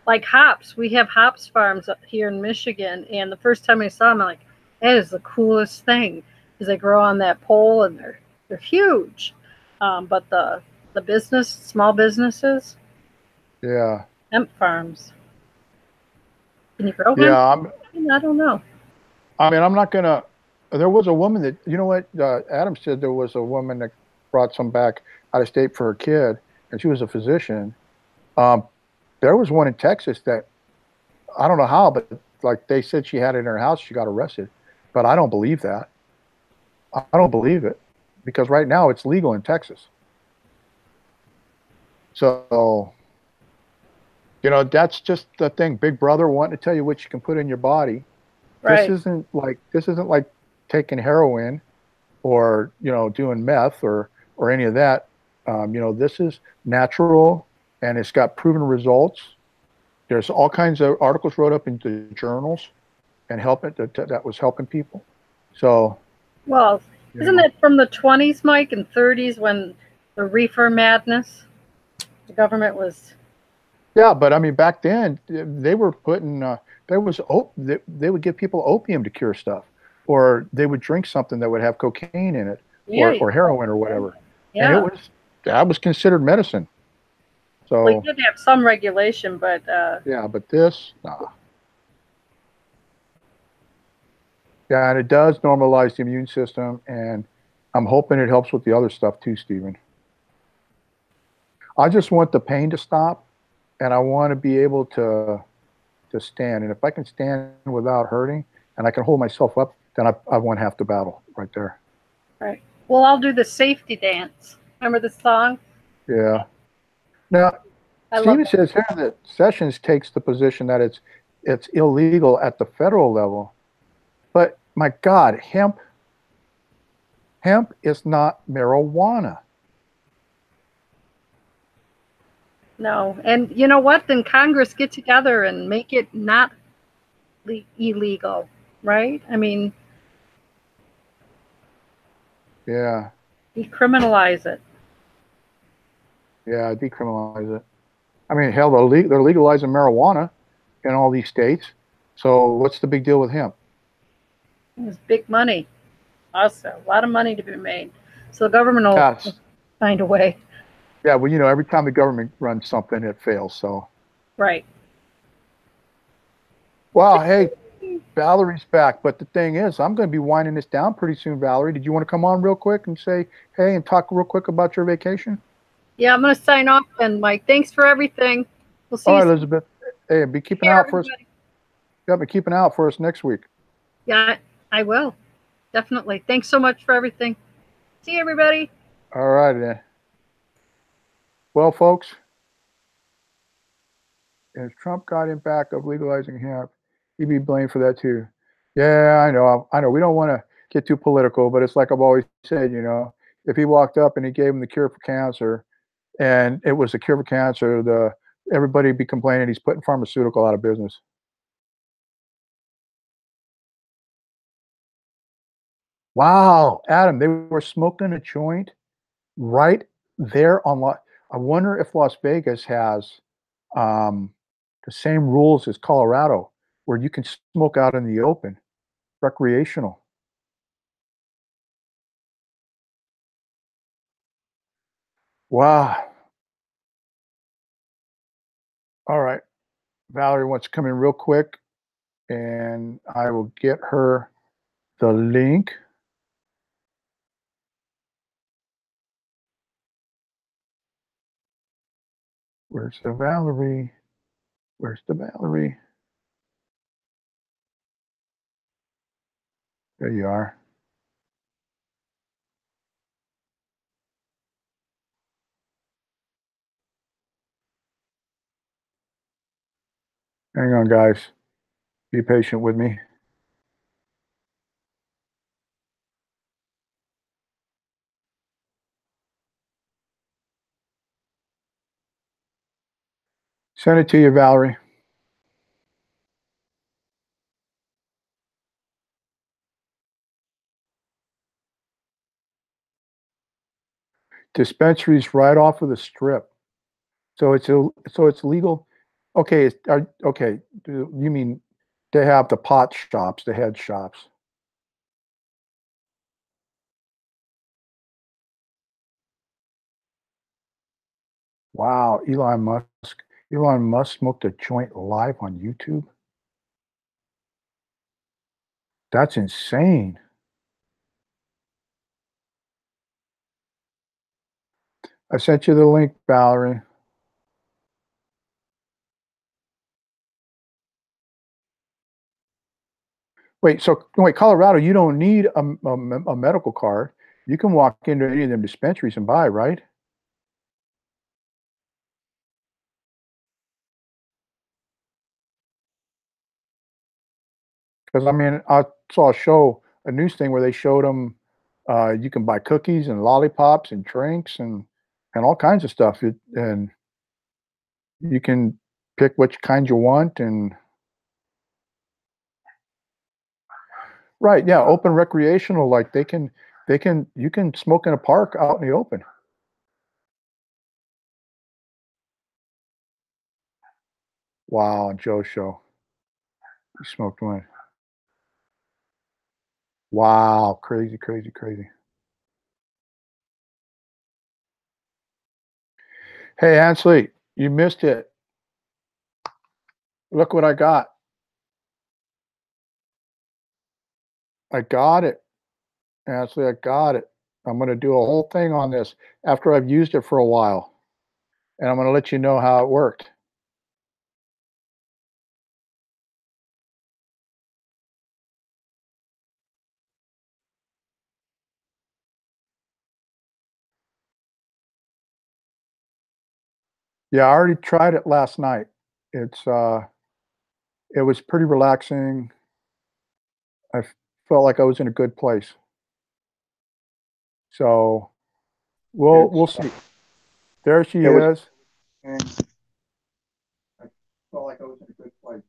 Like hops. We have hops farms up here in Michigan, and the first time I saw them, I'm like, that is the coolest thing, because they grow on that pole and they're huge. But the small businesses. Yeah. Hemp farms. Can you grow hemp? Yeah, I don't know. I mean, I'm not gonna. There was a woman that, you know what, Adam said there was a woman that brought some back out of state for her kid, and she was a physician. There was one in Texas that, I don't know how, but like they said she had it in her house, she got arrested. But I don't believe that. I don't believe it, because right now it's legal in Texas. So, you know, that's just the thing. Big Brother wanting to tell you what you can put in your body. Right. This isn't like taking heroin or, you know, doing meth or any of that. You know, this is natural, and it's got proven results. There's all kinds of articles wrote up into journals and that was helping people. So, Well, isn't it from the 20s, Mike, and 30s, when the reefer madness, the government was... Yeah, but I mean, back then they were putting, they would give people opium to cure stuff, or they would drink something that would have cocaine in it, or heroin or whatever. Yeah. And that was considered medicine. So we did have some regulation, but yeah, but this, nah. Yeah, and it does normalize the immune system, and I'm hoping it helps with the other stuff too, Stephen. I just want the pain to stop, and I want to be able to stand. And if I can stand without hurting, and I can hold myself up, then I won half the battle right there. Right. Well, I'll do the safety dance. Remember the song? Yeah. Now, Stephen says here that Sessions takes the position that it's illegal at the federal level. But my God, hemp is not marijuana. No. And you know what? Then Congress get together and make it not illegal, right? I mean, yeah. Decriminalize it. Yeah, decriminalize it. I mean, hell, they're legalizing marijuana in all these states. So what's the big deal with hemp? It's big money. Also, a lot of money to be made. So the government will find a way. Yeah, well, you know, every time the government runs something, it fails. So. Right. Wow. Hey, Valerie's back. But the thing is, I'm going to be winding this down pretty soon, Valerie. Did you want to come on real quick and say hey and talk real quick about your vacation? Yeah, I'm going to sign off then, Mike. Thanks for everything. We'll see you soon. Elizabeth. Hey, be keeping out for us. Yeah, be keeping out for us next week. Yeah, I will. Definitely. Thanks so much for everything. See you, everybody. All right, then. Well, folks, if Trump got in back of legalizing hemp, he'd be blamed for that too. Yeah, I know. We don't want to. get too political, but it's like I've always said, if he walked up and he gave him the cure for cancer, and it was the cure for cancer, everybody would be complaining he's putting pharmaceutical out of business. Wow, Adam, they were smoking a joint right there on I wonder if Las Vegas has the same rules as Colorado, where you can smoke out in the open, recreational. Wow. All right. Valerie wants to come in real quick, and I will get her the link. Where's the Valerie? Where's the Valerie? There you are. Hang on, guys. Be patient with me. Send it to you, Valerie. Dispensaries right off of the strip, so it's legal. Okay, okay. You mean they have the pot shops, the head shops? Wow, Elon Musk. Elon Musk smoked a joint live on YouTube. That's insane. I sent you the link, Valerie. Wait, Colorado, you don't need a medical card. You can walk into any of them dispensaries and buy, right? Because I mean, I saw a news thing where they showed them you can buy cookies and lollipops and drinks and all kinds of stuff. And you can pick which kind you want. And right, yeah, open recreational, like you can smoke in a park out in the open. Wow, on Joe's show, he smoked one. Wow, crazy, crazy, crazy. Hey, Ansley, you missed it. Look what I got. I got it. Ansley, I got it. I'm going to do a whole thing on this after I've used it for a while. And I'm going to let you know how it worked. Yeah, I already tried it last night. It was pretty relaxing. I felt like I was in a good place. So we'll see. There she is. And I felt like I was in a good place.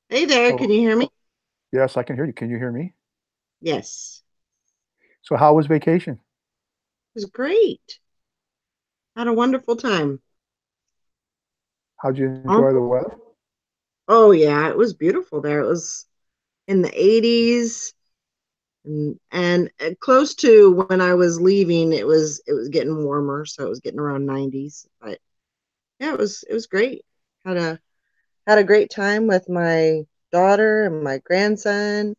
Hey there, can you hear me? Yes, I can hear you. Can you hear me? Yes. So how was vacation? It was great. Had a wonderful time. How'd you enjoy the weather? Oh yeah, it was beautiful there. It was in the 80s and close to when I was leaving, it was getting warmer, so it was getting around 90s. But yeah, it was great. Had a great time with my daughter and my grandson.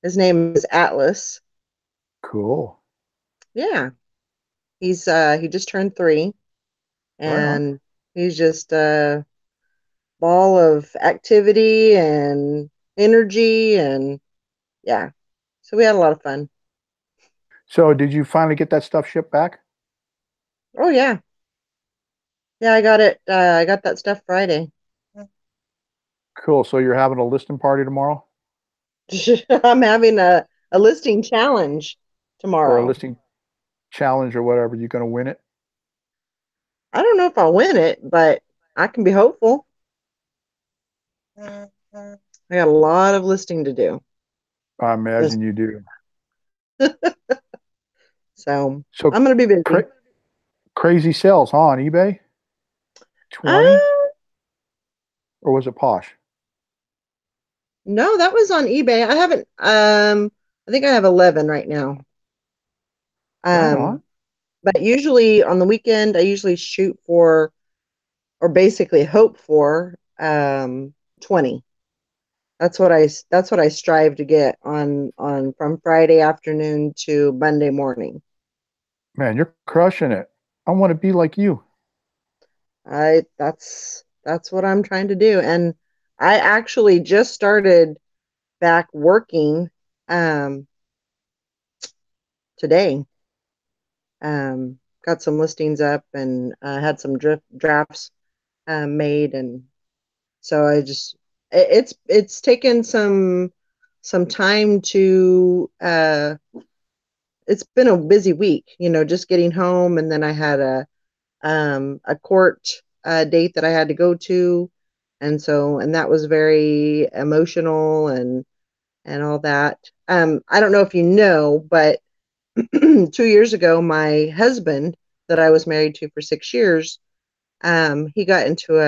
His name is Atlas. Cool. Yeah. He just turned 3 and Right. he's just ball of activity and energy, and yeah, so we had a lot of fun. So did you finally get that stuff shipped back? Oh yeah, I got it. I got that stuff Friday. Cool. So you're having a listing party tomorrow, I'm having a listing challenge or a tomorrow. listing challenge, or whatever? You going to win it? I don't know if I'll win it, but I can be hopeful. I got a lot of listing to do. I imagine you do. So So I'm going to be busy. crazy sales, huh, on eBay? 20, or was it Posh? No, that was on eBay. I haven't, I think I have 11 right now. Right on. But usually on the weekend, I usually shoot for, or basically hope for, 20. That's what I strive to get on from Friday afternoon to Monday morning. Man, you're crushing it. I want to be like you. That's what I'm trying to do. And I actually just started back working um today. Got some listings up and had some drafts made, and so it's taken some time to it's been a busy week, just getting home, and then I had a court date that I had to go to, and that was very emotional and all that. I don't know if you know, but 2 years ago, my husband that I was married to for 6 years, he got into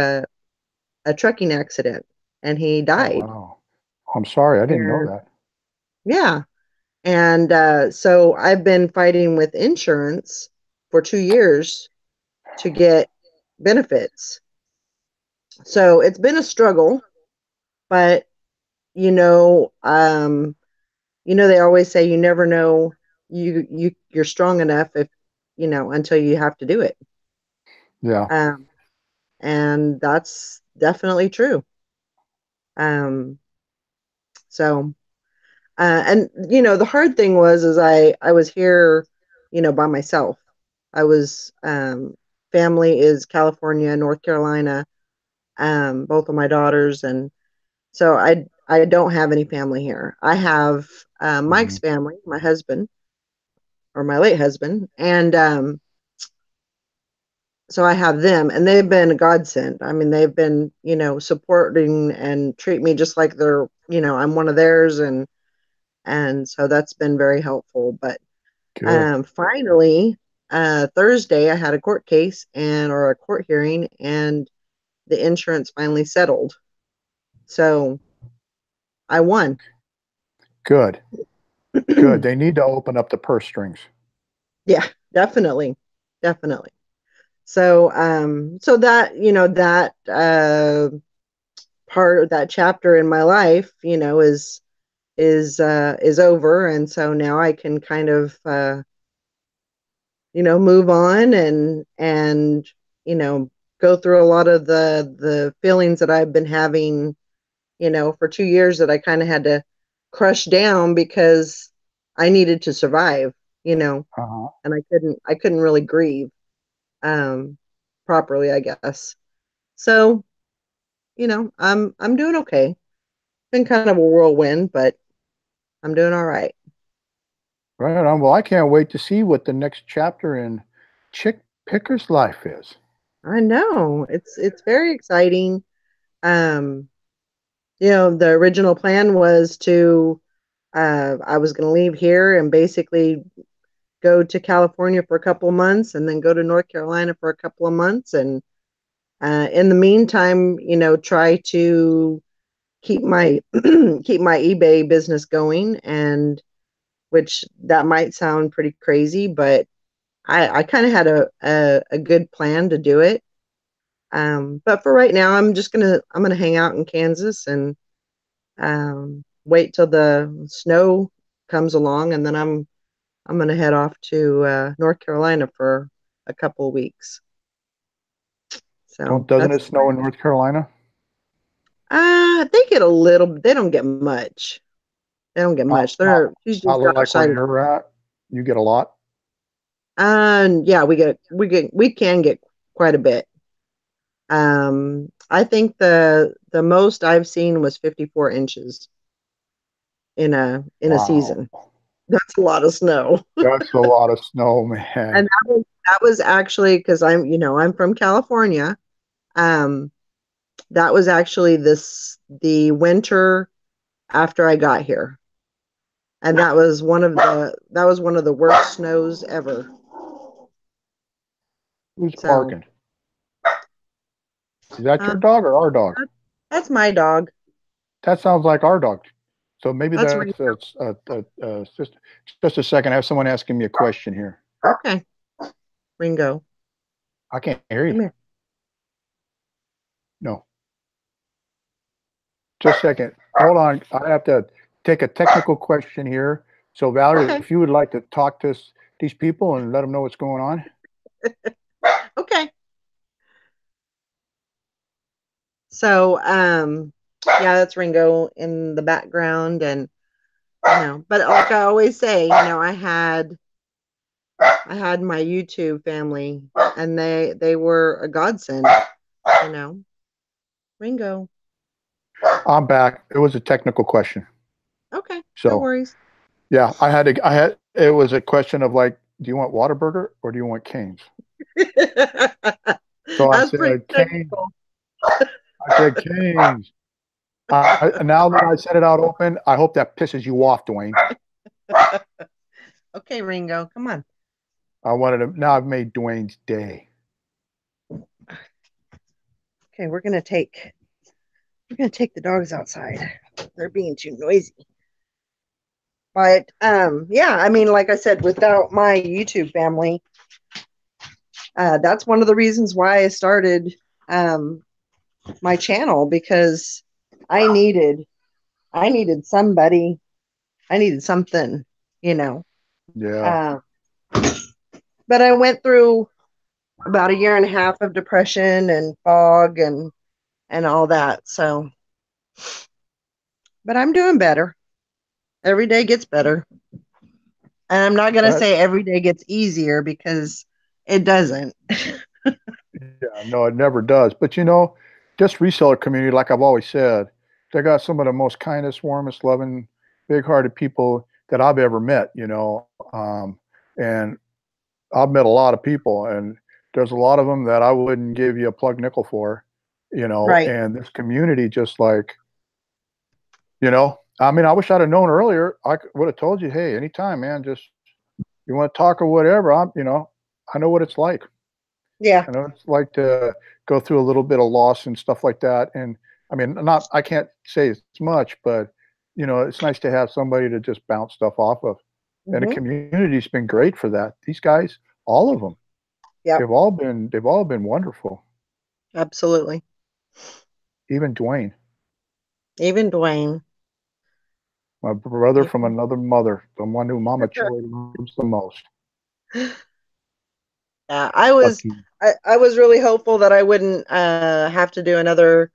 a trucking accident and he Oh, died. wow. I'm sorry. I didn't know And that. yeah. And so I've been fighting with insurance for 2 years to get benefits. So it's been a struggle, but they always say you never know you're strong enough if until you have to do it. Yeah. Um, and that's definitely true. Um, so and the hard thing is I was here, by myself. I was family is California, North Carolina, both of my daughters, and so I don't have any family here. I have Mike's Mhm. family, my husband, or my late husband, and so I have them, and they've been a godsend. I mean, they've been, supporting and treat me just like they're, I'm one of theirs, and so that's been very helpful. But Good. finally, Thursday, I had a court case or a court hearing, and the insurance finally settled. So I won. Good. Good. They need to open up the purse strings. Yeah, definitely, definitely. So so that that part of that chapter in my life, is over, and so now I can kind of move on and go through a lot of the feelings that I've been having, for 2 years, that I kind of had to crush down because I needed to survive, Uh-huh. and I couldn't really grieve um properly, I guess. So, I'm doing okay. Been kind of a whirlwind, but I'm doing all right. Right on. Well, I can't wait to see what the next chapter in Chick Picker's life is. I know. It's very exciting. Um, the original plan was to I was going to leave here and basically go to California for a couple of months and then go to North Carolina for a couple of months, and in the meantime, try to keep my keep my eBay business going, and which that might sound pretty crazy, but I kind of had a good plan to do it. But for right now, I'm gonna hang out in Kansas and wait till the snow comes along, and then I'm gonna head off to North Carolina for a couple of weeks. So Doesn't that's it snow in North Carolina? they get a little. They don't get much. They don't get Not much. not They're usually not like where outside. you're at. You get a lot. And yeah, we can get quite a bit. I think the most I've seen was 54 inches in a Wow. season. That's a lot of snow. That's a lot of snow, man. And that was actually because I'm from California. Um, that was actually the winter after I got here, and that was one of the worst snows ever. Who's So barking? Is that your dog or our dog? that's my dog. That sounds like our dog. So maybe That's that's just a second. I have someone asking me a question here. Okay, Ringo. I can't hear Come you. here. No. Just a second. Hold on. I have to take a technical question here. So Valerie, Okay. if you would like to talk to these people and let them know what's going on. Okay. So, yeah, that's Ringo in the background, and but like I always say, I had my YouTube family, and they were a godsend. Ringo. I'm back. It was a technical question. Okay, no So worries. yeah, it was a question of like, do you want Whataburger or do you want Cane's? So I That's pretty said Cane's. technical. I said Cane's. Now that I said it out open, I hope that pisses you off, Dwayne. Okay, Ringo, come on. Now I've made Dwayne's day. Okay, we're gonna take the dogs outside. They're being too noisy. But yeah, I mean, like I said, without my YouTube family, that's one of the reasons why I started my channel, because I needed somebody, I needed something, Yeah. But I went through about a year and a half of depression and fog and all that. So, but I'm doing better. Every day gets better. And I'm not going to say every day gets easier, because it doesn't. Yeah, no, it never does. But this reseller community, like I've always said, they got some of the most kindest, warmest, loving, big-hearted people that I've ever met. And I've met a lot of people, and there's a lot of them that I wouldn't give you a plug nickel for. Right. And this community, just like, I mean, I wish I'd have known earlier. I would have told you, hey, anytime, man, just you want to talk or whatever. I know what it's like. Yeah. I know it's like to go through a little bit of loss and stuff like that. And I mean, I can't say it's much, but it's nice to have somebody to just bounce stuff off of. And the community's been great for that. These guys, all of them, yeah, they've all been wonderful. Absolutely. Even Dwayne. My brother from another mother, the one who Mama Joy loves the most. Yeah, I was really hopeful that I wouldn't have to do another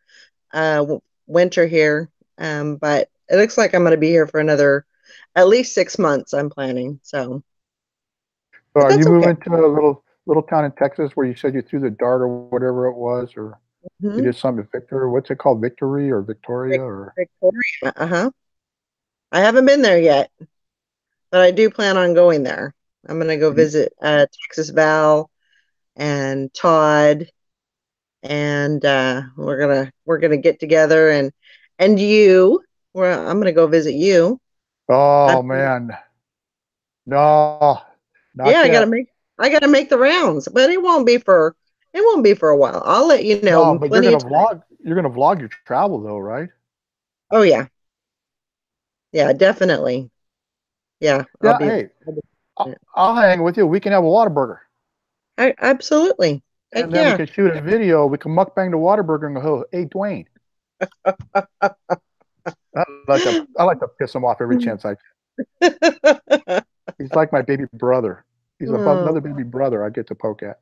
winter here, but it looks like I'm going to be here for another at least 6 months. I'm planning. So are you moving to a little town in Texas where you said you threw the dart or whatever it was, or you did something to Victor? What's it called, Victory or Victoria or Victoria? I haven't been there yet, but I do plan on going there. I'm going to go visit Texas Val and Todd, and we're gonna get together, and I'm gonna go visit you. Oh man, no, not yeah, yet. I gotta make the rounds, but it won't be for a while. I'll let you know. No, but you're gonna vlog. You're gonna vlog your travel though, right? Oh yeah, definitely. Yeah. I'll hang with you. We can have a Whataburger. Absolutely. And then we can shoot a video. We can mukbang the Whataburger and go, hey, Dwayne. I like to piss him off every chance I can. He's like my baby brother. He's another baby brother I get to poke at.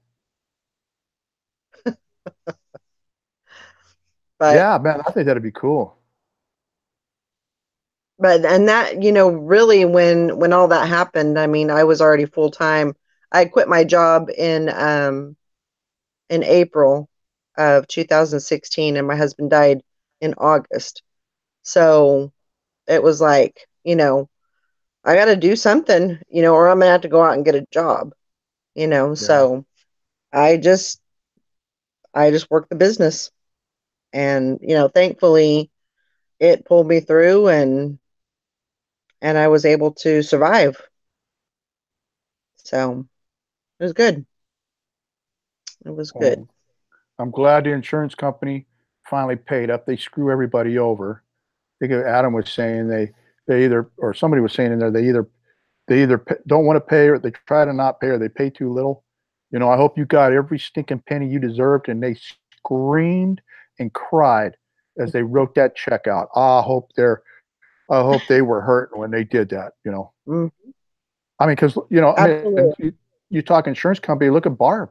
Yeah, man, I think that'd be cool. But and that, really when all that happened, I mean, I was already full time. I quit my job in April, of 2016, and my husband died in August. So it was like, I got to do something, or I'm going to have to go out and get a job, Yeah. So I just worked the business, and, thankfully it pulled me through, and I was able to survive. So it was good. It was good. Well, I'm glad the insurance company finally paid up. They screw everybody over. I think Adam was saying they either, or somebody was saying in there, they either don't want to pay, or they try to not pay, or they pay too little. I hope you got every stinking penny you deserved. And they screamed and cried as they wrote that check out. I hope they were hurting when they did that. Mm, I mean, because absolutely. you talk insurance company. Look at Barb.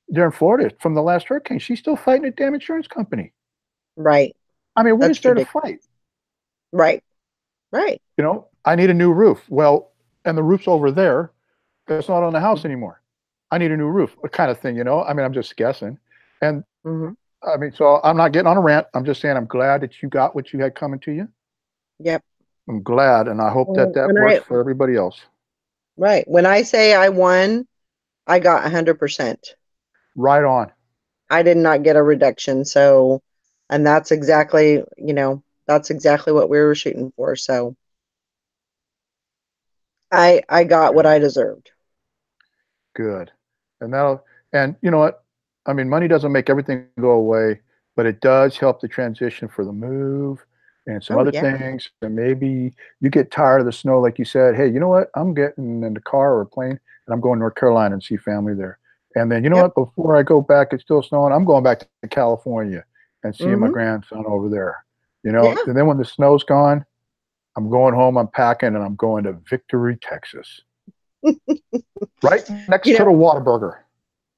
They're in Florida from the last hurricane. She's still fighting a damn insurance company. Right. I mean, what That's is there to ridiculous. fight? Right. Right. I need a new roof. Well, and the roof's over there. That's not on the house anymore. I need a new roof. What kind of thing? I mean, I'm just guessing. And Mm-hmm. I mean, so I'm not getting on a rant. I'm just saying I'm glad that you got what you had coming to you. Yep. I'm glad, and I hope that When works for everybody else. right. When I say I won, I got 100%. Right on. I did not get a reduction. So, and that's exactly, that's exactly what we were shooting for. So I got what Good. I deserved. Good. And you know what? I mean, money doesn't make everything go away, but it does help the transition for the move and some Oh, other yeah. things. And maybe you get tired of the snow, like you said. Hey, you know what? I'm getting in the car or a plane, and I'm going to North Carolina and see family there. And then, you know Yep. what? Before I go back, it's still snowing. I'm going back to California and seeing my Mm-hmm. grandson over there. Yeah. And then when the snow's gone, I'm going home, I'm packing, and I'm going to Victory, Texas, right next You to know, the Whataburger.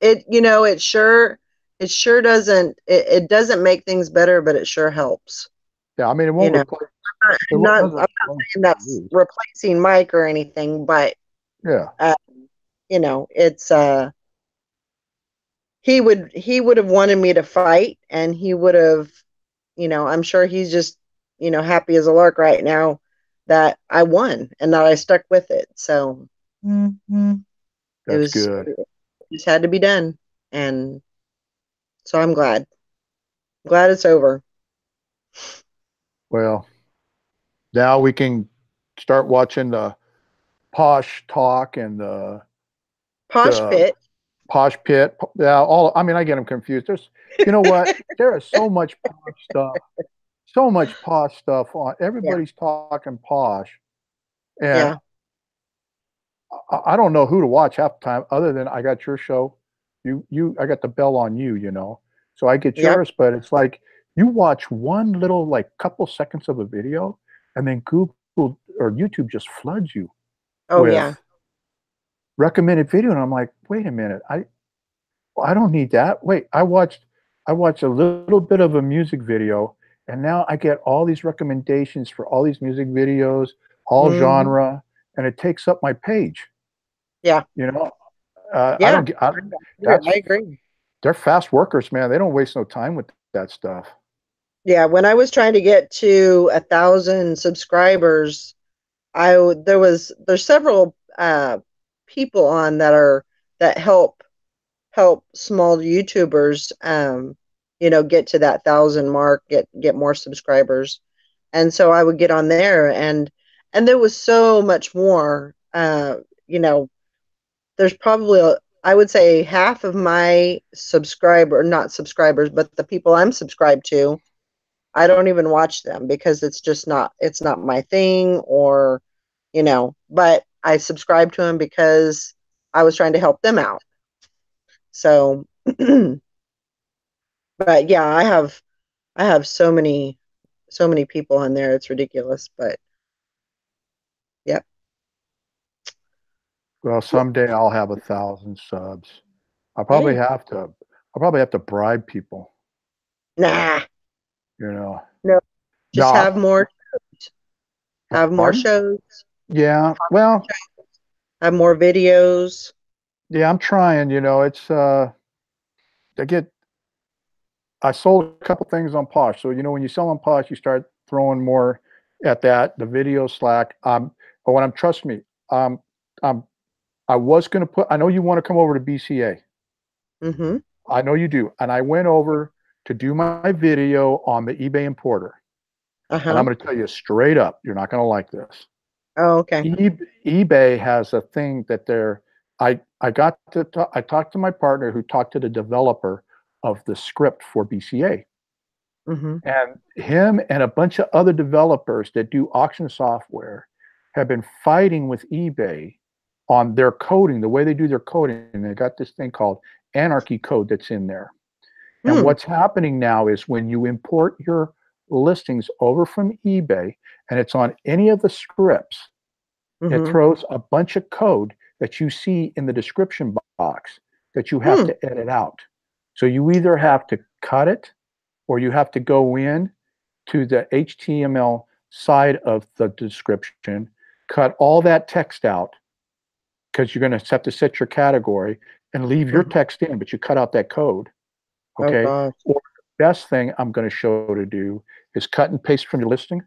it sure it doesn't make things better, but it sure helps. Yeah, I mean, it You won't know, replace. I'm Doesn't not replace saying that's food. replacing Mike or anything, but Yeah, it's he would have wanted me to fight, and he would have, I'm sure he's just, happy as a lark right now that I won and that I stuck with it. So it that's was good. it just had to be done, and so I'm glad it's over. Well, now we can start watching the Posh Talk and Posh the Pit. Posh Pit. Yeah, all. I mean, I get them confused. You know what? There is so much posh stuff on. Yeah. Everybody's talking posh, and Yeah. I don't know who to watch half the time, other than I got your show. I got the bell on you, so I get Yep. yours. But it's like you watch one little like couple seconds of a video, and then Google or YouTube just floods you Oh, with yeah. recommended video, and I'm like, wait a minute, I don't need that. Wait, I watched a little bit of a music video, and now I get all these recommendations for all these music videos, all Hmm. genre, and it takes up my page. Yeah. You know, I Yeah. don't get. That's I agree. They're fast workers, man. They don't waste no time with that stuff. Yeah. When I was trying to get to 1,000 subscribers, there's several people on that help small YouTubers, get to that 1,000 mark, get more subscribers. And so I would get on there, and there was so much more. You know, there's probably I would say half of my not subscribers, but the people I'm subscribed to, I don't even watch them because it's not my thing, or but I subscribed to them because I was trying to help them out. So, but yeah, I have so many people on there. It's ridiculous, but yep. Well, someday I'll have 1,000 subs. I'll probably Hey, have to. I'll probably have to bribe people. nah, You know. no, just No. have more Pardon? shows, Yeah. Well. have more videos. Yeah. I'm trying. It's. I get. I sold a couple things on Posh. So, you know, when you sell on Posh, you start throwing more at that, the video Slack. But when trust me, um, um, I was going to put, I know you want to come over to BCA. Mm-hmm. I know you do. And I went over to do my video on the eBay importer. And I'm Uh-huh. going to tell you straight up, you're not going to like this. Oh, okay. eBay has a thing that I talked to my partner who talked to the developer of the script for BCA. Mm-hmm. And him and a bunch of other developers that do auction software have been fighting with eBay on their coding, the way they do their coding. And they got this thing called anarchy code that's in there. And Hmm. what's happening now is when you import your listings over from eBay and it's on any of the scripts, it Mm-hmm. throws a bunch of code that you see in the description box that you have to edit out. So you either have to cut it or you have to go in to the HTML side of the description, cut all that text out because you're going to have to set your category and leave your text in, but you cut out that code. Oh Okay. gosh. Or the best thing I'm going to show to do is cut and paste from your listing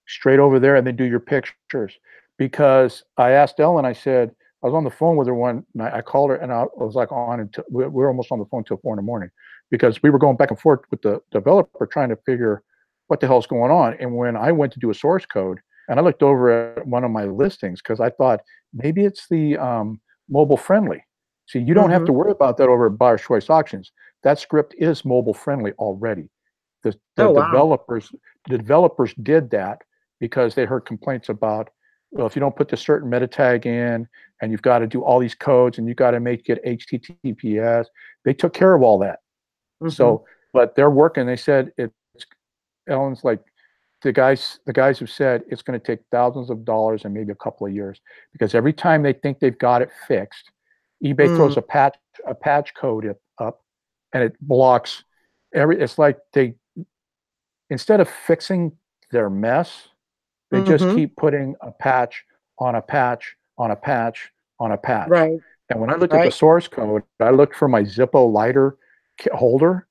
straight over there and then do your pictures. Because I asked Ellen, I said, I was on the phone with her one night. I called her and I was like on until we were almost on the phone till 4 a.m. because we were going back and forth with the developer trying to figure what the hell's going on. And when I went to do a source code and I looked over at one of my listings because I thought maybe it's the mobile friendly. See, you don't have to worry about that over at Buyer's Choice Auctions. That script is mobile friendly already. The Oh, wow. developers did that because they heard complaints about, well, if you don't put the certain meta tag in and you've got to do all these codes and you got to make it HTTPS, they took care of all that. So, but they're working. They said Ellen's like, the guys have said it's going to take thousands of dollars and maybe a couple of years because every time they think they've got it fixed, eBay throws a patch code up and it blocks it's like they, instead of fixing their mess, they just keep putting a patch on a patch on a patch on a patch. Right. And when I looked at the source code, I looked for my Zippo lighter holder.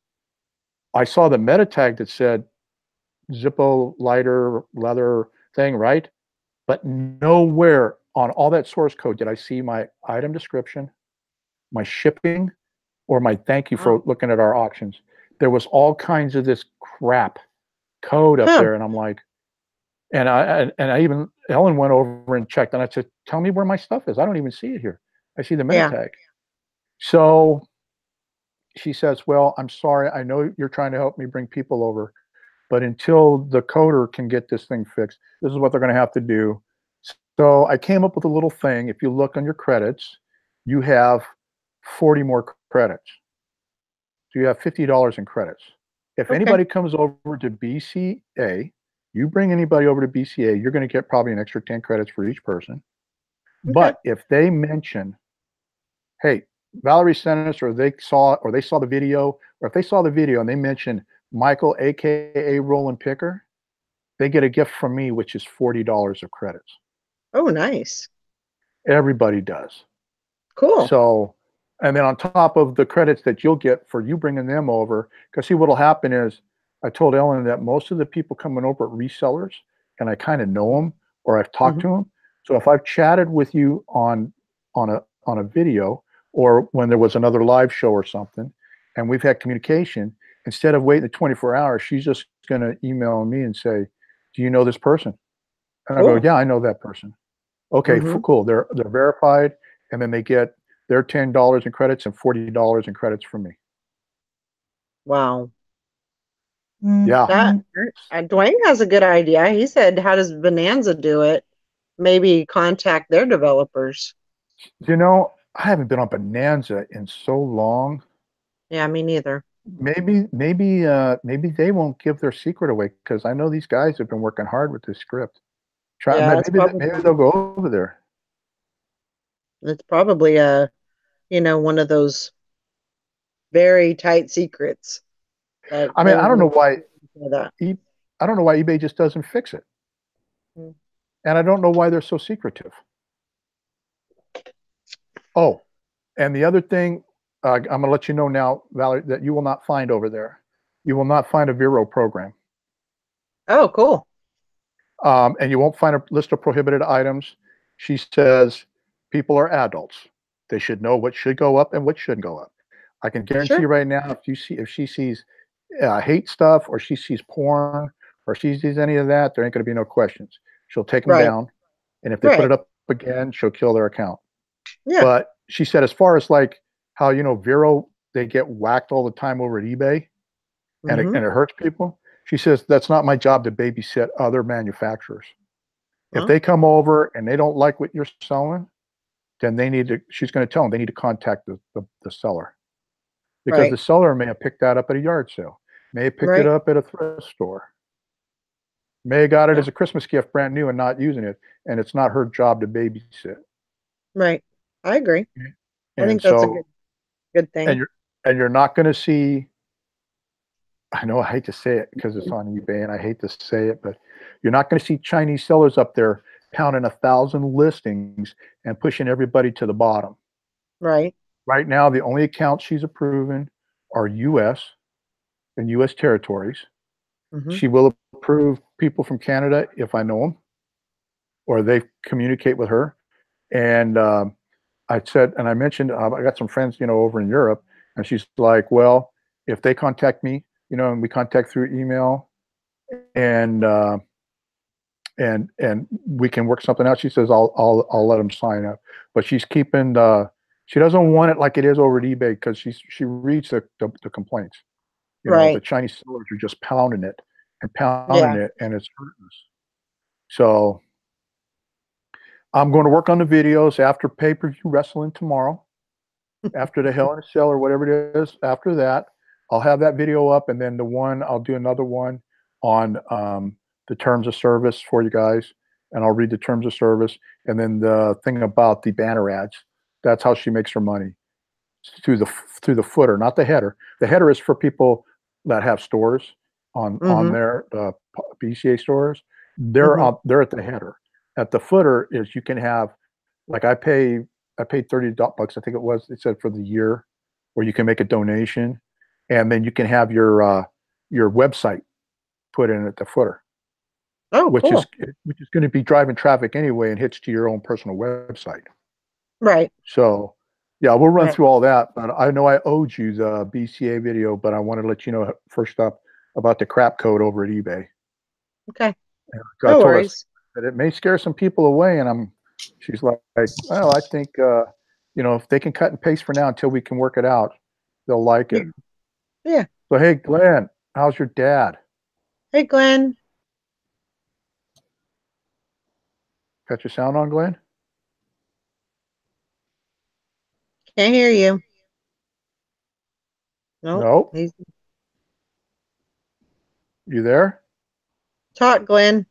I saw the meta tag that said Zippo lighter leather thing, right? But nowhere on all that source code did I see my item description, my shipping, or my thank you for looking at our auctions. There was all kinds of this crap code up there, and I'm like, and I even, Ellen went over and checked, and I said, tell me where my stuff is. I don't even see it here. I see the meta tag. So she says, well, I'm sorry. I know you're trying to help me bring people over, but until the coder can get this thing fixed, this is what they're going to have to do. So I came up with a little thing. If you look on your credits, you have 40 more credits. So you have $50 in credits. If anybody comes over to BCA, you bring anybody over to BCA, you're going to get probably an extra 10 credits for each person. But if they mention, hey, Valerie sent us, or they saw the video, or if they saw the video and they mention Michael, aka Rollin Picker, they get a gift from me, which is $40 of credits. Oh, nice. Everybody does. Cool. So, and then on top of the credits that you'll get for you bringing them over, because see, what'll happen is, I told Ellen that most of the people coming over at resellers, and I kind of know them, or I've talked to them. So if I've chatted with you on a video, or when there was another live show or something, and we've had communication, instead of waiting the 24 hours, she's just going to email me and say, do you know this person? And I go, yeah, I know that person. Okay, cool. They're verified, and then they get their $10 in credits and $40 in credits from me. Wow. Yeah. Dwayne has a good idea. He said, how does Bonanza do it? Maybe contact their developers. You know, I haven't been on Bonanza in so long. Yeah, me neither. Maybe they won't give their secret away, because I know these guys have been working hard with this script. Maybe they'll go over there. It's probably one of those very tight secrets. I mean, I don't know why eBay just doesn't fix it. And I don't know why they're so secretive. Oh, and the other thing, I'm going to let you know now, Valerie, that you will not find over there. You will not find a Vero program. Oh, cool. And you won't find a list of prohibited items. She says people are adults. They should know what should go up and what shouldn't go up. I can guarantee Sure. you right now, if she sees hate stuff, or she sees porn, or she sees any of that, there ain't going to be no questions. She'll take them Right. down, and if they put Right. it up again, she'll kill their account. Yeah. But she said, as far as like how, you know, Vero, they get whacked all the time over at eBay, and Mhm. it hurts people. She says, that's not my job to babysit other manufacturers. If Huh? they come over and they don't like what you're selling, then they need to, she's going to tell them they need to contact the seller, because the Right. seller may have picked that up at a yard sale, may have picked it Right. up at a thrift store, may have got it Yeah. as a Christmas gift brand new and not using it, and it's not her job to babysit. Right. I agree. I And think that's a so, good and thing. you're not going to see, I know I hate to say it because it's on eBay and I hate to say it, but you're not going to see Chinese sellers up there pounding 1,000 listings and pushing everybody to the bottom. Right. Right now, the only accounts she's approving are US and US territories. Mhm. She will approve people from Canada if I know them or they communicate with her. And I said, and I mentioned, I got some friends, you know, over in Europe, and she's like, well, if they contact me, you know, and we contact through email, and and we can work something out. She says, I'll let them sign up, but she's keeping she doesn't want it like it is over at eBay, because she reads the complaints. You know, the Right. Chinese sellers are just pounding it and pounding Yeah. it, and it's hurting us. So I'm going to work on the videos after pay-per-view wrestling tomorrow, after the Hell in a Cell or whatever it is. After that, I'll have that video up, and then I'll do another one on the terms of service for you guys, and I'll read the terms of service, and then the thing about the banner ads. That's how she makes her money, through the footer, not the header. The header is for people that have stores on Mhm. their BCA stores. They're Mhm. they're at the header. At the footer is, you can have, like, I paid $30, I think it was. It said for the year, where you can make a donation, and then you can have your website put in at the footer, Oh, which is cool. going to be driving traffic anyway and hits to your own personal website. Right. So, yeah, we'll run Right. through all that. But I know I owed you the BCA video, but I wanted to let you know first up about the crap code over at eBay. Okay. And I No told us worries. that it may scare some people away, and she's like, well, I think, you know, if they can cut and paste for now until we can work it out, they'll like Yeah. it. Yeah. So, hey, Glenn, how's your dad? Hey, Glenn. Got your sound on, Glenn? Can't hear you. Nope. No, He's you there? talk, Glenn.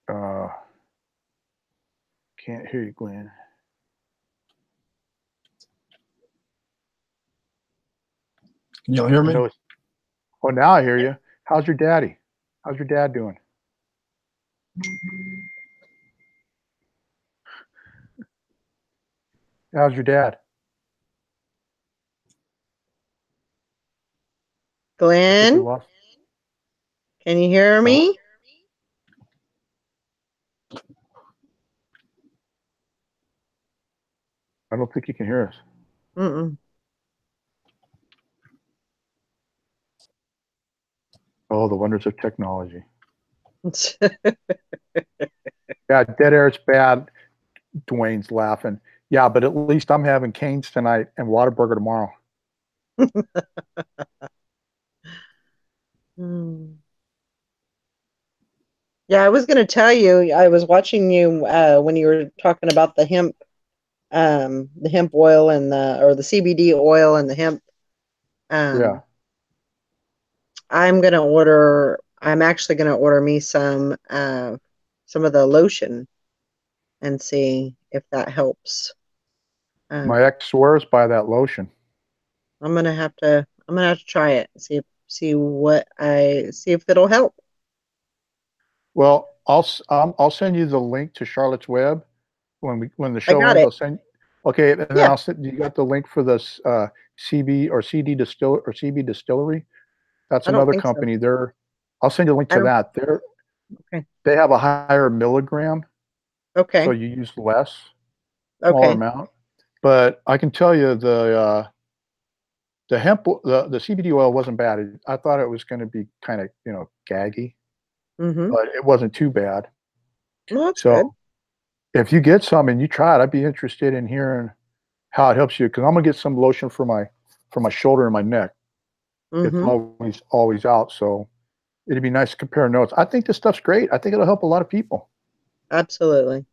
Uh, can't hear you, Glenn. Can y'all hear I me? know it's, oh, now I hear you. How's your daddy? How's your dad doing? How's your dad? I think we Glenn, lost. can you hear me? I don't think you can hear us. Mm-mm. Oh, the wonders of technology. Yeah, dead air is bad. Dwayne's laughing. Yeah, but at least I'm having Canes tonight and Whataburger tomorrow. Hmm. Yeah, I was going to tell you, I was watching you when you were talking about the hemp oil and the CBD oil and the hemp. Yeah. I'm actually going to order me some of the lotion and see if that helps. My ex swears by that lotion. I'm going to have to try it. See if it'll help. Well, I'll send you the link to Charlotte's Web when the I show got ends. it. I'll send. Okay, and then Yeah. I'll send. You got the link for this CB or CD distill or CB Distillery? That's I don't another think so. company. I'll send you a link I to don't. that. Okay. They have a higher milligram, so Okay. you use less, smaller Okay. amount. But I can tell you the hemp, the CBD oil wasn't bad. I thought it was going to be kind of gaggy, Mm-hmm. but it wasn't too bad. Well, that's good. So if you get some and you try it, I'd be interested in hearing how it helps you, because I'm gonna get some lotion for my shoulder and my neck. It's Mm-hmm. always out, so it'd be nice to compare notes. I think this stuff's great. I think it'll help a lot of people. Absolutely.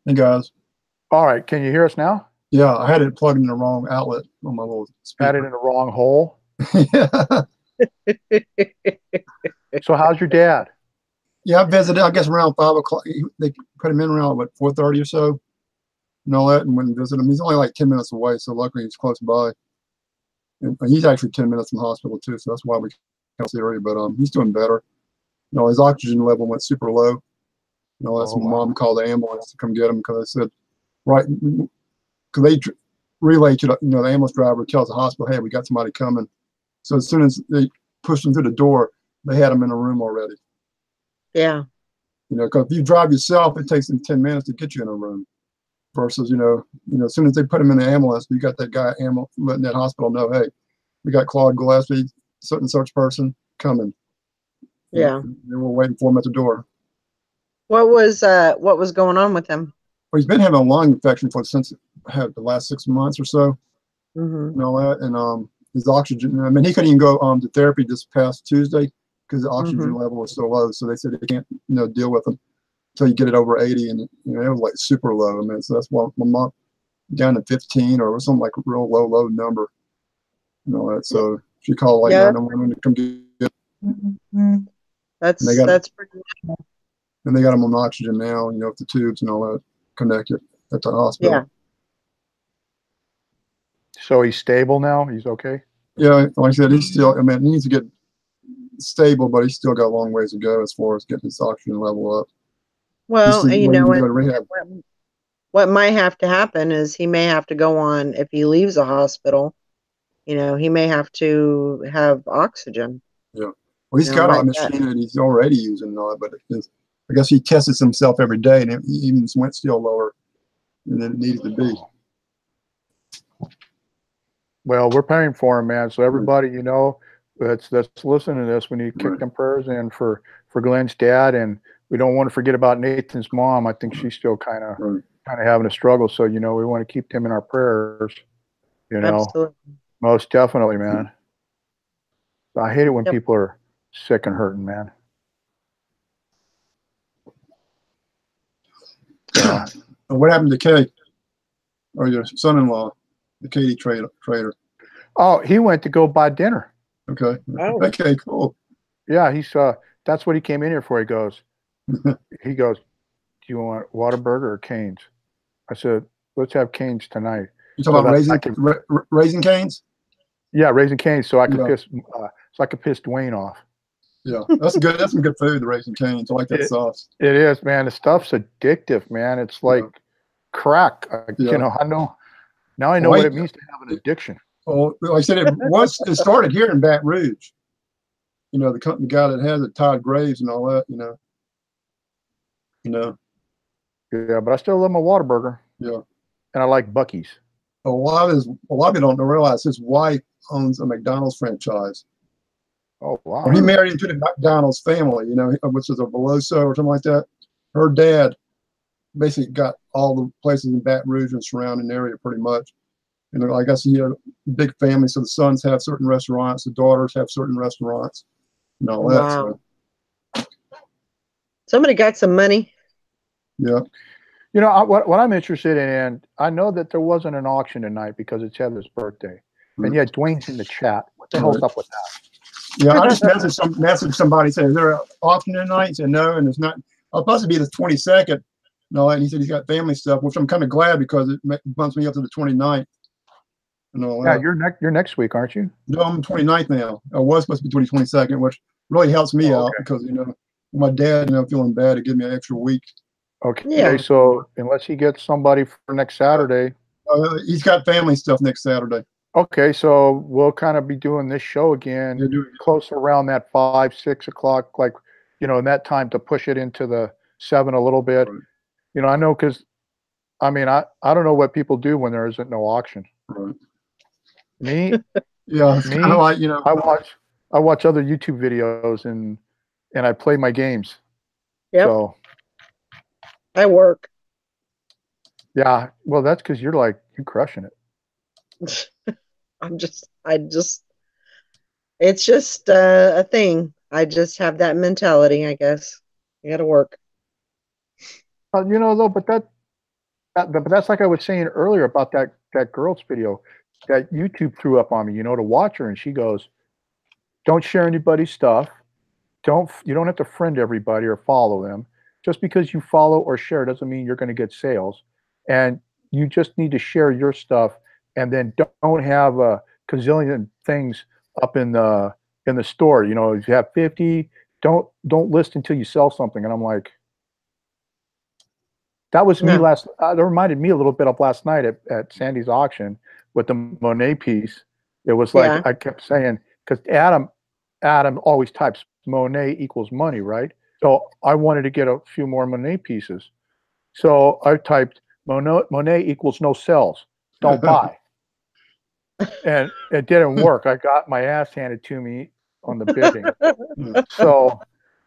Hey guys. All right, can you hear us now? Yeah, I had it plugged in the wrong outlet on my little Had it speaker. in the wrong hole. Yeah. So how's your dad? Yeah, I visited, I guess around 5 o'clock. They put him in around what, 4:30 or so, and all that, and went and visited him. He's only like 10 minutes away, so luckily he's close by. And he's actually 10 minutes from the hospital too, so that's why we can't see area. But he's doing better. His oxygen level went super low. That's Oh, when wow. Mom called the ambulance to come get him, because they said, right, because they relay to the ambulance driver tells the hospital, hey, we got somebody coming. So as soon as they pushed him through the door, they had him in a room already. Yeah. Because if you drive yourself, it takes them 10 minutes to get you in a room. Versus, as soon as they put him in the ambulance, you got that guy letting that hospital know, hey, we got Claude Gillespie, such person coming. Yeah. And we're waiting for him at the door. What was going on with him? Well, he's been having a lung infection since the last 6 months or so. Mm-hmm. And all that, and his oxygen. I mean, he couldn't even go to therapy this past Tuesday because the oxygen level was so low. So they said they can't, deal with him until you get it over 80, and it was like super low. I mean, so that's why my mom down to 15 or something, like a real low number. That. So she called like 911 to come get. That's pretty. And they got him on oxygen now. With the tubes and all that connected at the hospital. Yeah. So he's stable now? He's okay? Yeah, like I said, he's still, he needs to get stable, but he's still got a long ways to go as far as getting his oxygen level up. Well, rehab. What might have to happen is he may have to go on, if he leaves the hospital, he may have to have oxygen. Yeah. Well, he's got a machine that he's already using and all that, but I guess he tests himself every day, and he even went still lower than it needed to be. Well, we're paying for him, man. So everybody, that's listening to this, we need to kick them prayers in for Glenn's dad, and we don't want to forget about Nathan's mom. I think she's still kind of having a struggle. So we want to keep them in our prayers. Absolutely. Most definitely, man. I hate it when people are sick and hurting, man. What happened to Kay, or your son-in-law, the Katy trader? Oh, he went to go buy dinner. Okay. Oh. Okay, cool. Yeah, that's what he came in here for. He goes, do you want Whataburger or Cane's? I said, let's have Cane's tonight. You talking about Raising Cane's? Yeah, Raising Cane's, so I could piss Dwayne off. Yeah, that's good. That's some good food, the Raising Cane's. I like that sauce. It is, man. The stuff's addictive, man. It's like crack. I know. Now I know what it means to have an addiction. Well, like I said, it started here in Baton Rouge. The guy that has it, Todd Graves, and all that. Yeah, but I still love my Whataburger. Yeah, and I like Buc-ee's. A lot of people don't realize his wife owns a McDonald's franchise. Oh, wow. When he married into the McDonald's family, which is a Veloso or something like that. Her dad basically got all the places in Baton Rouge and surrounding area pretty much. I guess he had a big family, so the sons have certain restaurants, the daughters have certain restaurants, and all that. Wow. So. Somebody got some money. Yeah. What I'm interested in, and I know that there wasn't an auction tonight because it's Heather's birthday. And yet Dwayne's in the chat. What the hell's up with that? Yeah, I just messaged somebody, said, is there an auction tonight? He said, no, and it's not. It's supposed to be the 22nd. No, and he said he's got family stuff, which I'm kind of glad because it bumps me up to the 29th. Yeah, you're next week, aren't you? No, I'm 29th now. I was supposed to be 22nd, which really helps me out because, my dad, feeling bad to give me an extra week. Okay, Yeah. so unless he gets somebody for next Saturday. He's got family stuff next Saturday. Okay, so we'll kind of be doing this show again close around that 5, 6 o'clock, like, in that time to push it into the 7 a little bit. Right. I know because, I don't know what people do when there isn't no auction. Right. Me, yeah, it's kind of like, I watch other YouTube videos and I play my games. Yep. So I work. yeah, well, that's because you're crushing it. It's just a thing. I just have that mentality, I guess. You got to work. Though, but that's like I was saying earlier about that girl's video that YouTube threw up on me, to watch her, and she goes, "Don't share anybody's stuff. You don't have to friend everybody or follow them. Just because you follow or share doesn't mean you're going to get sales. And you just need to share your stuff, and then don't have a gazillion things up in the store. If you have 50, don't list until you sell something." And I'm like, that was me that reminded me a little bit of last night at Sandy's auction with the Monet piece. It was like, I kept saying, because Adam always types Monet equals money, right? So I wanted to get a few more Monet pieces. So I typed Monet equals no sales, don't buy. And it didn't work. I got my ass handed to me on the bidding. So,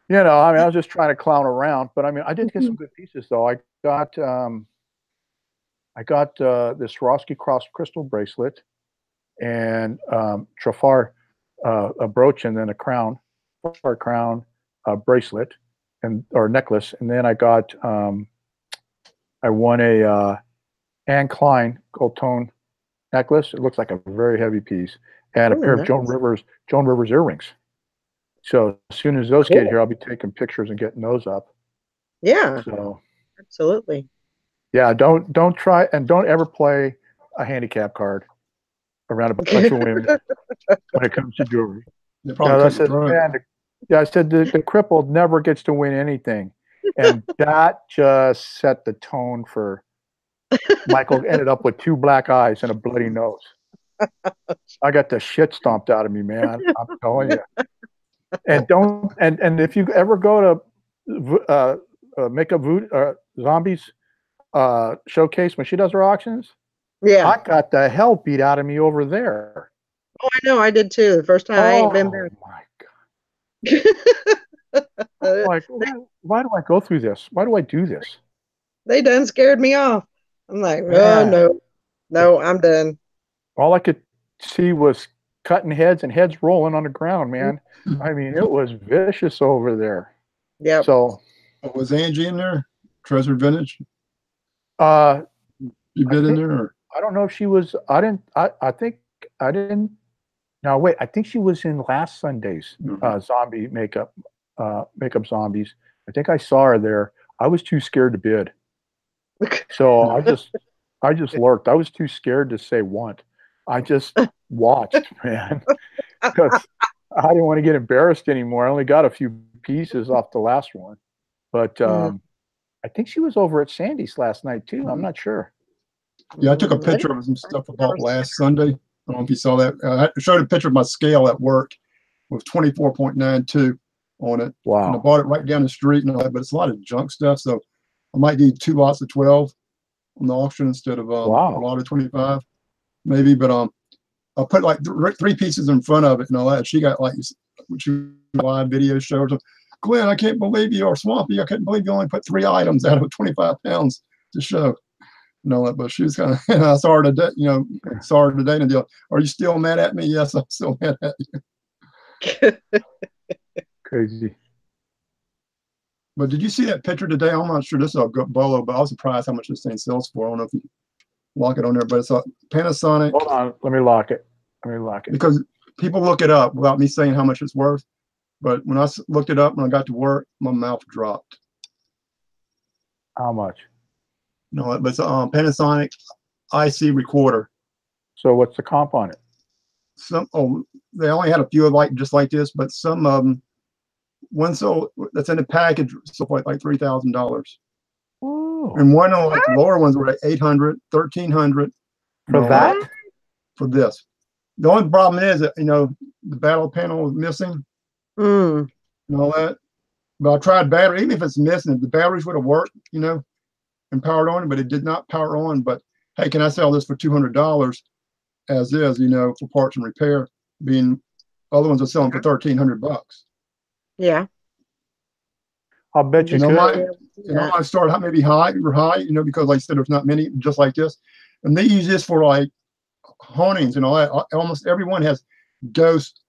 I was just trying to clown around, but I did get some good pieces though. I got this Swarovski cross crystal bracelet and Trafar a brooch, and then a crown, bracelet or necklace, and then I got I won a Anne Klein gold tone necklace. It looks like a very heavy piece, and a pair of Joan Rivers earrings. So as soon as those get here, I'll be taking pictures and getting those up. Yeah. So absolutely. Yeah, don't try, and don't ever play a handicap card around a bunch of women when it comes to jewelry. I said the crippled never gets to win anything, and that just set the tone for. Michael ended up with 2 black eyes and a bloody nose. I got the shit stomped out of me, man. I'm telling you. And if you ever go to Makeup Zombies showcase when she does her auctions, I got the hell beat out of me over there. Oh, I know, I did too. The first time I ain't been there. Oh my god! I'm like, why do I go through this? Why do I do this? They done scared me off. I'm like, oh no, I'm done. All I could see was cutting heads and heads rolling on the ground, man. It was vicious over there. Yeah. So was Angie in there? Treasure Vintage? You bid in there? Or? I don't know if she was. I think I didn't. Now wait, I think she was in last Sunday's zombie makeup zombies. I think I saw her there. I was too scared to bid, so I just lurked. I was too scared to say want. I just watched, man, because I didn't want to get embarrassed anymore. I only got a few pieces off the last one, but I think she was over at Sandy's last night too. I'm not sure. Yeah, I took a picture of some stuff I bought last Sunday. I don't know if you saw that. I showed a picture of my scale at work with 24.92 on it. Wow. And I bought it right down the street and all that, but it's a lot of junk stuff. So I might need 2 lots of 12 on the auction instead of a lot of 25, maybe. But I put like 3 pieces in front of it and all that. She got like live video shows. Glenn, I can't believe you, or Swampy, I couldn't believe you only put 3 items out of 25 pounds to show. But she was kind of, I saw her today, and deal. Are you still mad at me? Yes, I'm still mad at you. Crazy. But did you see that picture today? I'm not sure this is a good bolo, but I was surprised how much this thing sells for. I don't know if you lock it on there, but it's a Panasonic. Hold on, let me lock it. Because people look it up without me saying how much it's worth. But when I looked it up, when I got to work, my mouth dropped. How much? No, it's a Panasonic IC recorder. So what's the comp on it? They only had a few just like this, but some of them one sold that's in a package sold for like $3,000. Ooh. And one of like the lower ones were like 800, 1,300. For that? For this. The only problem is that, the battle panel was missing and all that. But I tried battery, even if it's missing, if the batteries would have worked, and powered on, but it did not power on. But hey, can I sell this for $200 as is, for parts and repair? Being other ones are selling for $1,300. Yeah. I'll bet you could. I might start maybe high, because like I said, there's not many just like this. And they use this for like hauntings and all that. Almost everyone has ghost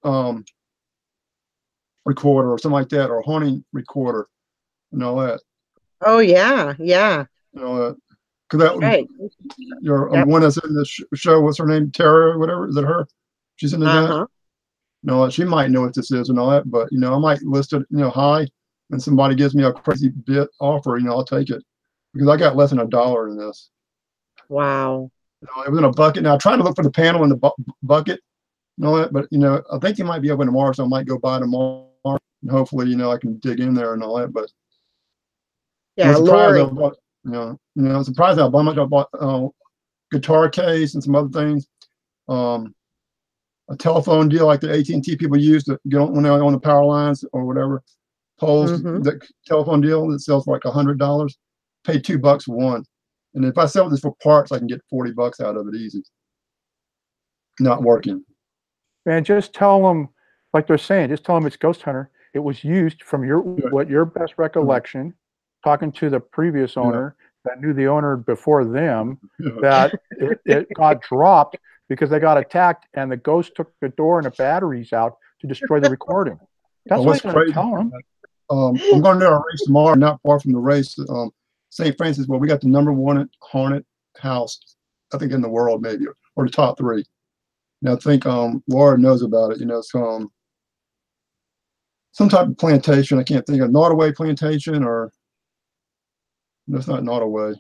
recorder or something like that, or haunting recorder and all that. Oh yeah, yeah. Because that Right. one that's in the show, what's her name? Tara or whatever. Is it her? She's into that. No, she might know what this is and all that, but I might list it, high, and somebody gives me a crazy bit offer, I'll take it because I got less than $1 in this. Wow. It was in a bucket. Now I tried to look for the panel in the bucket and all that, but I think they might be open tomorrow, so I might go by tomorrow and hopefully I can dig in there and all that. But yeah, Lori. I'm surprised how much I bought guitar case and some other things. A telephone deal like the AT&T people use to get on when they're on the power lines or whatever. Poles, the telephone deal that sells for like $100. Pay $2 for one. And if I sell this for parts, I can get $40 out of it easy. Not working. Man, just tell them, like they're saying, just tell them it's Ghost Hunter. It was used from your best recollection, talking to the previous owner that knew the owner before them, that it got dropped because they got attacked and the ghost took the door and the batteries out to destroy the recording. That's what I'm going to tell them. I'm going to do a race tomorrow, not far from the race. St. Francis, we got the #1 haunted house, I think, in the world, maybe, or the top 3. And I think Laura knows about it. Some type of plantation. I can't think of Nottoway plantation, or it's not Nottoway,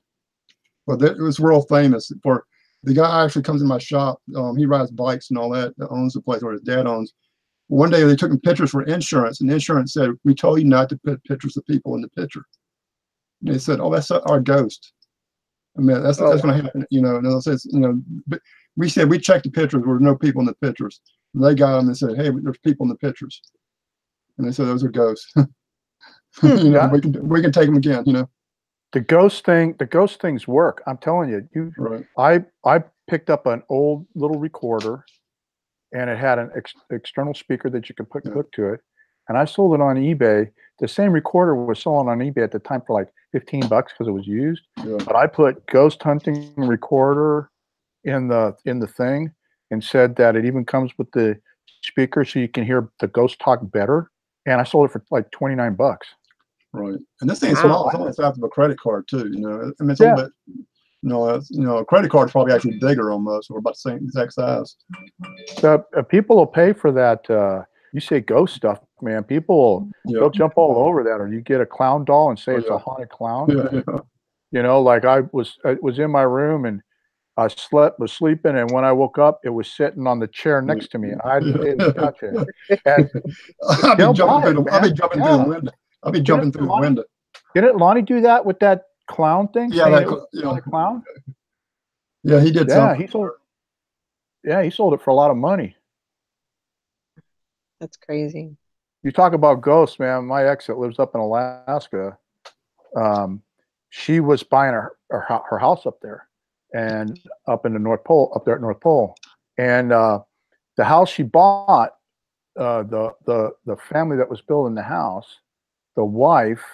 but it was real famous. For the guy actually comes in my shop. He rides bikes and all that. That owns the place where his dad owns. One day they took him pictures for insurance, and the insurance said, "We told you not to put pictures of people in the picture." And they said, "Oh, that's our ghost." I mean, that's going to happen, And it says, but we said we checked the pictures. There were no people in the pictures. And they got them and said, "Hey, there's people in the pictures." And they said those are ghosts. We can take them again. The ghost things work. I'm telling you. Right. I picked up an old little recorder, and it had an external speaker that you could hook to it. And I sold it on eBay. The same recorder was sold on eBay at the time for like $15 because it was used. Yeah. But I put ghost hunting recorder in the thing and said that it even comes with the speaker so you can hear the ghost talk better. And I sold it for like $29. Right. And this thing's small. It's almost after a credit card too. I mean, it's a little bit. A credit card's probably actually bigger almost, or about the same exact size. So people will pay for that. You say ghost stuff, man. People they'll jump all over that, or you get a clown doll and say it's a haunted clown. Like I was in my room and I was sleeping, and when I woke up, it was sitting on the chair next to me, and I didn't touch it. And I'll be jumping through the window. I'll be jumping through the window. Didn't Lonnie do that with that clown thing? Yeah, that clown. Yeah, he did. Yeah, he sold. Yeah, he sold it for a lot of money. That's crazy. You talk about ghosts, man. My ex that lives up in Alaska, she was buying her house up there, and up in the North Pole, up there at North Pole, and the house she bought, the family that was building the house, the wife,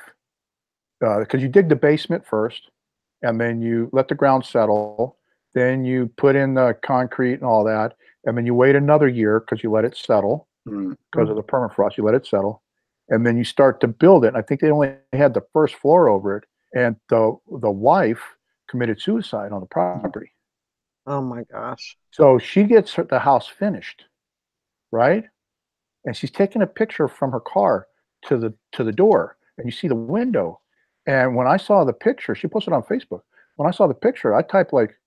because you dig the basement first, and then you let the ground settle, then you put in the concrete and all that, and then you wait another year because you let it settle. Because of the permafrost, you let it settle, and then you start to build it. And I think they only had the first floor over it, and the wife committed suicide on the property. Oh my gosh! So she gets the house finished, right? And she's taking a picture from her car to the door, and you see the window. And when I saw the picture, she posted on Facebook. When I saw the picture, I typed like,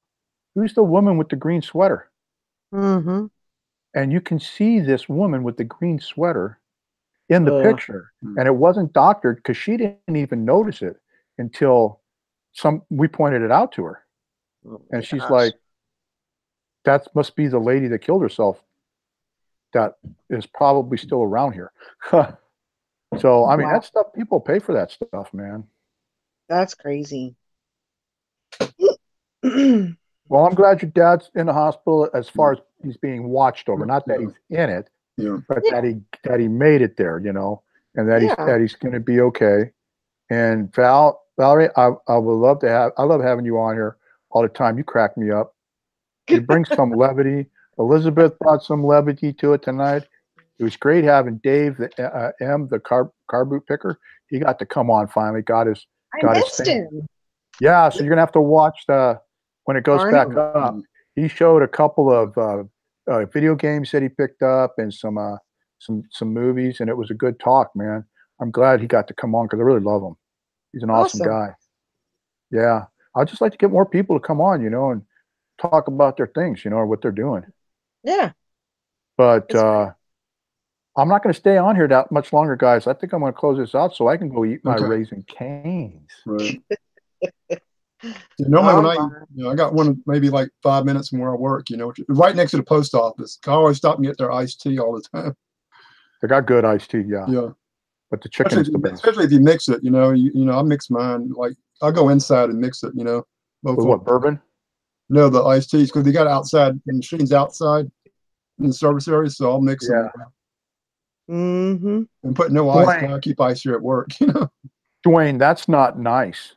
"Who's the woman with the green sweater?" Mm-hmm. And you can see this woman with the green sweater in the picture, and it wasn't doctored because she didn't even notice it until we pointed it out to her, and she's like, "That must be the lady that killed herself. That is probably still around here." So I mean, that stuff, people pay for that stuff, man. That's crazy. Well, I'm glad your dad's in the hospital as far as he's being watched over. Not that he's in it, but that he made it there, you know, and that he's going to be okay. And Valerie, I would love to I love having you on here all the time. You crack me up. You bring some levity. Elizabeth brought some levity to it tonight. It was great having Dave, the car boot picker. He got to come on finally. Got his thing. Yeah, so you're gonna have to watch when it goes back up. He showed a couple of video games that he picked up and some movies, and it was a good talk, man. I'm glad he got to come on because I really love him. He's an awesome guy. Yeah, I'd just like to get more people to come on, you know, and talk about their things, you know, or what they're doing. Yeah. But I'm not going to stay on here that much longer, guys. I think I'm going to close this out so I can go eat my Raisin Canes. Right. Normally when I got one maybe like 5 minutes from where I work, you know, right next to the post office. I always stop and get their iced tea all the time. They got good iced tea, yeah. But the chicken's the best. Especially if you mix it, you know, I mix mine. Like I'll go inside and mix it, you know. With what, bourbon? No, the iced teas, because they got outside machines outside in the service area, so I'll mix them. Mm-hmm. And put no ice. I keep ice here at work, you know. Dwayne, that's not nice.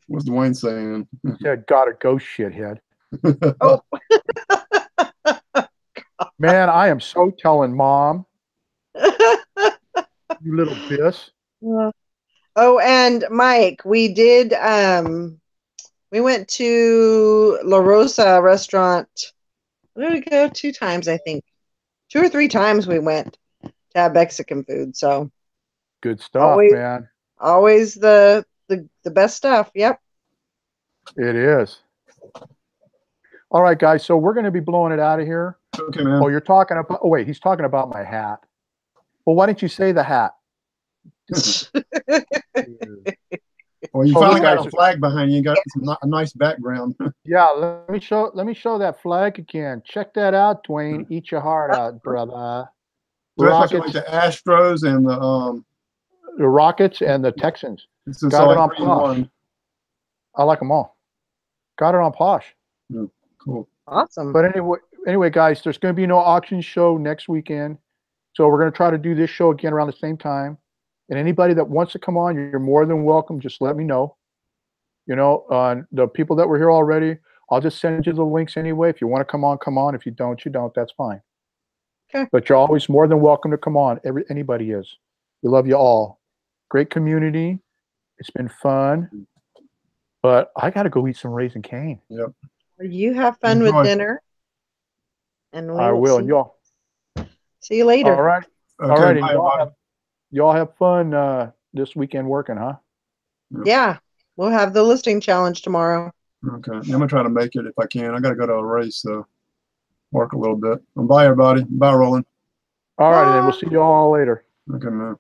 What's Dwayne saying? He said, "Gotta go, shithead." Oh. Man, I am so telling Mom. You little piss. Oh, and Mike, we did we went to La Rosa restaurant. Where did we go? 2 times, I think. 2 or 3 times we went to have Mexican food. So good stuff, man. Always the best stuff. Yep. It is. All right, guys. So we're going to be blowing it out of here. Okay, man. Oh, you're talking about. Oh, wait. He's talking about my hat. Well, why didn't you say the hat? Well, you finally got a flag behind you. You got a nice background. Yeah, let me show that flag again. Check that out, Dwayne. Eat your heart out, brother. Especially like the Astros and the Rockets and the Texans. Got it on Posh. I like them all. Got it on Posh. Yeah, cool. Awesome. But anyway, guys, there's going to be no auction show next weekend, so we're going to try to do this show again around the same time. And anybody that wants to come on, you're more than welcome. Just let me know. You know, the people that were here already, I'll just send you the links anyway. If you want to come on, come on. If you don't, you don't. That's fine. Okay. But you're always more than welcome to come on. Anybody is. We love you all. Great community. It's been fun. But I got to go eat some Raisin Cane. Yep. You have fun with dinner. And I will. And y'all. See you later. All right. Okay, all right. Y'all have fun this weekend working, huh? Yeah. We'll have the listing challenge tomorrow. Okay. I'm going to try to make it if I can. I got to go to a race, so work a little bit. Bye, everybody. Bye, Rollin. All right, and then we'll see you all later. Okay, man.